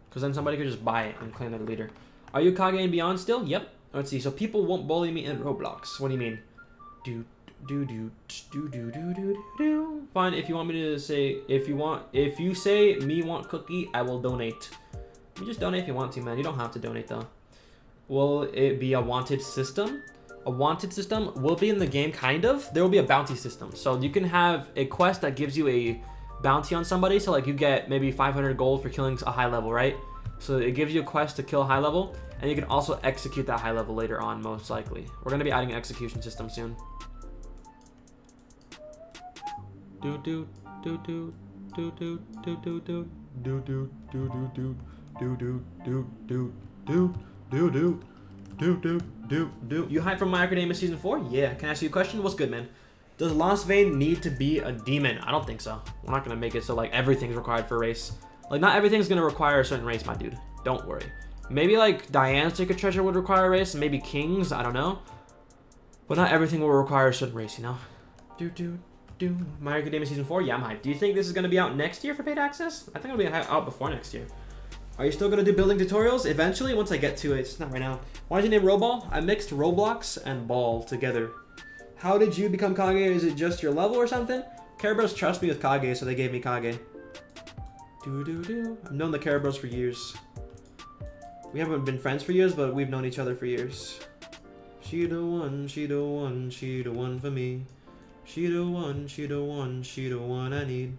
A: Because then somebody could just buy it and claim they're the leader. Are you Kage and Beyond still? Yep. Let's see. So people won't bully me in Roblox. What do you mean? Fine, if you want me to say, if you say me want cookie, I will donate. You just donate if you want to, man. You don't have to donate though. Will it be a wanted system? A wanted system will be in the game, kind of. There will be a bounty system. So you can have a quest that gives you a bounty on somebody. So like you get maybe 500 gold for killing a high level, right? So it gives you a quest to kill a high level. And you can also execute that high level later on, most likely. We're going to be adding an execution system soon. You hype from My Academia Season 4? Yeah. Can I ask you a question? What's good, man? Does Lost Vein need to be a demon? I don't think so. We're not going to make it so like everything's required for race. Like not everything's going to require a certain race, my dude. Don't worry. Maybe like Diana's Sacred Treasure would require a race, and maybe King's, I don't know. But not everything will require a certain race, you know? My Academia Season 4? Yeah, I'm hyped. Do you think this is going to be out next year for paid access? I think it'll be out before next year. Are you still going to do building tutorials? Eventually, once I get to it. It's not right now. Why did you name Roball? I mixed Roblox and Ball together. How did you become Kage? Is it just your level or something? Carabos trust me with Kage, so they gave me Kage. I've known the Carabos for years. We haven't been friends for years, but we've known each other for years. She the one, she the one, she the one for me. She the one, she the one, she the one I need.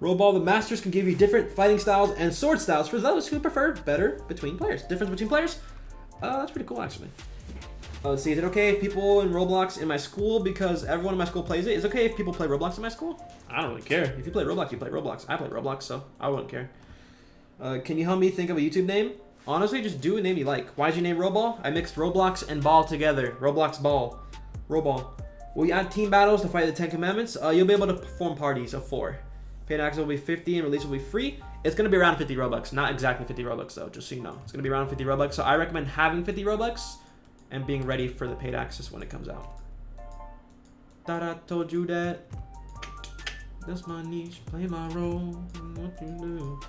A: Roball, the masters can give you different fighting styles and sword styles for those who prefer better between players. Difference between players? That's pretty cool, actually. Let's see, is it okay if people in Roblox in my school, because everyone in my school plays it? Is it okay if people play Roblox in my school? I don't really care. If you play Roblox, you play Roblox. I play Roblox, so I wouldn't care. Can you help me think of a YouTube name? Honestly, just do a name you like. Why'd you name Roball? I mixed Roblox and Ball together. Roblox Ball. Roball. Will you add team battles to fight the 10 Commandments? You'll be able to form parties of 4. Paid access will be 50 and release will be free. It's going to be around 50 Robux. Not exactly 50 Robux though, just so you know. It's going to be around 50 Robux. So I recommend having 50 Robux and being ready for the paid access when it comes out. Thought I told you that. That's my niche. Play my role. What you do.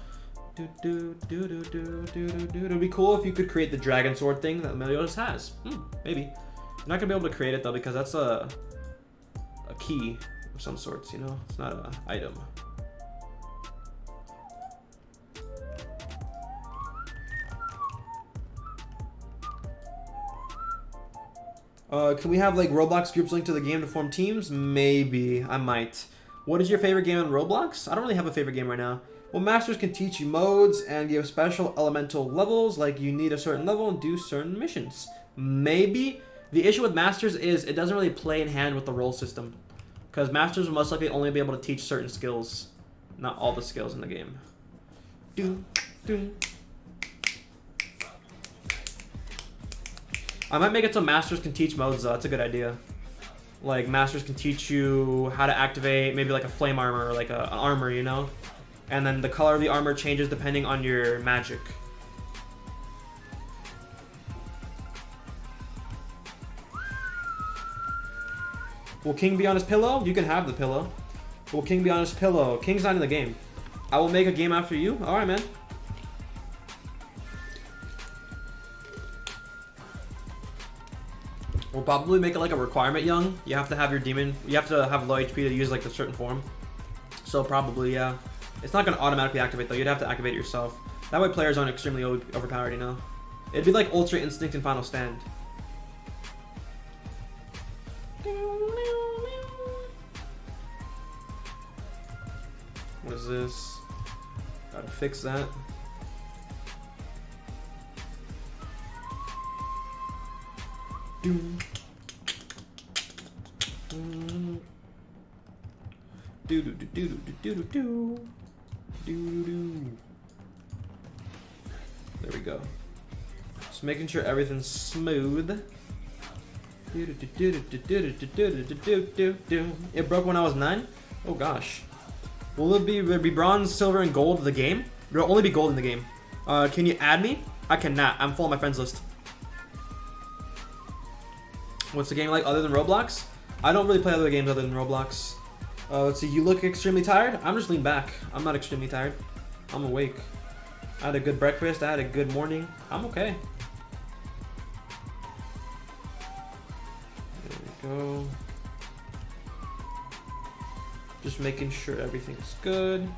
A: It'd be cool if you could create the dragon sword thing that Meliodas has. Maybe. You're not going to be able to create it though because that's a key of some sorts, you know? It's not an item. Can we have like Roblox groups linked to the game to form teams? Maybe. I might. What is your favorite game on Roblox? I don't really have a favorite game right now. Well, Masters can teach you modes and give special elemental levels, like you need a certain level and do certain missions. Maybe. The issue with Masters is it doesn't really play in hand with the role system. Because Masters will most likely only be able to teach certain skills. Not all the skills in the game. I might make it so Masters can teach modes though. That's a good idea. Like Masters can teach you how to activate maybe like a flame armor or like an armor, you know? And then the color of the armor changes depending on your magic. Will King be on his pillow? You can have the pillow. Will King be on his pillow? King's not in the game. I will make a game after you. Alright, man. We'll probably make it like a requirement, Young. You have to have your demon. You have to have low HP to use like a certain form. So probably, yeah. It's not gonna automatically activate though. You'd have to activate it yourself. That way players aren't extremely overpowered, you know? It'd be like Ultra Instinct and Final Stand. What is this? Gotta fix that. There we go. Just making sure everything's smooth. It broke when I was 9? Oh gosh. Will it be bronze, silver, and gold of the game? There'll only be gold in the game. Can you add me? I cannot. I'm full on my friends list. What's the game like other than Roblox? I don't really play other games other than Roblox. Let's see, you look extremely tired? I'm just leaning back. I'm not extremely tired. I'm awake. I had a good breakfast. I had a good morning. I'm okay. There we go. Just making sure everything's good.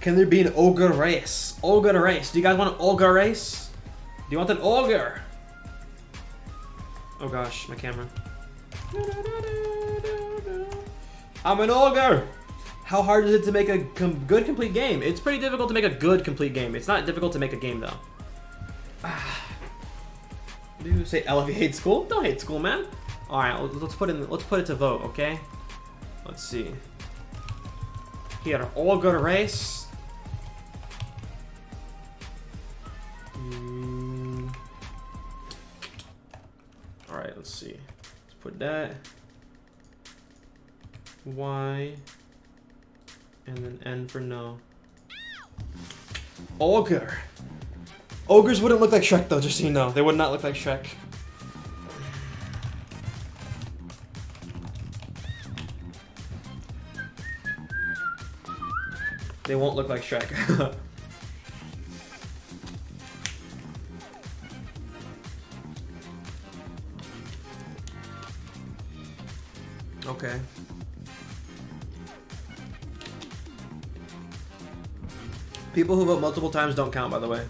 A: Can there be an ogre race? Ogre race. Do you guys want an ogre race? Do you want an ogre? Oh gosh, my camera. I'm an ogre! How hard is it to make a good complete game? It's pretty difficult to make a good complete game. It's not difficult to make a game though. Do you say Ella, you hate school? Don't hate school, man. Alright, let's put it to vote, okay? Let's see. Here, ogre race. Alright, let's see. Let's put that. Y. And then N for no. Ogre. Ogres wouldn't look like Shrek though, just so you know. They would not look like Shrek. They won't look like Shrek. Okay. People who vote multiple times don't count, by the way.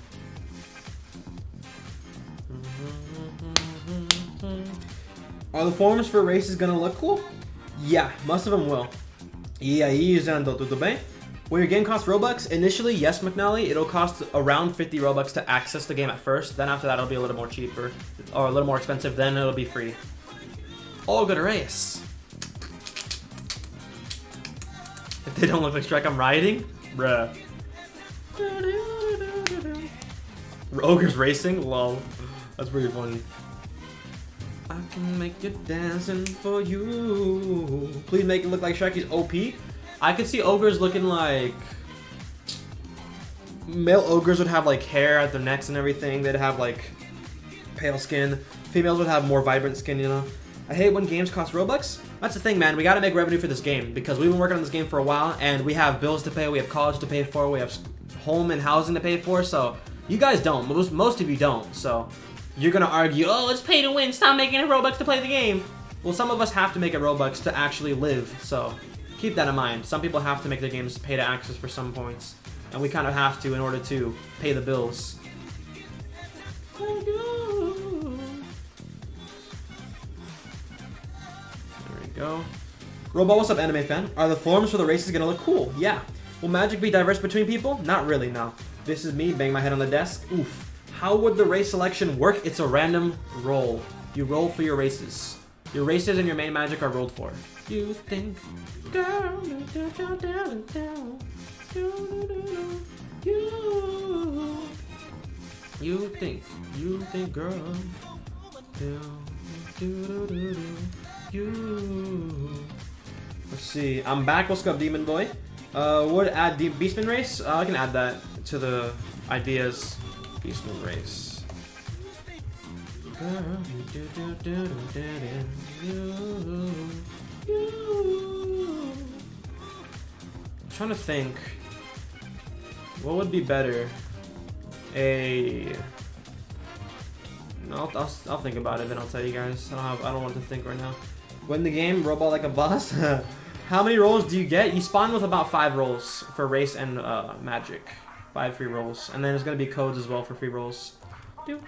A: Are the forms for races gonna look cool? Yeah, most of them will. E aí, Zando, tudo bem? Will your game cost Robux? Initially, yes, McNally. It'll cost around 50 Robux to access the game at first. Then after that, it'll be a little more cheaper. Or a little more expensive. Then it'll be free. Oh, good race. If they don't look like Shrek, I'm rioting? Bruh. Ogres racing? Lol. That's pretty funny. I can make you dancing for you. Please make it look like Shrek. He's OP. I could see ogres looking like... Male ogres would have like hair at their necks and everything. They'd have like pale skin. Females would have more vibrant skin, you know. I hate when games cost Robux. That's the thing, man. We gotta make revenue for this game because we've been working on this game for a while and we have bills to pay, we have college to pay for, we have home and housing to pay for, so you guys don't. Most of you don't, so you're gonna argue, oh, it's pay to win, stop making it Robux to play the game. Well, some of us have to make it Robux to actually live, so keep that in mind. Some people have to make their games pay to access for some points, and we kind of have to in order to pay the bills. There we go. Roball, what's up, anime fan? Are the forums for the races gonna look cool? Yeah. Will magic be diverse between people? Not really, no. This is me, bang my head on the desk. Oof. How would the race selection work? It's a random roll. You roll for your races. Your races and your main magic are rolled for. You think, girl, you think, girl, Let's see. I'm back. What's up, Demon Boy? Would add the Beastman race? I can add that to the ideas. Beastman race. Girl, I'm trying to think. What would be better? I'll think about it, then I'll tell you guys. I don't want to think right now. Win the game, Roball like a boss. How many rolls do you get? You spawn with about 5 rolls for race and magic. 5 free rolls. And then there's going to be codes as well for free rolls. Can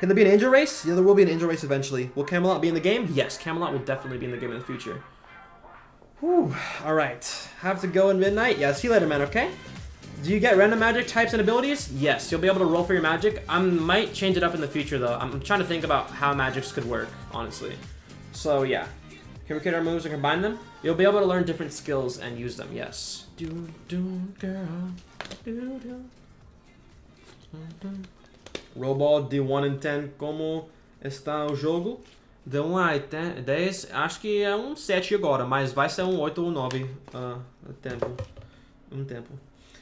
A: there be an angel race? Yeah, there will be an angel race eventually. Will Camelot be in the game? Yes, Camelot will definitely be in the game in the future. Whew. Alright. Have to go in midnight? Yeah, see you later, man, okay? Do you get random magic types and abilities? Yes, you'll be able to roll for your magic. I might change it up in the future, though. I'm trying to think about how magics could work, honestly. So, yeah. Can we create our moves and combine them? You'll be able to learn different skills and use them, yes. Roball, de 1 in 10, como está o jogo? De 1 a 10, acho que é 7 agora, mas vai ser 8 ou 9. Tempo.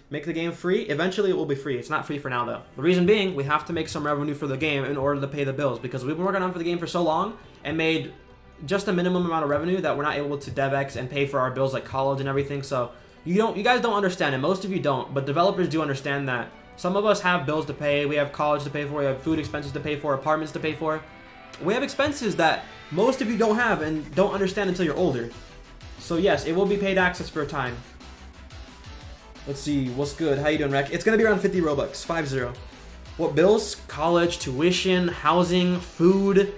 A: Make the game free? Eventually it will be free. It's not free for now though. The reason being, we have to make some revenue for the game in order to pay the bills because we've been working on for the game for so long and made just a minimum amount of revenue that we're not able to DevX and pay for our bills like college and everything. So you guys don't understand it. Most of you don't, but developers do understand that. Some of us have bills to pay. We have college to pay for. We have food expenses to pay for, apartments to pay for. We have expenses that most of you don't have and don't understand until you're older. So yes, it will be paid access for a time. Let's see, what's good? How you doing, Rec? It's gonna be around 50 Robux, 50. What bills? College, tuition, housing, food,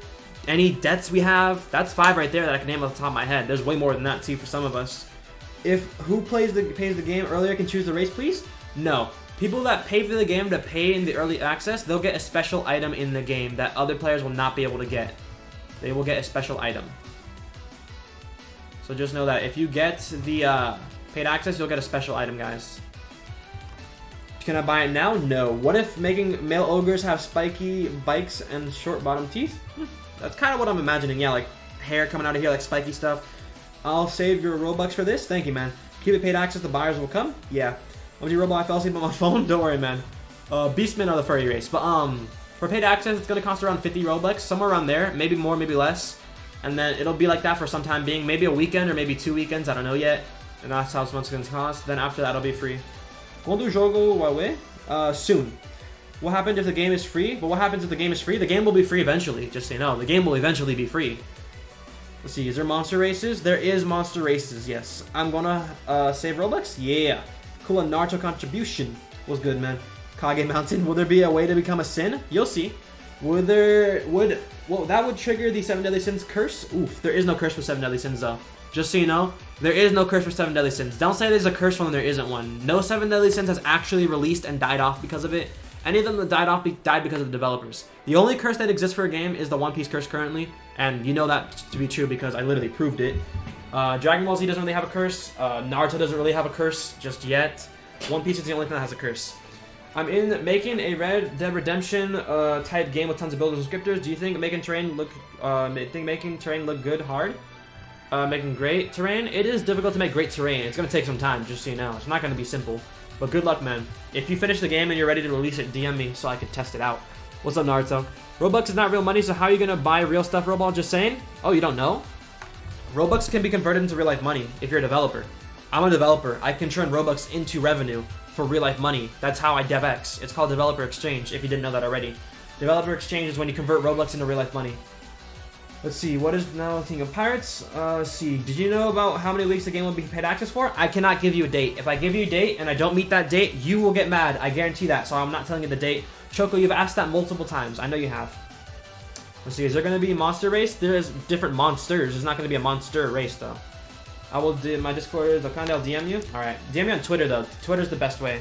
A: any debts we have. That's 5 right there that I can name off the top of my head. There's way more than that too for some of us. If who pays the game earlier can choose the race, please? No. People that pay for the game to pay in the early access, they'll get a special item in the game that other players will not be able to get. They will get a special item. So just know that if you get the paid access, you'll get a special item, guys. Can I buy it now? No. What if making male ogres have spiky bikes and short bottom teeth? That's kind of what I'm imagining. Yeah, like hair coming out of here, like spiky stuff. I'll save your Robux for this. Thank you, man. Keep it paid access, the buyers will come. Yeah. I'm gonna do Roball, I fell asleep on my phone. Don't worry, man. Beastmen are the furry race. But for paid access, it's gonna cost around 50 Robux, somewhere around there. Maybe more, maybe less. And then it'll be like that for some time being. Maybe a weekend or maybe 2 weekends. I don't know yet. And that's how much it's gonna cost. Then after that, it'll be free. Quando o jogo vai? Soon. What happens if the game is free? But what happens if the game is free? The game will be free eventually, just so you know. The game will eventually be free. Let's see, is there monster races? There is monster races, yes. I'm gonna save Robux? Yeah. Cool, a NARUTO contribution. What's good, man? Kage Mountain. Will there be a way to become a sin? You'll see. Well, that would trigger the 7 Deadly Sins curse? Oof, there is no curse for 7 Deadly Sins, though. Just so you know, there is no curse for 7 Deadly Sins. Don't say there's a curse when there isn't one. No 7 Deadly Sins has actually released and died off because of it. Any of them that died off died because of the developers. The only curse that exists for a game is the One Piece curse currently, and you know that to be true because I literally proved it. Dragon Ball Z doesn't really have a curse. Naruto doesn't really have a curse just yet. One Piece is the only thing that has a curse. I'm in making a Red Dead Redemption type game with tons of builders and scripters. Do you think making terrain look good hard? Making great terrain? It is difficult to make great terrain. It's gonna take some time, just so you know. It's not gonna be simple. But good luck, man. If you finish the game and you're ready to release it, DM me so I can test it out. What's up, Naruto? Robux is not real money, so how are you gonna buy real stuff, Roball? Just saying? Oh, you don't know? Robux can be converted into real life money if you're a developer. I'm a developer. I can turn Robux into revenue for real life money. That's how I DevX. It's called Developer Exchange, if you didn't know that already. Developer Exchange is when you convert Robux into real life money. Let's see, what is now King of Pirates? Let's see, did you know about how many weeks the game will be paid access for? I cannot give you a date. If I give you a date and I don't meet that date, you will get mad. I guarantee that, so I'm not telling you the date. Choco, you've asked that multiple times. I know you have. Let's see, is there going to be a monster race? There is different monsters. There's not going to be a monster race, though. I will do my Discord. I'll DM you. Alright, DM me on Twitter, though. Twitter's the best way.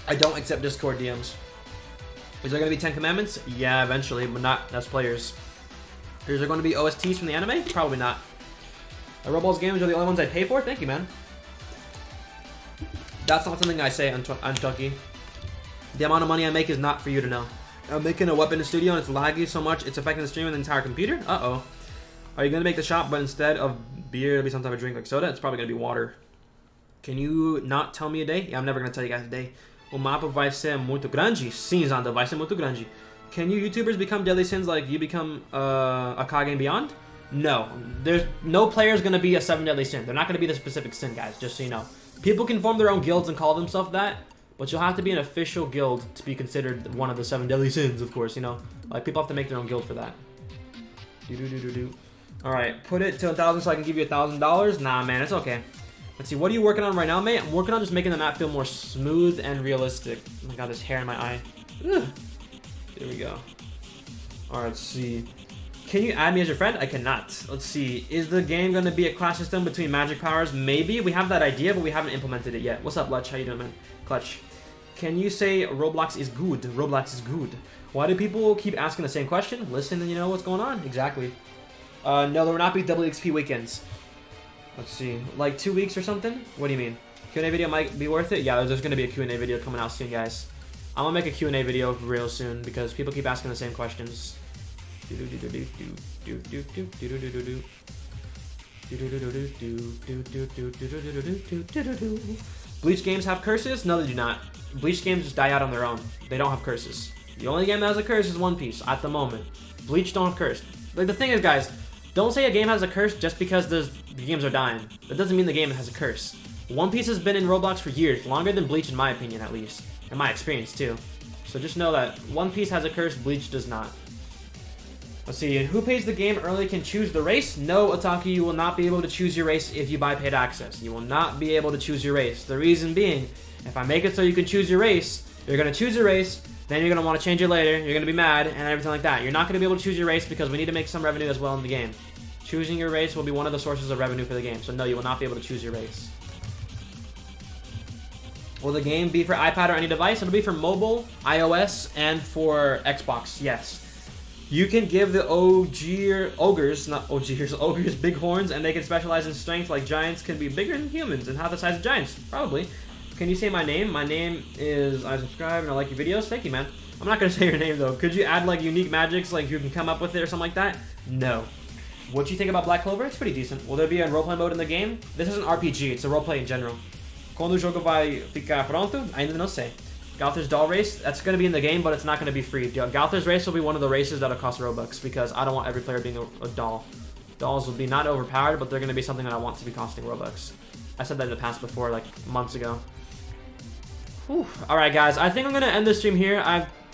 A: I don't accept Discord DMs. Is there going to be 10 Commandments? Yeah, eventually, but not as players. Is there going to be OSTs from the anime? Probably not. Roball's games are the only ones I pay for? Thank you, man. That's not something I say on Tucky. The amount of money I make is not for you to know. I'm making a weapon in the studio and it's laggy so much it's affecting the stream and the entire computer? Uh-oh. Are you going to make the shop, but instead of beer, it'll be some type of drink like soda? It's probably going to be water. Can you not tell me a day? Yeah, I'm never going to tell you guys a day. O mapa vai ser muito grande? Sim, Zanda, vai ser muito grande. Can you YouTubers become deadly sins like you become a Kage and Beyond? No. There's no player's going to be a 7 deadly sin. They're not going to be the specific sin, guys, just so you know. People can form their own guilds and call themselves that, but you'll have to be an official guild to be considered one of the 7 deadly sins, of course, you know. Like, people have to make their own guild for that. Alright, put it to 1,000 so I can give you $1,000? Nah, man, it's okay. Let's see, what are you working on right now, mate? I'm working on just making the map feel more smooth and realistic. Oh my god, there's hair in my eye. Ugh. There we go. Alright, let's see. Can you add me as your friend? I cannot. Let's see. Is the game going to be a clash system between magic powers? Maybe. We have that idea, but we haven't implemented it yet. What's up, Lutch? How you doing, man? Clutch. Can you say Roblox is good? Roblox is good. Why do people keep asking the same question? Listen and you know what's going on. Exactly. No, there will not be WXP weekends. Let's see. Like 2 weeks or something? What do you mean? Q&A video might be worth it? Yeah, there's going to be a Q&A video coming out soon, guys. I'm going to make a Q&A video real soon because people keep asking the same questions. Bleach games have curses? No, they do not. Bleach games just die out on their own. They don't have curses. The only game that has a curse is One Piece at the moment. Bleach don't have curse. Like, the thing is, guys, don't say a game has a curse just because the games are dying. That doesn't mean the game has a curse. One Piece has been in Roblox for years, longer than Bleach in my opinion at least. In my experience too. So just know that One Piece has a curse, Bleach does not. Let's see, who pays the game early can choose the race? No, Otaki, you will not be able to choose your race if you buy paid access. You will not be able to choose your race. The reason being, if I make it so you can choose your race, you're going to choose your race, then you're going to want to change it later, you're going to be mad, and everything like that. You're not going to be able to choose your race because we need to make some revenue as well in the game. Choosing your race will be one of the sources of revenue for the game, so no, you will not be able to choose your race. Will the game be for iPad or any device? It'll be for mobile, iOS, and for Xbox, yes. You can give the ogres big horns, and they can specialize in strength like giants can be bigger than humans and half the size of giants, probably. Can you say my name? My name is, I subscribe and I like your videos. Thank you, man. I'm not going to say your name, though. Could you add, like, unique magics, like you can come up with it or something like that? No. What do you think about Black Clover? It's pretty decent. Will there be a roleplay mode in the game? This is an RPG. It's a roleplay in general. Quando o jogo vai ficar pronto? Ainda não sei. Galther's Doll Race, that's going to be in the game, but it's not going to be free. Galther's Race will be one of the races that'll cost Robux because I don't want every player being a doll. Dolls will be not overpowered, but they're going to be something that I want to be costing Robux. I said that in the past before, like months ago. Alright, guys, I think I'm going to end the stream here.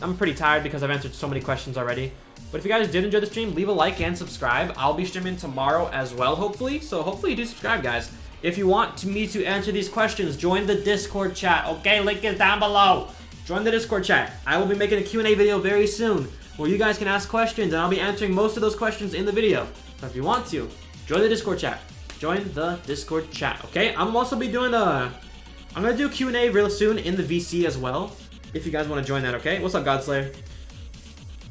A: I'm pretty tired because I've answered so many questions already. But if you guys did enjoy the stream, leave a like and subscribe. I'll be streaming tomorrow as well, hopefully. So hopefully you do subscribe, guys. If you want me to answer these questions, join the Discord chat. Okay, link is down below. Join the Discord chat. I will be making a Q&A video very soon where you guys can ask questions, and I'll be answering most of those questions in the video. So if you want to, join the Discord chat. Join the Discord chat, okay? I'm also be doing I'm gonna do Q&A real soon in the VC as well, if you guys want to join that, okay? What's up, Godslayer?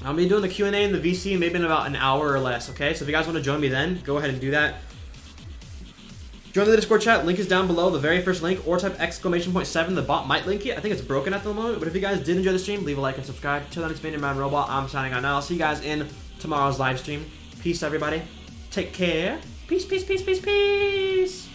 A: I'll be doing the Q&A in the VC maybe in about an hour or less, okay? So if you guys want to join me then, go ahead and do that. Join the Discord chat, link is down below, the very first link, or type !7. The bot might link it. I think it's broken at the moment, but if you guys did enjoy the stream, leave a like and subscribe. Till then, it's been your man, Roball. I'm signing out now. I'll see you guys in tomorrow's live stream. Peace, everybody. Take care. Peace, peace, peace, peace, peace.